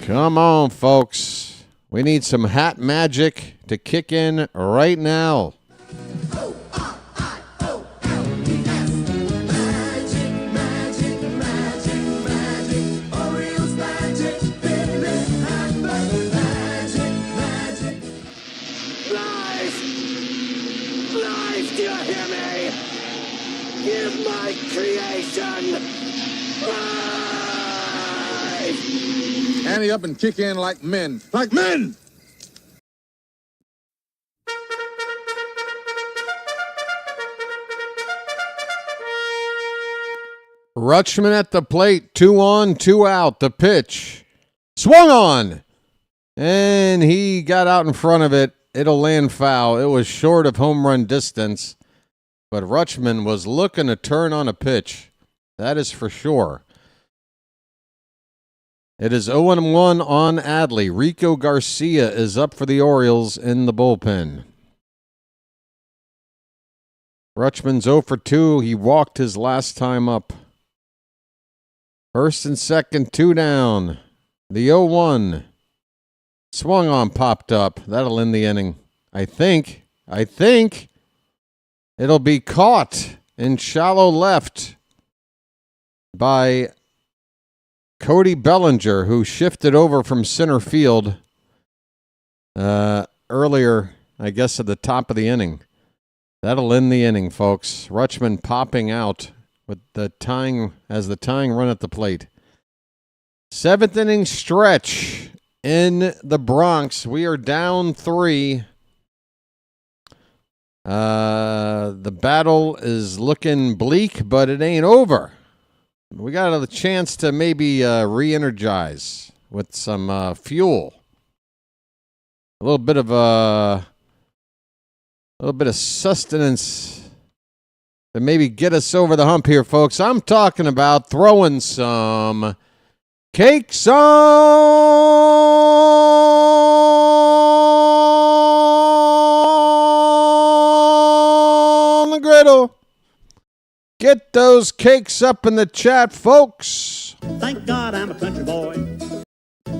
Come on, folks. We need some hat magic to kick in right now. Give my creation life! Ante up and kick in like men. Like men! Rutschman at the plate. 2 on, 2 out. The pitch. Swung on! And he got out in front of it. It'll land foul. It was short of home run distance. But Rutschman was looking to turn on a pitch. That is for sure. It is 0-1 on Adley. Rico Garcia is up for the Orioles in the bullpen. Rutschman's 0 for 2. He walked his last time up. First and second, 2 down. The 0-1. Swung on, popped up. That'll end the inning. I think. It'll be caught in shallow left by Cody Bellinger, who shifted over from center field earlier, I guess, at the top of the inning. That'll end the inning, folks. Rutschman popping out with the tying run at the plate. 7th inning stretch in the Bronx. We are down 3. The battle is looking bleak, but it ain't over. We got a chance to maybe re-energize with some fuel. A little bit of sustenance to maybe get us over the hump here, folks. I'm talking about throwing some cakes on the griddle. Get those cakes up in the chat, folks. Thank God I'm a country boy.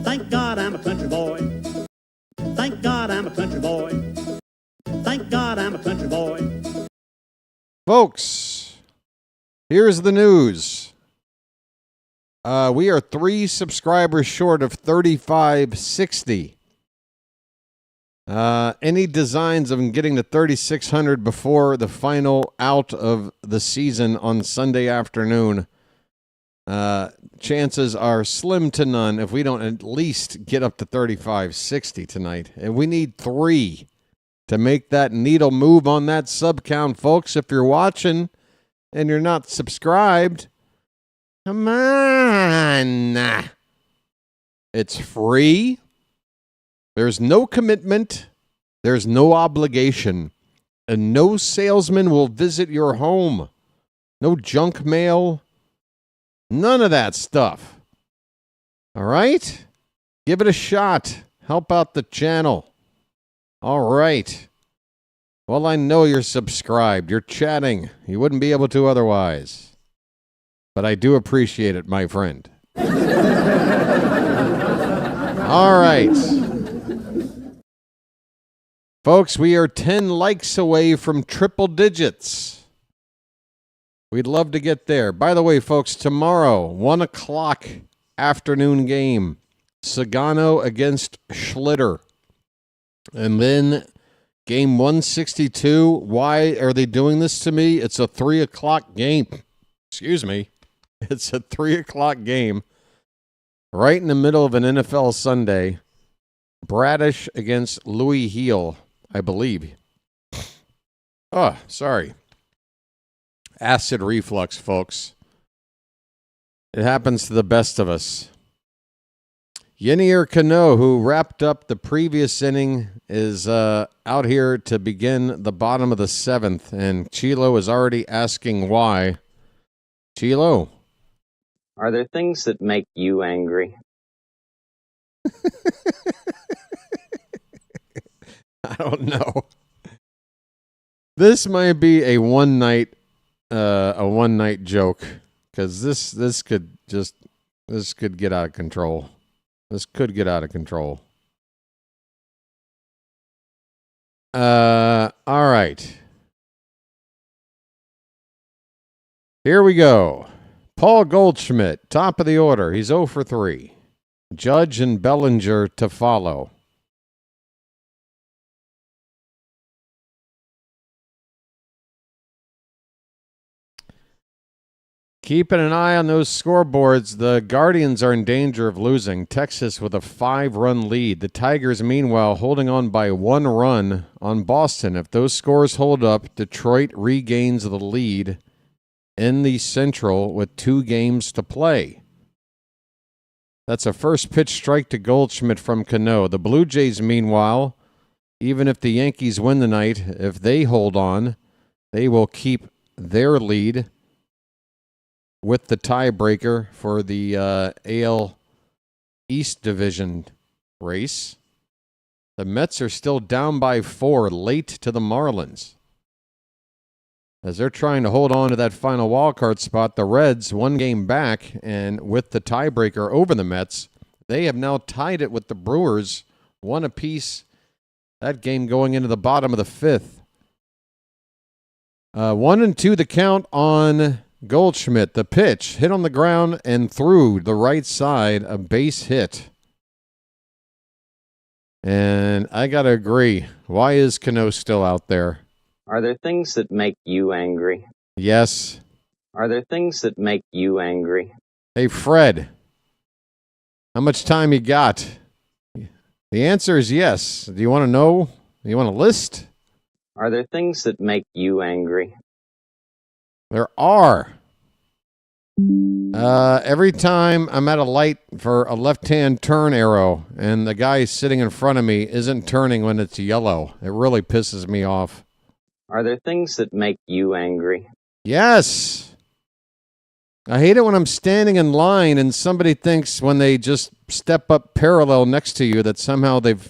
Thank God I'm a country boy. Thank God I'm a country boy. Thank God I'm a country boy. Folks, here's the news. We are 3 subscribers short of 3560. Any designs of getting to 3,600 before the final out of the season on Sunday afternoon, chances are slim to none if we don't at least get up to 3560 tonight. And we need 3 to make that needle move on that sub count, folks. If you're watching and you're not subscribed, come on. It's free. There's no commitment. There's no obligation. And no salesman will visit your home. No junk mail. None of that stuff. All right? Give it a shot. Help out the channel. All right. Well, I know you're subscribed. You're chatting. You wouldn't be able to otherwise. But I do appreciate it, my friend. All right. Folks, we are 10 likes away from triple digits. We'd love to get there. By the way, folks, tomorrow, 1 o'clock afternoon game. Sagano against Schlitter. And then game 162. Why are they doing this to me? It's a 3 o'clock game. Excuse me. It's a 3 o'clock game. Right in the middle of an NFL Sunday. Bradish against Louis Heel, I believe. Oh, sorry. Acid reflux, folks. It happens to the best of us. Yennier Cano, who wrapped up the previous inning, is out here to begin the bottom of the 7th, and Chilo is already asking why. Chilo. Are there things that make you angry? I don't know. This might be a one night joke, because this could get out of control. This could get out of control. All right. Here we go. Paul Goldschmidt, top of the order. He's 0 for 3. Judge and Bellinger to follow. Keeping an eye on those scoreboards, the Guardians are in danger of losing. Texas with a 5-run lead. The Tigers, meanwhile, holding on by 1 run on Boston. If those scores hold up, Detroit regains the lead in the Central with 2 games to play. That's a first pitch strike to Goldschmidt from Cano. The Blue Jays, meanwhile, even if the Yankees win tonight, if they hold on, they will keep their lead with the tiebreaker for the AL East Division race. The Mets are still down by 4 late to the Marlins. As they're trying to hold on to that final wildcard spot, the Reds, 1 game back, and with the tiebreaker over the Mets, they have now tied it with the Brewers, 1 apiece. That game going into the bottom of the 5th. 1-2 the count on Goldschmidt. The pitch hit on the ground and through the right side, a base hit. And I got to agree. Why is Cano still out there? Are there things that make you angry? Yes. Are there things that make you angry? Hey, Fred, how much time you got? The answer is yes. Do you want to know? Do you want a list? Are there things that make you angry? There are. Every time I'm at a light for a left-hand turn arrow and the guy sitting in front of me isn't turning when it's yellow, it really pisses me off. Are there things that make you angry? Yes. I hate it when I'm standing in line and somebody thinks when they just step up parallel next to you that somehow they've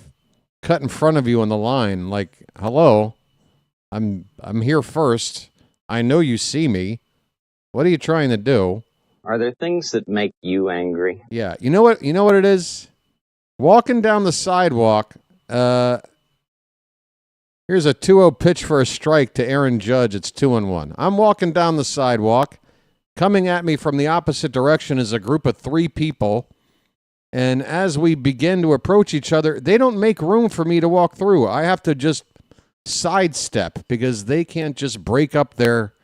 cut in front of you on the line. Like, hello, I'm here first. I know you see me. What are you trying to do? Are there things that make you angry? Yeah. You know what it is? Walking down the sidewalk, here's a 2-0 pitch for a strike to Aaron Judge. It's 2-1. I'm walking down the sidewalk. Coming at me from the opposite direction is a group of 3 people. And as we begin to approach each other, they don't make room for me to walk through. I have to just sidestep because they can't just break up their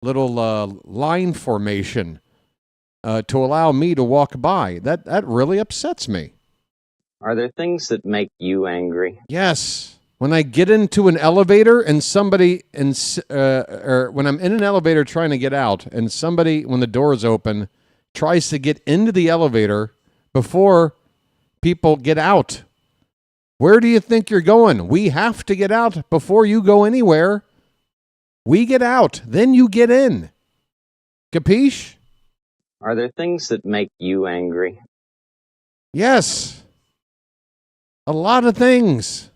little line formation to allow me to walk by. That really upsets me. Are there things that make you angry? Yes. When I get into an elevator and somebody, or when I'm in an elevator trying to get out and somebody, when the doors open, tries to get into the elevator before people get out. Where do you think you're going? We have to get out before you go anywhere. We get out, then you get in. Capiche? Are there things that make you angry? Yes. A lot of things.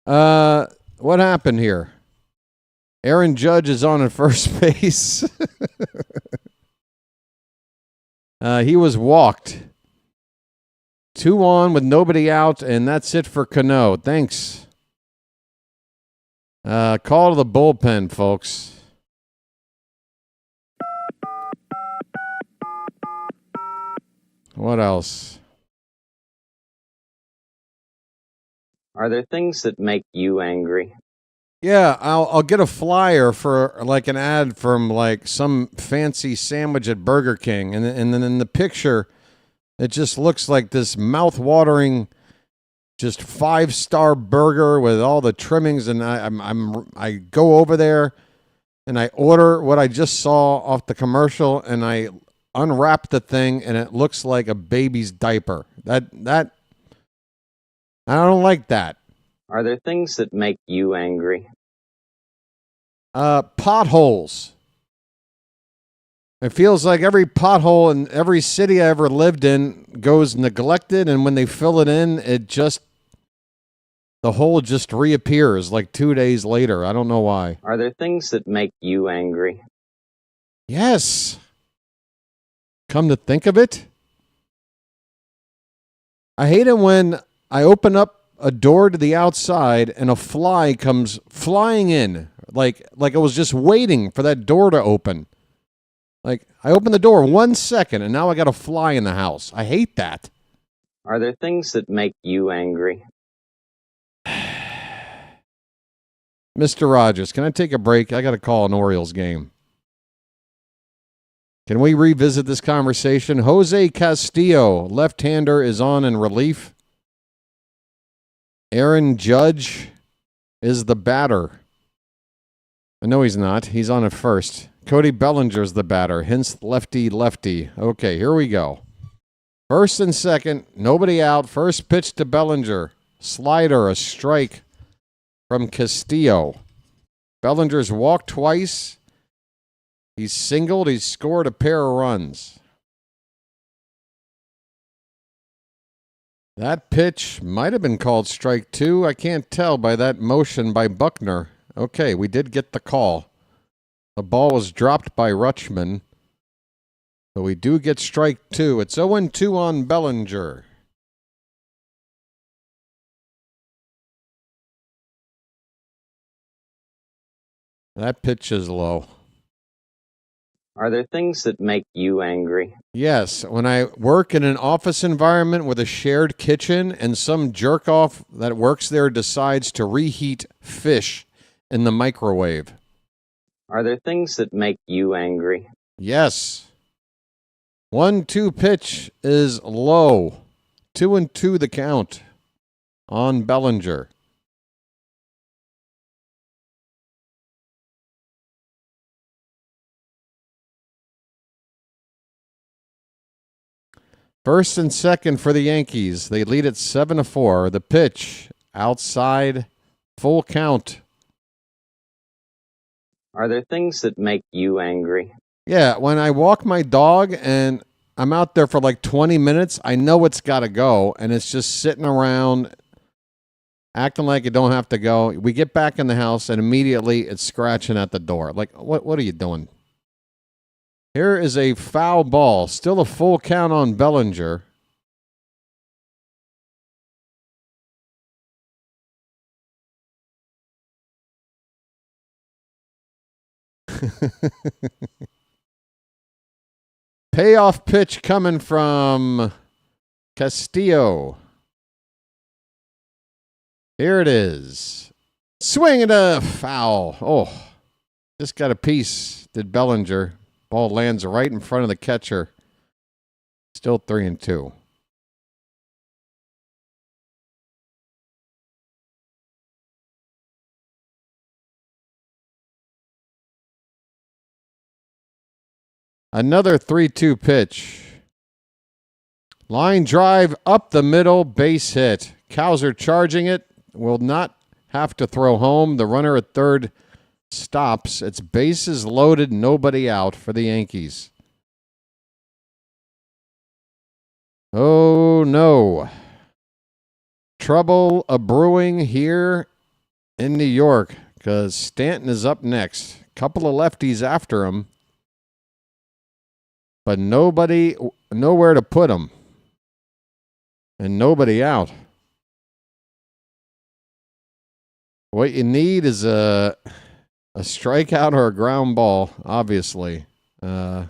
What happened here? Aaron Judge is on at first base. He was walked. 2 on with nobody out, and that's it for Cano. Thanks. Call to the bullpen, folks. What else? Are there things that make you angry? Yeah, I'll get a flyer for like an ad from like some fancy sandwich at Burger King, and then in the picture, it just looks like this mouth-watering, just 5-star burger with all the trimmings, and I go over there, and I order what I just saw off the commercial, and I unwrap the thing, and it looks like a baby's diaper. That I don't like that. Are there things that make you angry? Potholes. It feels like every pothole in every city I ever lived in goes neglected, and when they fill it in, the hole just reappears like 2 days later. I don't know why. Are there things that make you angry? Yes. Come to think of it, I hate it when I open up a door to the outside and a fly comes flying in, like I was just waiting for that door to open. Like, I opened the door 1 second, and now I got a fly in the house. I hate that. Are there things that make you angry? Mr. Rogers, can I take a break? I got to call an Orioles game. Can we revisit this conversation? Jose Castillo, left-hander, is on in relief. Aaron Judge is the batter. No, he's not. He's on at first. Cody Bellinger's the batter. Hence lefty. Okay, here we go. First and second, nobody out. First pitch to Bellinger. Slider, a strike from Castillo. Bellinger's walked twice. He's singled. He's scored a pair of runs. That pitch might have been called strike 2. I can't tell by that motion by Buckner. Okay, we did get the call. The ball was dropped by Rutschman. But we do get strike 2. It's 0-2 on Bellinger. That pitch is low. Are there things that make you angry? Yes, when I work in an office environment with a shared kitchen and some jerk-off that works there decides to reheat fish in the microwave. Are there things that make you angry? Yes. 1-2 pitch is low. 2-2 the count on Bellinger. First and second for the Yankees. They lead at 7-4. The pitch outside, full count. Are there things that make you angry? Yeah, when I walk my dog and I'm out there for like 20 minutes, I know it's got to go, and it's just sitting around acting like it don't have to go. We get back in the house, and immediately it's scratching at the door. Like, what are you doing? Here is a foul ball. Still a full count on Bellinger. Payoff pitch coming from Castillo. Here it is. Swing and a foul. Oh, just got a piece, did Bellinger. Ball lands right in front of the catcher. Still 3-2. Another 3-2 pitch. Line drive up the middle, base hit. Cowser charging it. Will not have to throw home. The runner at third stops. It's bases loaded, nobody out for the Yankees. Oh, no. Trouble a brewing here in New York because Stanton is up next. Couple of lefties after him, but nowhere to put him, and nobody out. What you need is a strikeout or a ground ball, obviously. First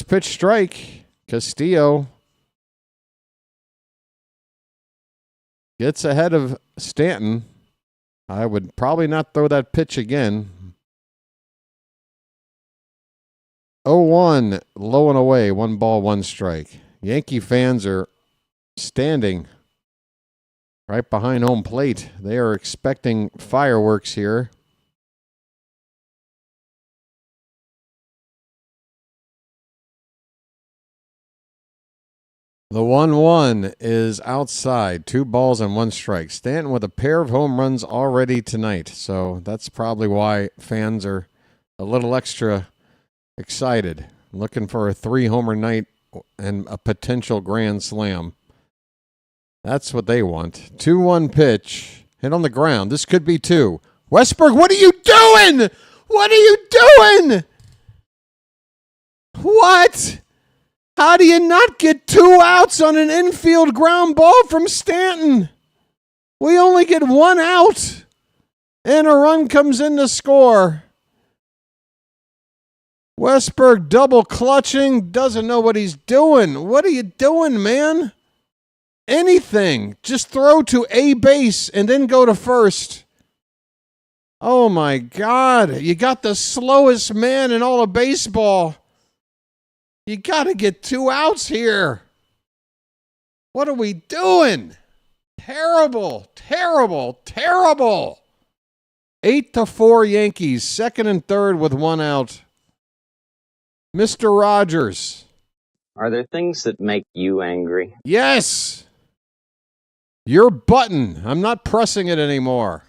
pitch strike, Castillo gets ahead of Stanton. I would probably not throw that pitch again. 0-1, low and away, 1 ball, 1 strike. Yankee fans are standing right behind home plate. They are expecting fireworks here. The 1-1 is outside. 2 balls and 1 strike. Stanton with a pair of home runs already tonight. So that's probably why fans are a little extra excited. Looking for a 3-homer night and a potential grand slam. That's what they want. 2-1 pitch. Hit on the ground. This could be 2. Westberg, what are you doing? What are you doing? What? How do you not get 2 outs on an infield ground ball from Stanton? We only get 1 out, and a run comes in to score. Westberg double clutching, doesn't know what he's doing. What are you doing, man? Anything. Just throw to a base and then go to first. Oh, my God. You got the slowest man in all of baseball. You got to get 2 outs here. What are we doing? Terrible, terrible, terrible. 8-4 Yankees, second and third with 1 out. Mr. Rogers. Are there things that make you angry? Yes. Your button. I'm not pressing it anymore.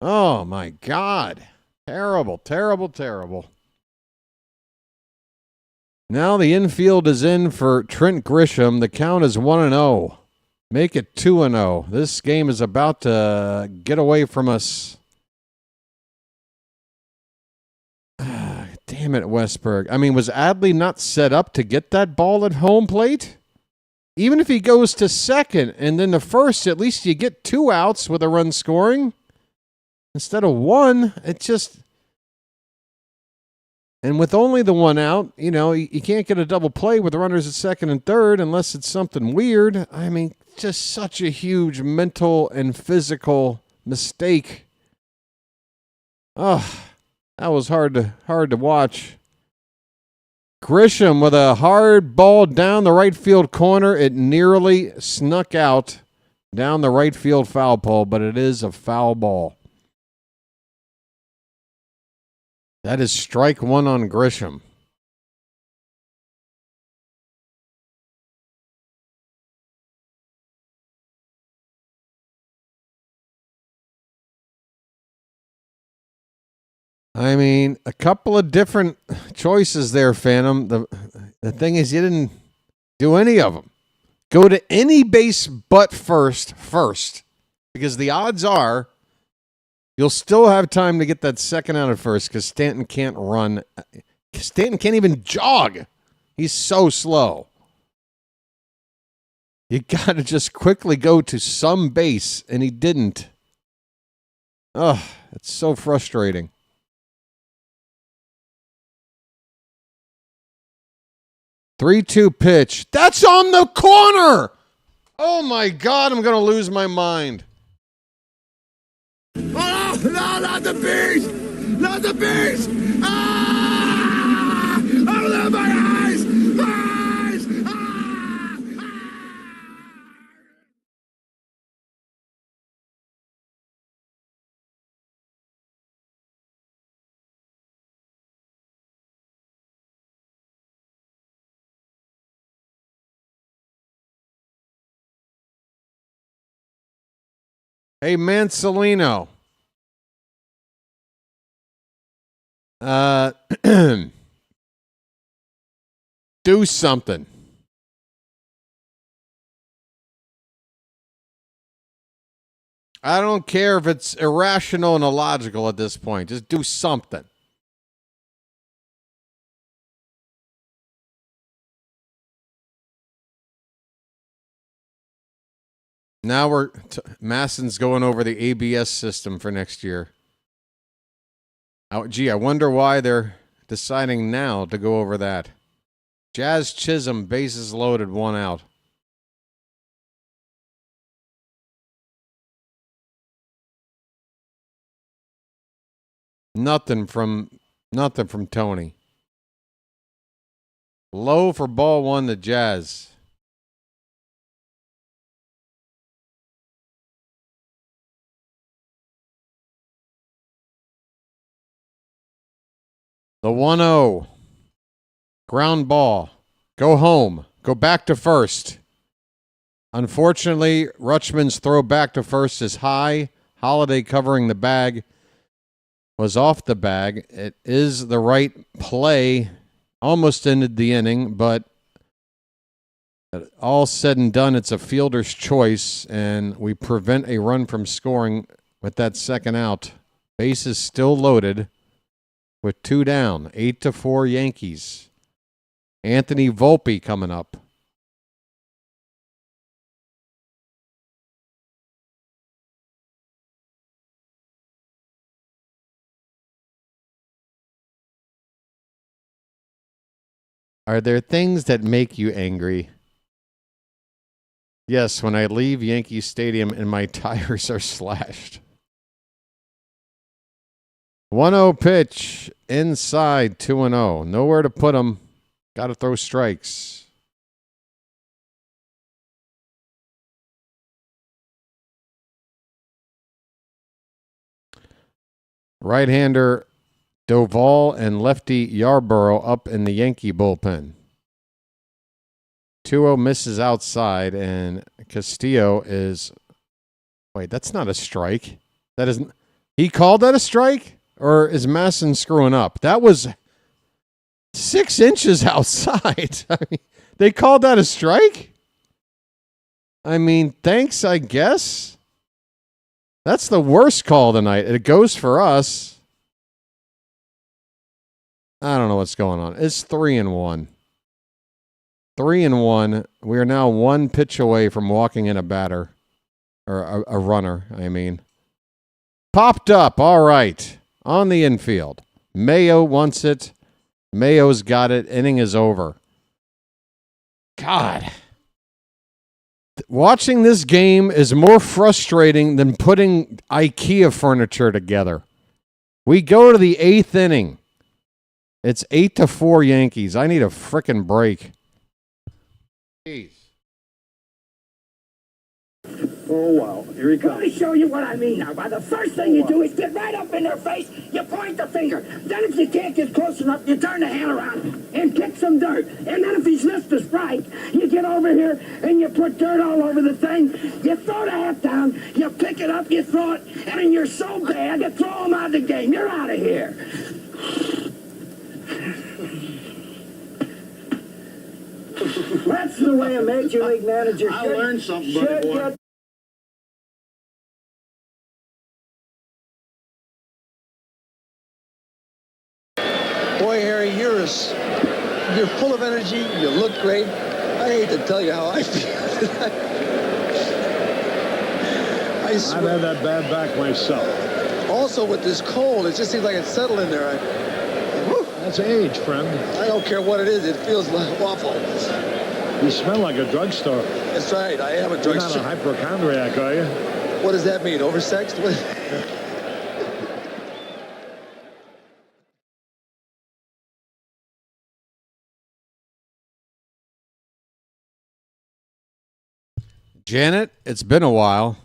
Oh, my God. Terrible, terrible, terrible. Now the infield is in for Trent Grisham. The count is 1-0. Make it 2-0. This game is about to get away from us. Damn it, Westberg. I mean, was Adley not set up to get that ball at home plate? Even if he goes to second and then to first, at least you get 2 outs with a run scoring. Instead of 1, it just... And with only the 1 out, you can't get a double play with the runners at second and third unless it's something weird. I mean, just such a huge mental and physical mistake. Oh, that was hard to watch. Grisham with a hard ball down the right field corner. It nearly snuck out down the right field foul pole, but it is a foul ball. That is strike 1 on Grisham. I mean, a couple of different choices there, Phantom. The thing is, you didn't do any of them. Go to any base but first, because the odds are you'll still have time to get that second out at first because Stanton can't run. Stanton can't even jog. He's so slow. You got to just quickly go to some base, and he didn't. Oh, it's so frustrating. Three-two pitch. That's on the corner. Oh, my God. I'm going to lose my mind. Oh, no, not the beast! Not the beast! Ah! Oh, my eyes! My eyes! Ah! Hey, Mancelino. Do something. I don't care if it's irrational and illogical at this point. Just do something. Now Masson's going over the ABS system for next year. Gee, I wonder why they're deciding now to go over that. Jazz Chisholm, bases loaded, 1 out. Nothing from Tony. Low for ball 1 to Jazz. The 1-0. Ground ball. Go home. Go back to first. Unfortunately, Rutschman's throw back to first is high. Holiday covering the bag was off the bag. It is the right play. Almost ended the inning, but all said and done, it's a fielder's choice, and we prevent a run from scoring with that second out. Bases still loaded with 2 down. 8-4 Yankees. Anthony Volpe coming up. Are there things that make you angry? Yes, when I leave Yankee Stadium and my tires are slashed. 1-0 pitch, inside, 2-0. Nowhere to put them. Got to throw strikes. Right-hander Doval and lefty Yarborough up in the Yankee bullpen. 2-0 misses outside, and Castillo is... Wait, that's not a strike. That isn't... He called that a strike? Or is Masson screwing up? That was 6 inches outside. I mean, they called that a strike? I mean, thanks, I guess. That's the worst call tonight. It goes for us. I don't know what's going on. It's 3-1. 3-1. We are now 1 pitch away from walking in a batter. Or a runner, I mean. Popped up. All right. On the infield. Mayo wants it. Mayo's got it. Inning is over. God. Watching this game is more frustrating than putting IKEA furniture together. We go to the 8th inning. It's 8-4 Yankees. I need a frickin' break. Jeez. Oh, wow. Here he comes. Let me show you what I mean now. By the first thing you do is get right up in their face, you point the finger. Then if you can't get close enough, you turn the hand around and kick some dirt. And then if he's missed a strike, you get over here and you put dirt all over the thing. You throw the hat down, you pick it up, you throw it, and then you're so bad, you throw him out of the game. You're out of here. That's the way a major league manager should. I learned something, buddy boy. Boy, Harry, you're full of energy. You look great. I hate to tell you how I feel. I swear. I've had that bad back myself. Also, with this cold, it just seems like it's settled in there. That's age, friend. I don't care what it is. It feels awful. You smell like a drugstore. That's right. I am a drugstore. You're not a hypochondriac, are you? What does that mean? Oversexed? Janet, it's been a while.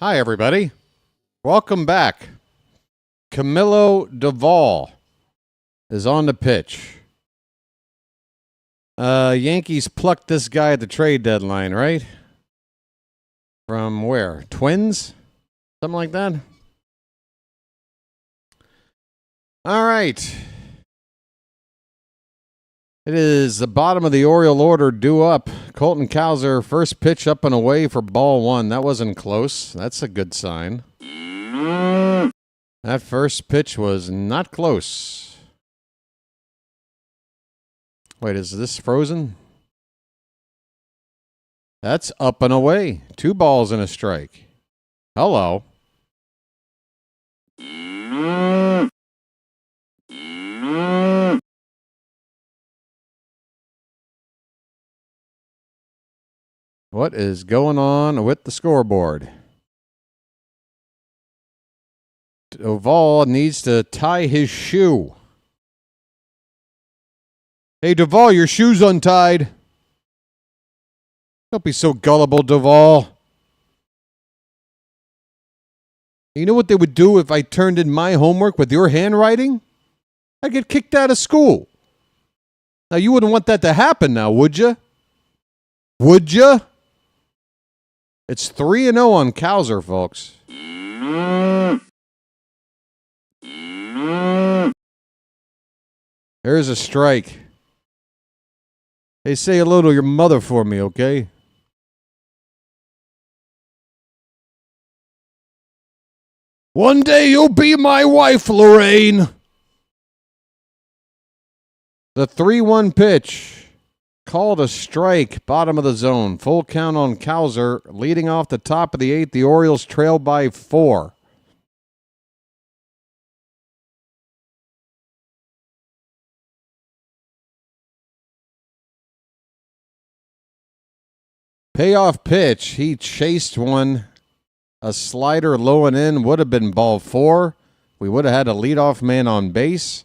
Hi, everybody. Welcome back. Camilo Duvall is on the pitch. Yankees plucked this guy at the trade deadline, right? From where? Twins? Something like that? All right. It is the bottom of the Oriole order due up. Colton Cowser, first pitch up and away for ball one. That wasn't close. That's a good sign. That first pitch was not close. Wait, is this frozen? That's up and away. 2 balls and a strike. Hello. What is going on with the scoreboard? Duvall needs to tie his shoe. Hey, Duvall, your shoe's untied. Don't be so gullible, Duvall. You know what they would do if I turned in my homework with your handwriting? I'd get kicked out of school. Now, you wouldn't want that to happen now, would you? Would you? It's 3-0 on Cowser, folks. There's a strike. Hey, say hello to your mother for me, okay? One day you'll be my wife, Lorraine. The 3-1 pitch. Called a strike, bottom of the zone. Full count on Cowser. Leading off the top of the 8th, the Orioles trail by 4. Payoff pitch. He chased one. A slider low and in would have been ball 4. We would have had a leadoff man on base.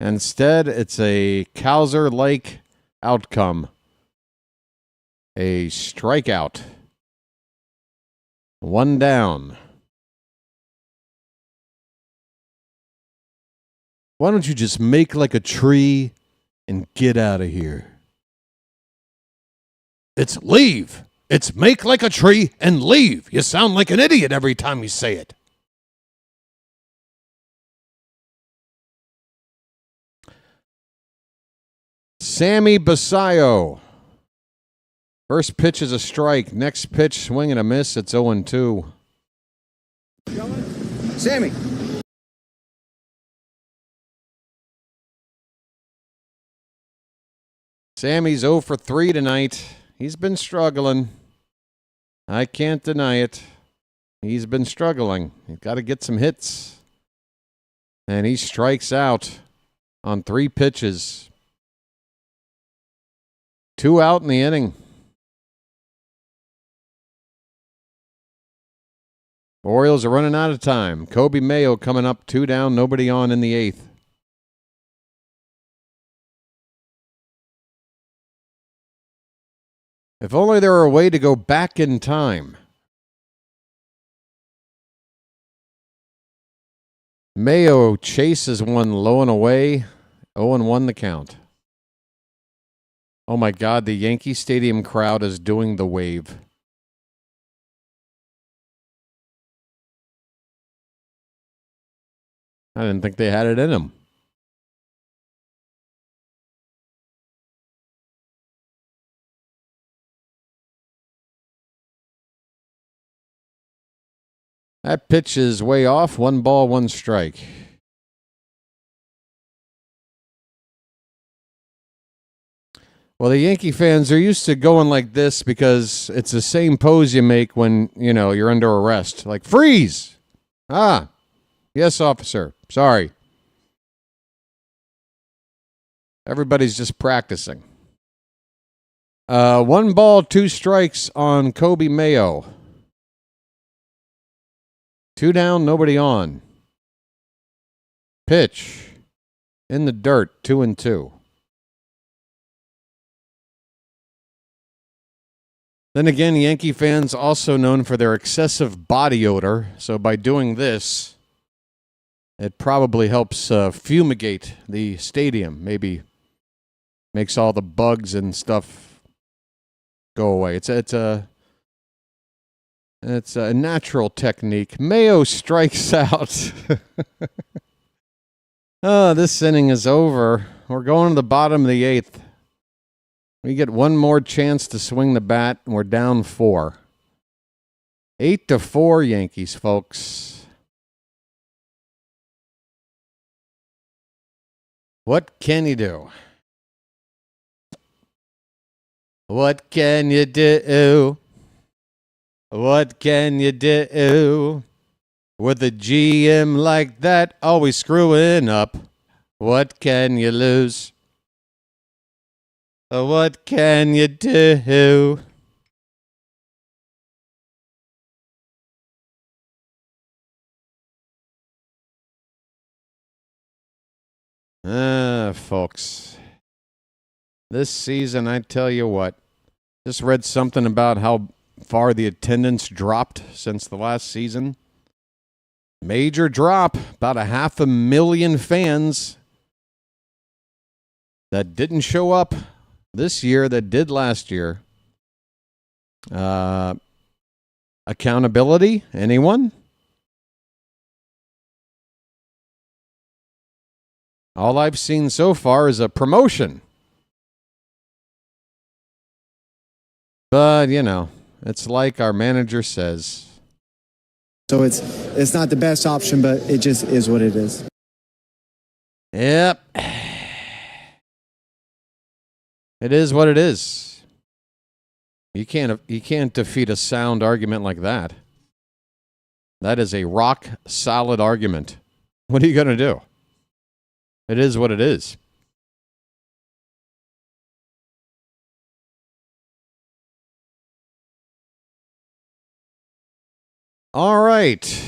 Instead, it's a Cowser-like outcome. A strikeout. 1 down. Why don't you just make like a tree and get out of here? It's leave. It's make like a tree and leave. You sound like an idiot every time you say it. Sammy Basayo. First pitch is a strike. Next pitch, swing and a miss. It's 0-2. Sammy. Sammy's 0 for 3 tonight. He's been struggling. I can't deny it. He's been struggling. He's got to get some hits. And he strikes out on 3 pitches. 2 out in the inning. Orioles are running out of time. Kobe Mayo coming up, 2 down, nobody on in the 8th. If only there were a way to go back in time. Mayo chases one low and away. 0-1 the count. Oh my God, the Yankee Stadium crowd is doing the wave. I didn't think they had it in them. That pitch is way off. 1 ball, 1 strike. Well, the Yankee fans are used to going like this because it's the same pose you make when, you know, you're under arrest. Like, freeze! Ah, yes, officer. Sorry. Everybody's just practicing. 1 ball, 2 strikes on Kobe Mayo. 2 down, nobody on. Pitch. In the dirt, 2-2. Then again, Yankee fans also known for their excessive body odor. So by doing this, it probably helps fumigate the stadium. Maybe makes all the bugs and stuff go away. It's a natural technique. Mayo strikes out. Oh, this inning is over. We're going to the bottom of the 8th. We get one more chance to swing the bat, and we're down 4. 8-4 Yankees, folks. What can you do? What can you do? What can you do? With a GM like that, always screwing up. What can you lose? What can you do? Folks. This season, I tell you what. Just read something about how far the attendance dropped since the last season. Major drop. About 500,000 fans that didn't show up this year that did last year. Accountability? Anyone? All I've seen so far is a promotion. But, you know, it's like our manager says. So it's not the best option, but it just is what it is. Yep. It is what it is. You can't defeat a sound argument like that. That is a rock solid argument. What are you going to do? It is what it is. All right.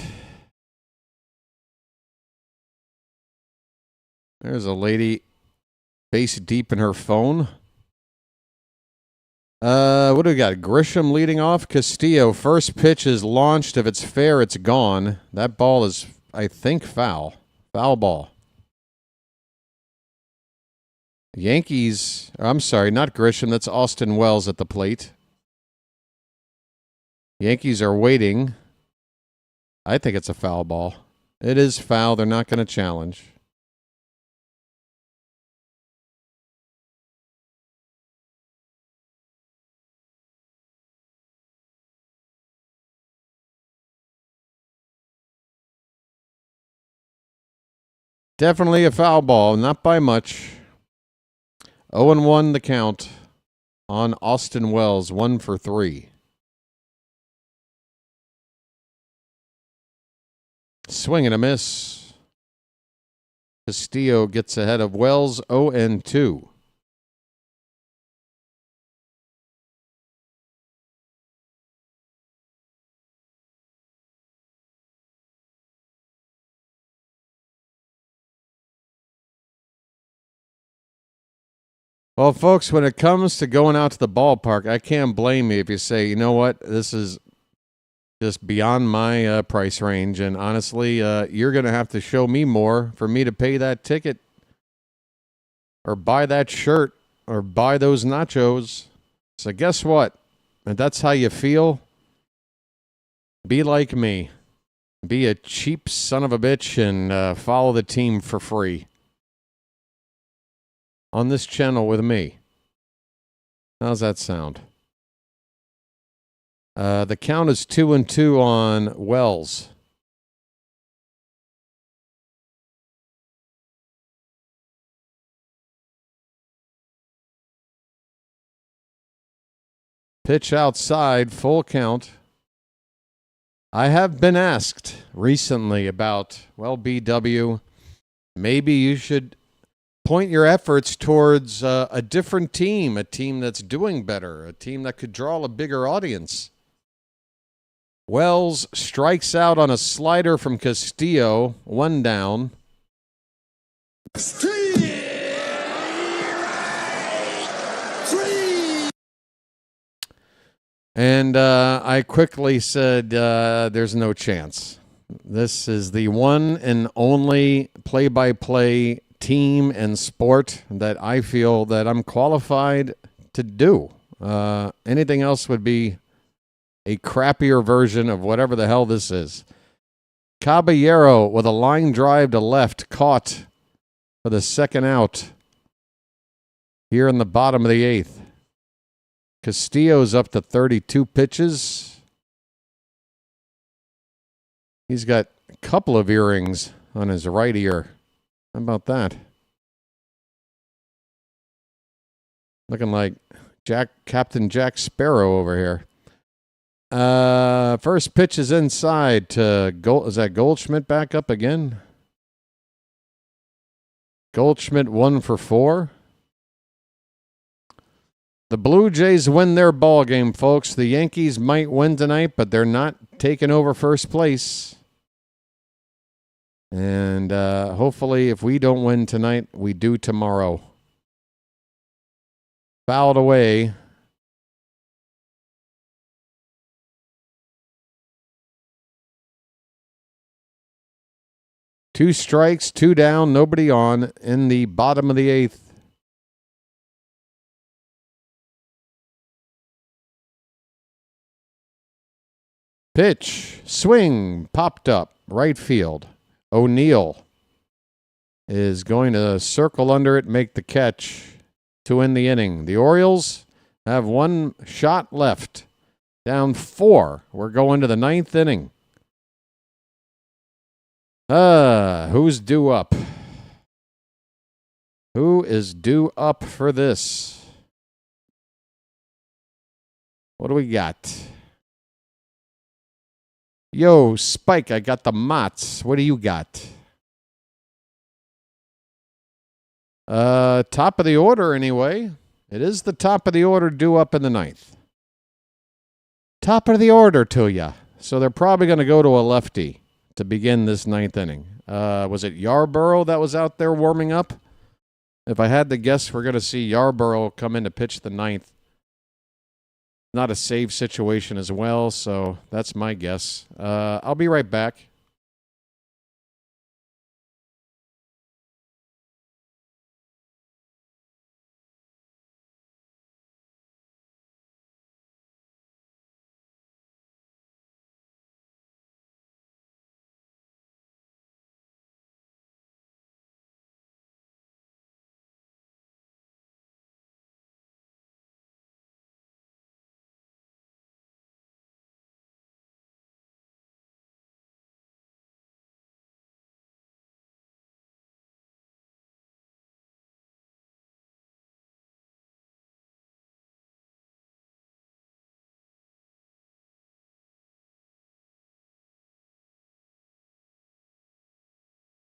There's a lady face deep in her phone. What do we got? Grisham leading off. Castillo, first pitch is launched. If it's fair, it's gone. That ball is, I think, foul. Foul ball. Yankees, I'm sorry, not Grisham. That's Austin Wells at the plate. Yankees are waiting. I think it's a foul ball. It is foul. They're not going to challenge. Definitely a foul ball, not by much. 0-1 the count on Austin Wells, 1 for 3. Swing and a miss. Castillo gets ahead of Wells, 0-2. Well, folks, when it comes to going out to the ballpark, I can't blame you if you say, you know what, this is just beyond my price range. And honestly, you're going to have to show me more for me to pay that ticket or buy that shirt or buy those nachos. So guess what? If that's how you feel, be like me. Be a cheap son of a bitch and follow the team for free. On this channel with me. How's that sound? The count is 2-2 on Wells. Pitch outside, full count. I have been asked recently about, well, BW, maybe you should point your efforts towards a different team, a team that's doing better, a team that could draw a bigger audience. Wells strikes out on a slider from Castillo, 1 down. And I quickly said, there's no chance. This is the one and only play-by-play team and sport that I feel that I'm qualified to do. Anything else would be a crappier version of whatever the hell this is. Caballero with a line drive to left, caught for the second out here in the bottom of the eighth. Castillo's up to 32 pitches. He's got a couple of earrings on his right ear. How about that? Looking like Captain Jack Sparrow over here. First pitch is inside to is that Goldschmidt back up again? Goldschmidt 1 for 4. The Blue Jays win their ball game, folks. The Yankees might win tonight, but they're not taking over first place. And hopefully, if we don't win tonight, we do tomorrow. Fouled away. Two strikes, two down, nobody on in the bottom of the eighth. Pitch, swing, popped up, right field. O'Neill is going to circle under it, make the catch to end the inning. The Orioles have one shot left, down 4. We're going to the 9th inning. Who's due up? Who is due up for this? What do we got? Yo, Spike, I got the Mots. What do you got? Top of the order, anyway. It is the top of the order due up in the 9th. Top of the order to ya. So they're probably going to go to a lefty to begin this 9th inning. Was it Yarborough that was out there warming up? If I had to guess, we're going to see Yarborough come in to pitch the 9th. Not a save situation as well, so that's my guess. I'll be right back.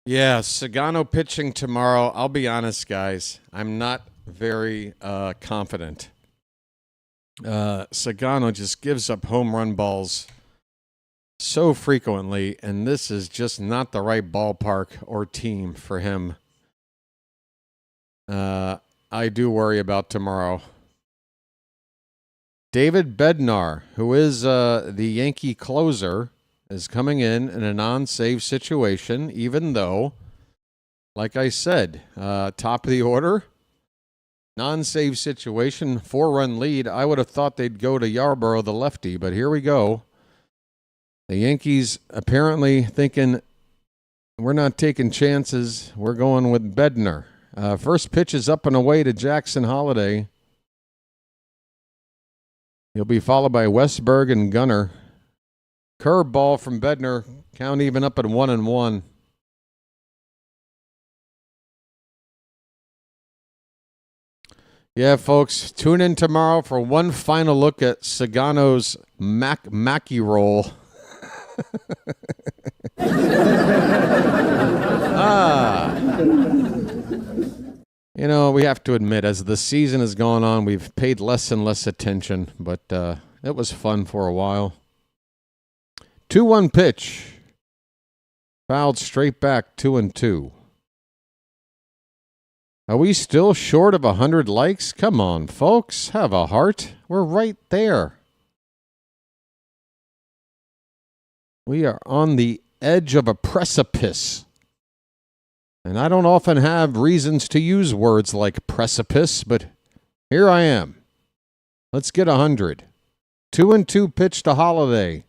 Yeah, Sagano pitching tomorrow. I'll be honest, guys. I'm not very confident. Sagano just gives up home run balls so frequently, and this is just not the right ballpark or team for him. I do worry about tomorrow. David Bednar, who is the Yankee closer, is coming in a non-save situation, even though, like I said, top of the order, non-save situation, 4-run lead. I would have thought they'd go to Yarborough, the lefty, but here we go. The Yankees apparently thinking, we're not taking chances. We're going with Bednar. First pitch is up and away to Jackson Holiday. He'll be followed by Westberg and Gunnar. Curveball from Bednar. Count even up at 1-1. Yeah, folks, tune in tomorrow for one final look at Sagano's Mackie roll. You know, we have to admit, as the season has gone on, we've paid less and less attention, but it was fun for a while. 2-1 pitch. Fouled straight back, 2-2. Are we still short of 100 likes? Come on, folks. Have a heart. We're right there. We are on the edge of a precipice. And I don't often have reasons to use words like precipice, but here I am. Let's get 100. 2-2 pitch to Holiday.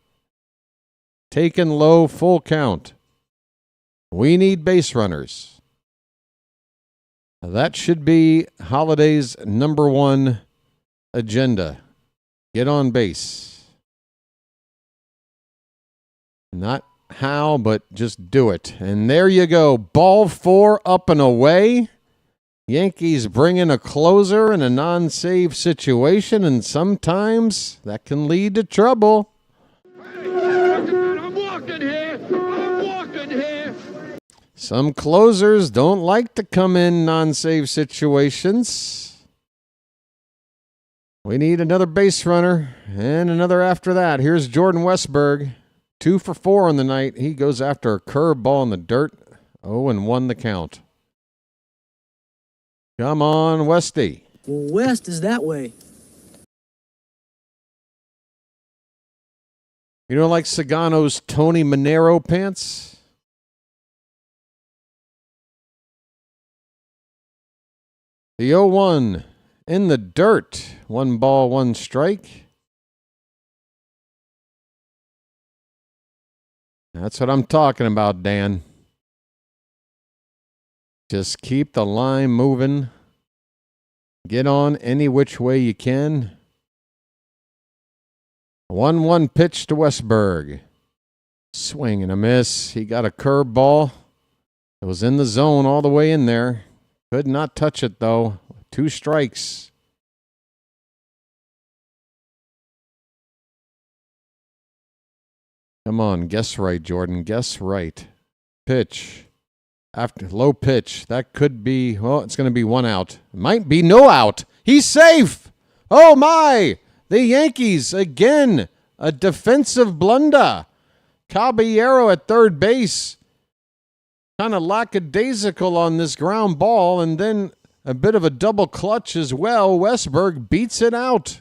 Taken low, full count. We need base runners. That should be Holiday's number one agenda. Get on base. Not how, but just do it. And there you go. Ball 4 up and away. Yankees bring in a closer in a non-save situation, and sometimes that can lead to trouble. I'm walking here. I'm walking here. Some closers don't like to come in non-save situations. We need another base runner and another after that. Here's Jordan Westburg. 2 for 4 on the night. He goes after a curveball in the dirt. 0-1 the count. Come on, Westy. Well, West is that way. You don't like Sagano's Tony Manero pants? The 0-1 in the dirt. 1 ball, 1 strike. That's what I'm talking about, Dan. Just keep the line moving. Get on any which way you can. 1-1 pitch to Westburg. Swing and a miss. He got a curveball. It was in the zone all the way in there. Could not touch it, though. 2 strikes. Come on, guess right, Jordan. Guess right. Pitch. After low pitch. That could be, well, it's going to be 1 out. Might be no out. He's safe. Oh, my. The Yankees, again, a defensive blunder. Caballero at third base. Kind of lackadaisical on this ground ball, and then a bit of a double clutch as well. Westburg beats it out.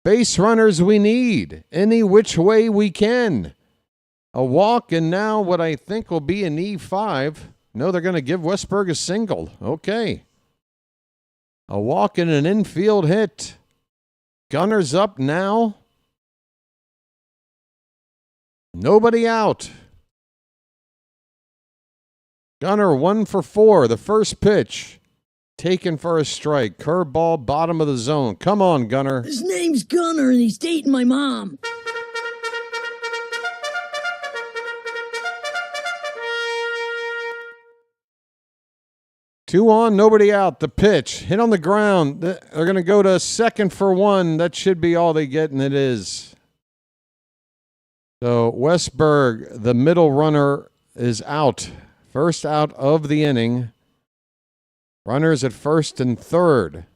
Base runners we need, any which way we can. A walk, and now what I think will be an E5. No, they're going to give Westburg a single. Okay. A walk and an infield hit. Gunners up now. Nobody out. Gunner 1 for 4. The first pitch. Taken for a strike. Curveball, bottom of the zone. Come on, Gunner. His name's Gunner, and he's dating my mom. Two on, nobody out. The pitch. Hit on the ground. They're going to go to second for 1. That should be all they get, and it is. So Westburg, the middle runner, is out. First out of the inning. Runners at first and third.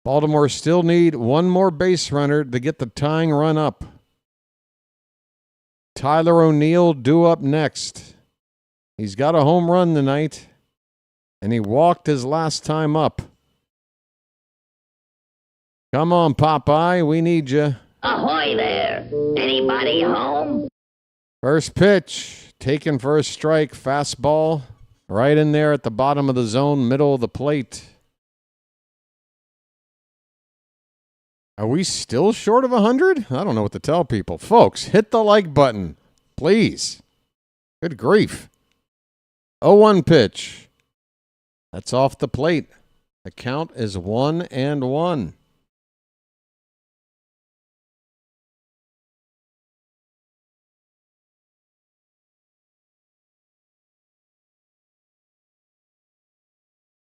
Baltimore still need 1 more base runner to get the tying run up. Tyler O'Neill due up next. He's got a home run tonight, and he walked his last time up. Come on, Popeye, we need you. Ahoy there! Anybody home? First pitch, taken for a strike, fastball. Right in there at the bottom of the zone, middle of the plate. Are we still short of 100? I don't know what to tell people. Folks, hit the like button, please. Good grief. 0-1 pitch. That's off the plate. The count is 1-1.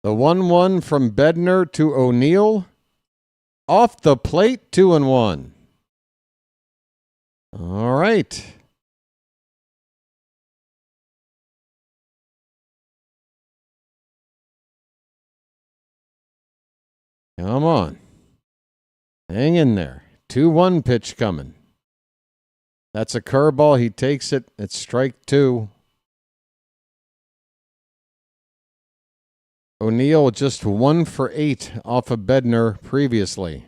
The 1-1 from Bednar to O'Neill. Off the plate, 2-1. All right. Come on. Hang in there. 2-1 pitch coming. That's a curveball. He takes it. It's strike 2. O'Neill just 1 for 8 off of Bednar previously.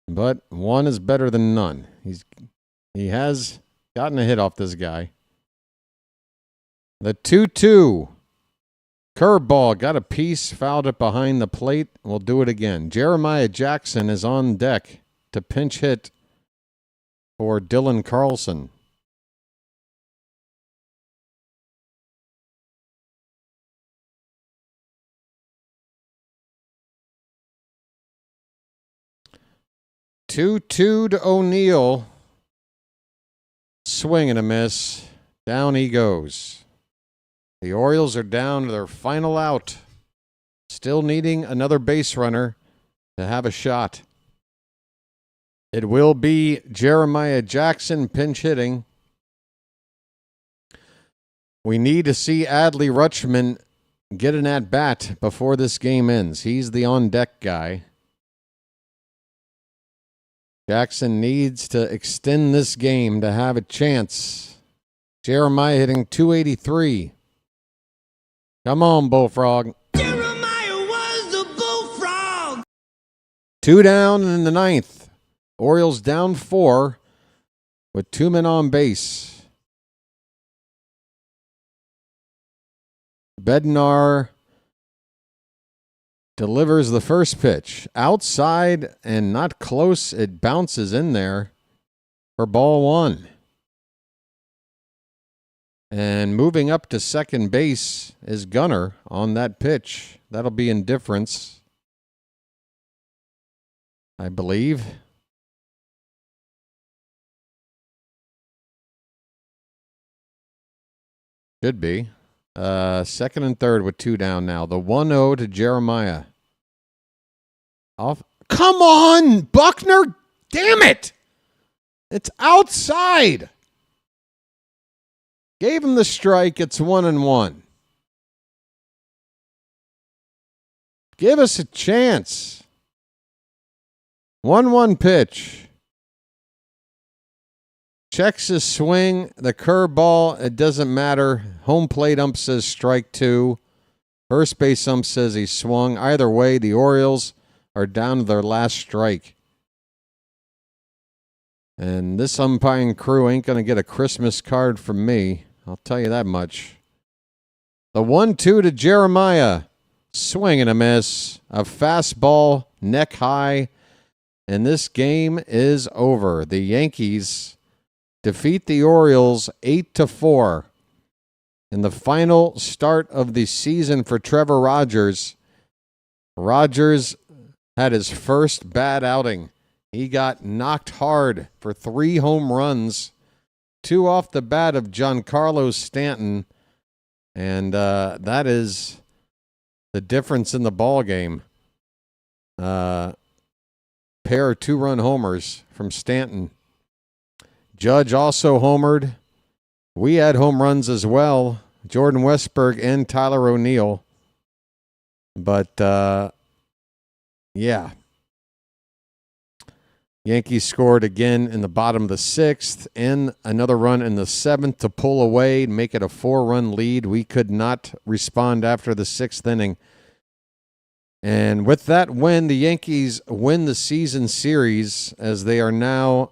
But 1 is better than none. He's He has gotten a hit off this guy. The 2-2. Curveball, got a piece, fouled it behind the plate. We'll do it again. Jeremiah Jackson is on deck to pinch hit for Dylan Carlson. Two to O'Neill. Swing and a miss. Down he goes. The Orioles are down to their final out. Still needing another base runner to have a shot. It will be Jeremiah Jackson pinch hitting. We need to see Adley Rutschman get an at-bat before this game ends. He's the on-deck guy. Jackson needs to extend this game to have a chance. Jeremiah hitting .283. Come on, Bullfrog. Jeremiah was the Bullfrog. 2 down in the 9th. Orioles down 4 with 2 men on base. Bednar delivers the first pitch. Outside and not close. It bounces in there for ball 1. And moving up to second base is Gunnar on that pitch. That'll be indifference, I believe. Should be. Second and third with 2 down now. The 1-0 to Jeremiah. Off. Come on, Buckner! Damn it! It's outside. Gave him the strike. It's 1-1. Give us a chance. 1-1 pitch. Checks his swing. The curveball, it doesn't matter. Home plate ump says strike 2. First base ump says he swung. Either way, the Orioles are down to their last strike. And this umpiring crew ain't going to get a Christmas card from me. I'll tell you that much. The 1-2 to Jeremiah. Swing and a miss. A fastball, neck high. And this game is over. The Yankees defeat the Orioles 8-4. In the final start of the season for Trevor Rogers, Rogers had his first bad outing. He got knocked hard for 3 home runs, 2 off the bat of Giancarlo Stanton, and that is the difference in the ball game. Pair of 2-run homers from Stanton. Judge also homered. We had home runs as well. Jordan Westberg and Tyler O'Neill. But, yeah. Yankees scored again in the bottom of the 6th and another run in the 7th to pull away and make it a 4-run lead. We could not respond after the 6th inning. And with that win, the Yankees win the season series as they are now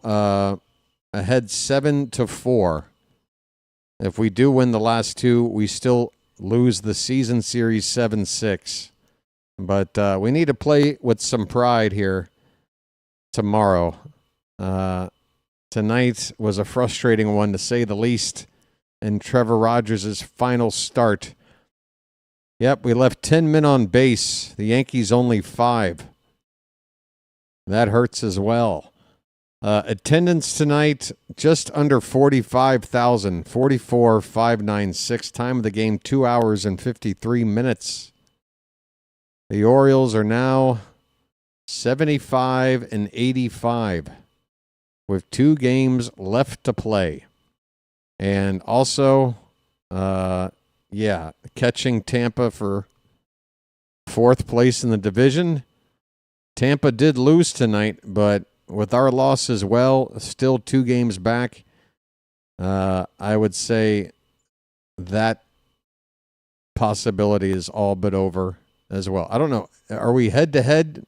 ahead 7-4. If we do win the last 2, we still lose the season series 7-6. But we need to play with some pride here tomorrow. Tonight was a frustrating one, to say the least, in Trevor Rogers' final start. Yep, we left 10 men on base. The Yankees only 5. That hurts as well. Attendance tonight, just under 45,000, 44,596. Time of the game, 2 hours and 53 minutes. The Orioles are now 75-85 with 2 games left to play. And also, catching Tampa for 4th place in the division. Tampa did lose tonight, but with our loss as well, still 2 games back. I would say that possibility is all but over as well. I don't know. Are we head-to-head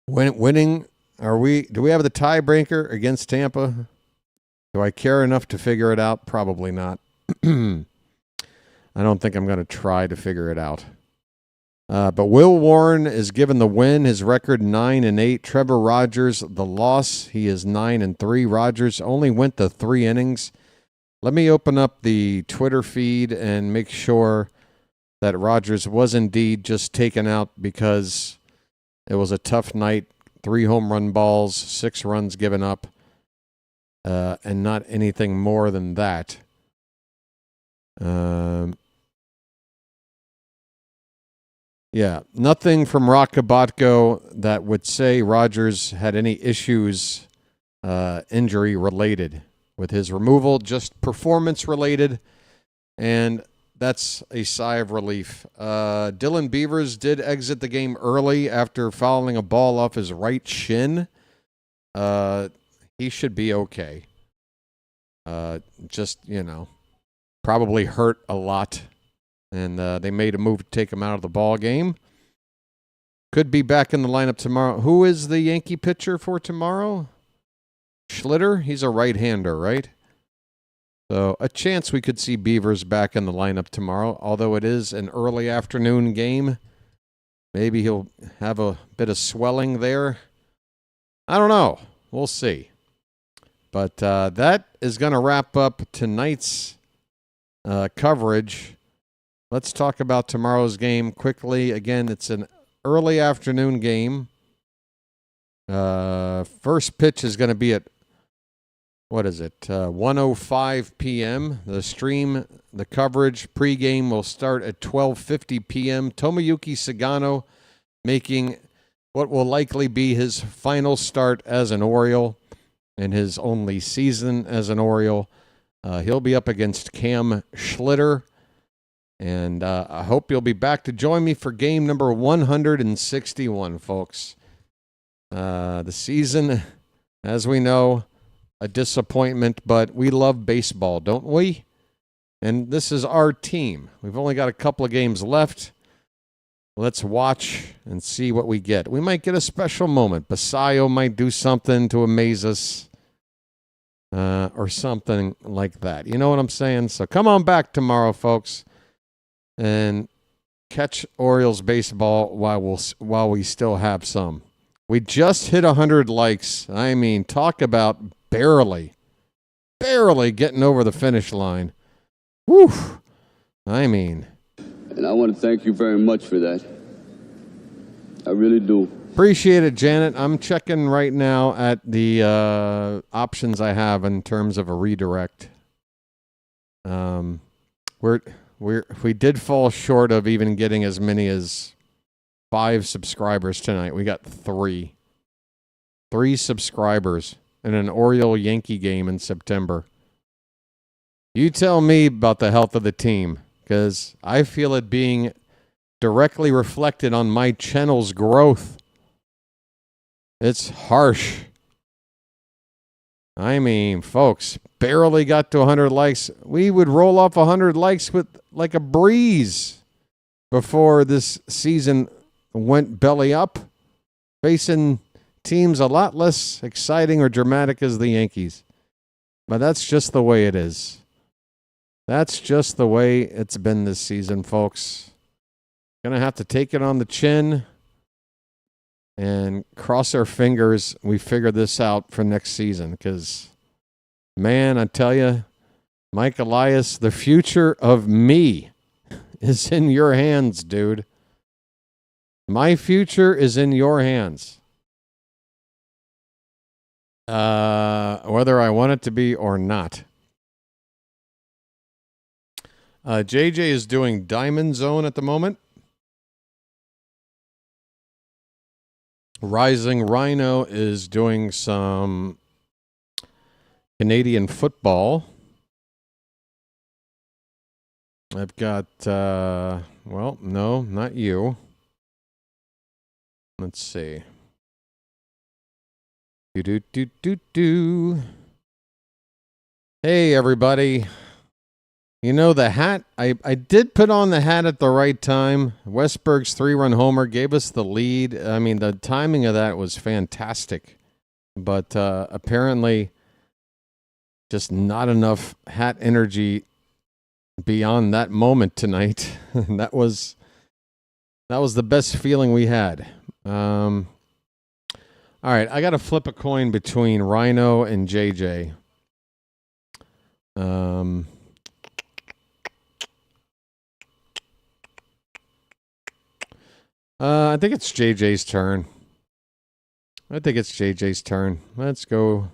winning? Do we have the tiebreaker against Tampa? Do I care enough to figure it out? Probably not. I don't think I'm going to try to figure it out. But Will Warren is given the win. His record 9-8. Trevor Rogers the loss. He is 9-3. Rogers only went the 3 innings. Let me open up the Twitter feed and make sure that Rogers was indeed just taken out because it was a tough night. 3 home run balls, 6 runs given up, and not anything more than that. Yeah, nothing from Rockabatko that would say Rogers had any issues injury related with his removal, just performance related, and that's a sigh of relief. Dylan Beavers did exit the game early after fouling a ball off his right shin. He should be okay. Just, probably hurt a lot. And they made a move to take him out of the ball game. Could be back in the lineup tomorrow. Who is the Yankee pitcher for tomorrow? Schlitter? He's a right-hander, right? So a chance we could see Beavers back in the lineup tomorrow, although it is an early afternoon game. Maybe he'll have a bit of swelling there. I don't know. We'll see. But that is going to wrap up tonight's coverage. Let's talk about tomorrow's game quickly. Again, it's an early afternoon game. First pitch is going to be at, 1:05 p.m. The coverage pregame will start at 12:50 p.m. Tomoyuki Sagano making what will likely be his final start as an Oriole in his only season as an Oriole. He'll be up against Cam Schlitter. And I hope you'll be back to join me for game number 161, folks. The season, as we know, a disappointment, but we love baseball, don't we? And this is our team. We've only got a couple of games left. Let's watch and see what we get. We might get a special moment. Basayo might do something to amaze us or something like that. You know what I'm saying? So come on back tomorrow, folks. And catch Orioles baseball while we still have some. We just hit 100 likes. I mean, talk about barely getting over the finish line. Whew. I mean. And I want to thank you very much for that. I really do. Appreciate it, Janet. I'm checking right now at the options I have in terms of a redirect. We did fall short of even getting as many as 5 subscribers tonight. We got 3. 3 subscribers in an Oriole-Yankee game in September. You tell me about the health of the team, because I feel it being directly reflected on my channel's growth. It's harsh. I mean, folks, barely got to 100 likes. We would roll off 100 likes with like a breeze before this season went belly up, facing teams a lot less exciting or dramatic as the Yankees. But that's just the way it is. That's just the way it's been this season, folks. Gonna have to take it on the chin and cross our fingers we figure this out for next season, because, man, I tell you, Mike Elias, the future of me is in your hands, dude. My future is in your hands. Whether I want it to be or not. JJ is doing Diamond Zone at the moment. Rising Rhino is doing some Canadian football. I've got, well, no, not you. Let's see. Do. Hey, everybody. You know, the hat, I did put on the hat at the right time. Westberg's 3-run homer gave us the lead. I mean, the timing of that was fantastic. But apparently Just not enough hat energy beyond that moment tonight. That was the best feeling we had. All right, I got to flip a coin between Rhino and JJ. I think it's JJ's turn. Let's go.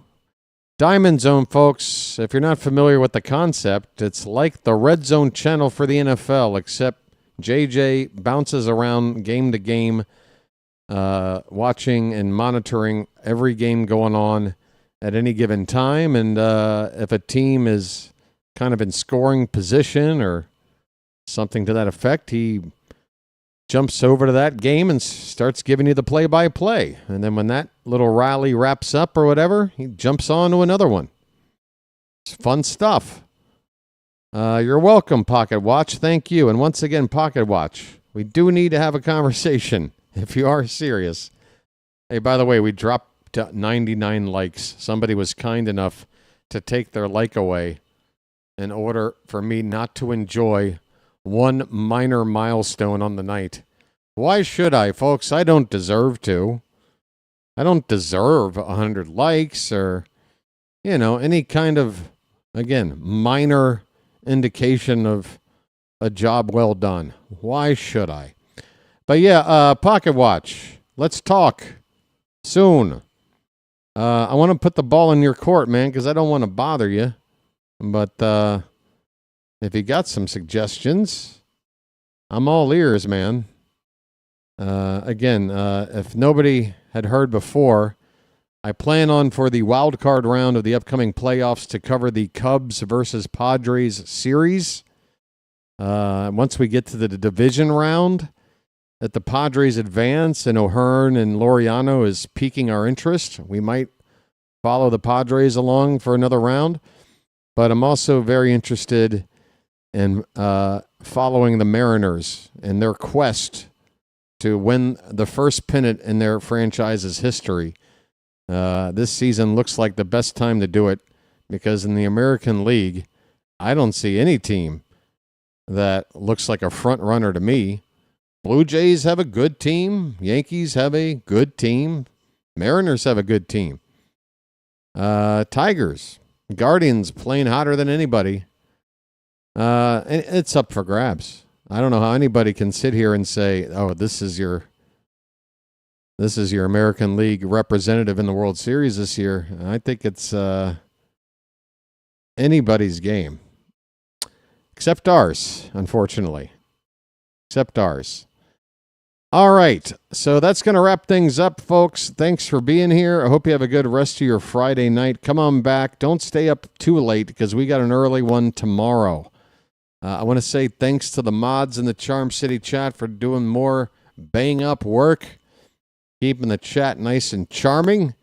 Diamond Zone, folks. If you're not familiar with the concept, it's like the Red Zone channel for the NFL, except JJ bounces around game to game, watching and monitoring every game going on at any given time. And if a team is kind of in scoring position or something to that effect, he jumps over to that game and starts giving you the play-by-play. And then when that little rally wraps up or whatever, he jumps on to another one. It's fun stuff. You're welcome, Pocket Watch. Thank you. And once again, Pocket Watch, we do need to have a conversation if you are serious. Hey, by the way, we dropped to 99 likes. Somebody was kind enough to take their like away in order for me not to enjoy one minor milestone on the night. Why should I, folks? I don't deserve to. I don't deserve 100 likes or, any kind of, again, minor indication of a job well done. Why should I? But yeah, Pocket Watch, let's talk soon. I want to put the ball in your court, man, because I don't want to bother you. But if you got some suggestions, I'm all ears, man. Again, if nobody had heard before, I plan on for the wild card round of the upcoming playoffs to cover the Cubs versus Padres series. Once we get to the division round, that the Padres advance and O'Hearn and Laureano is piquing our interest. We might follow the Padres along for another round, but I'm also very interested in following the Mariners and their quest to win the first pennant in their franchise's history. This season looks like the best time to do it because in the American League, I don't see any team that looks like a front runner to me. Blue Jays have a good team. Yankees have a good team. Mariners have a good team. Tigers, Guardians playing hotter than anybody. And it's up for grabs. I don't know how anybody can sit here and say, "Oh, this is your American League representative in the World Series this year." I think it's anybody's game, except ours, unfortunately. Except ours. All right, so that's going to wrap things up, folks. Thanks for being here. I hope you have a good rest of your Friday night. Come on back. Don't stay up too late because we got an early one tomorrow. I want to say thanks to the mods in the Charm City chat for doing more bang-up work, keeping the chat nice and charming.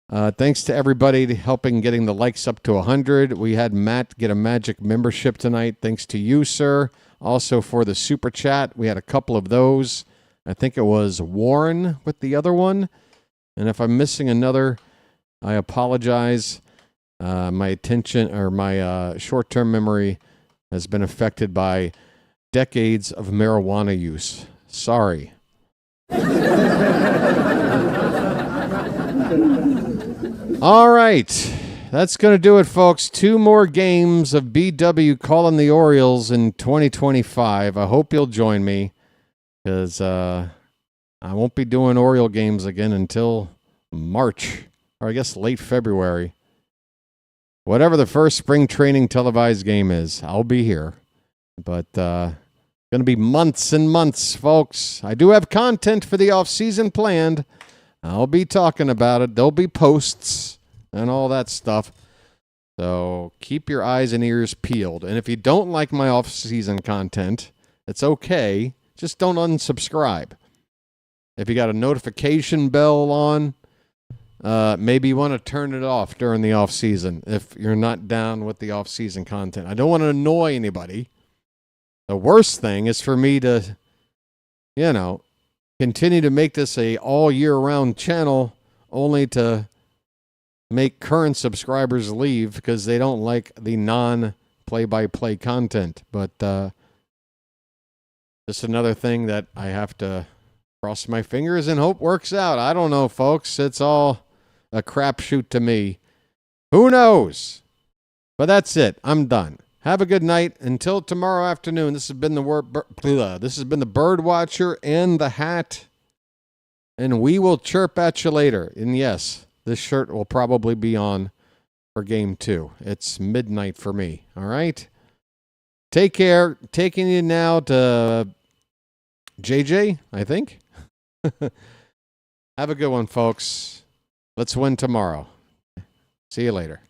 Thanks to everybody helping getting the likes up to 100. We had Matt get a Magic membership tonight. Thanks to you, sir. Also for the super chat, we had a couple of those. I think it was Warren with the other one. And if I'm missing another, I apologize. My attention or my short-term memory has been affected by decades of marijuana use. Sorry. All right. That's going to do it, folks. 2 more games of BW calling the Orioles in 2025. I hope you'll join me because I won't be doing Oriole games again until March, or I guess late February. Whatever the first spring training televised game is, I'll be here. But going to be months and months, folks. I do have content for the off-season planned. I'll be talking about it. There'll be posts and all that stuff. So keep your eyes and ears peeled. And if you don't like my off-season content, it's okay. Just don't unsubscribe. If you got a notification bell on, maybe you want to turn it off during the off-season if you're not down with the off-season content. I don't want to annoy anybody. The worst thing is for me to, continue to make this a all-year-round channel only to make current subscribers leave because they don't like the non-play-by-play content. But just another thing that I have to cross my fingers and hope works out. I don't know, folks. It's all a crapshoot to me. Who knows? But that's it. I'm done. Have a good night. Until tomorrow afternoon, this has been the Birdwatcher and the Hat. And we will chirp at you later. And yes, this shirt will probably be on for game 2. It's midnight for me. All right? Take care. Taking you now to JJ, I think. Have a good one, folks. Let's win tomorrow. See you later.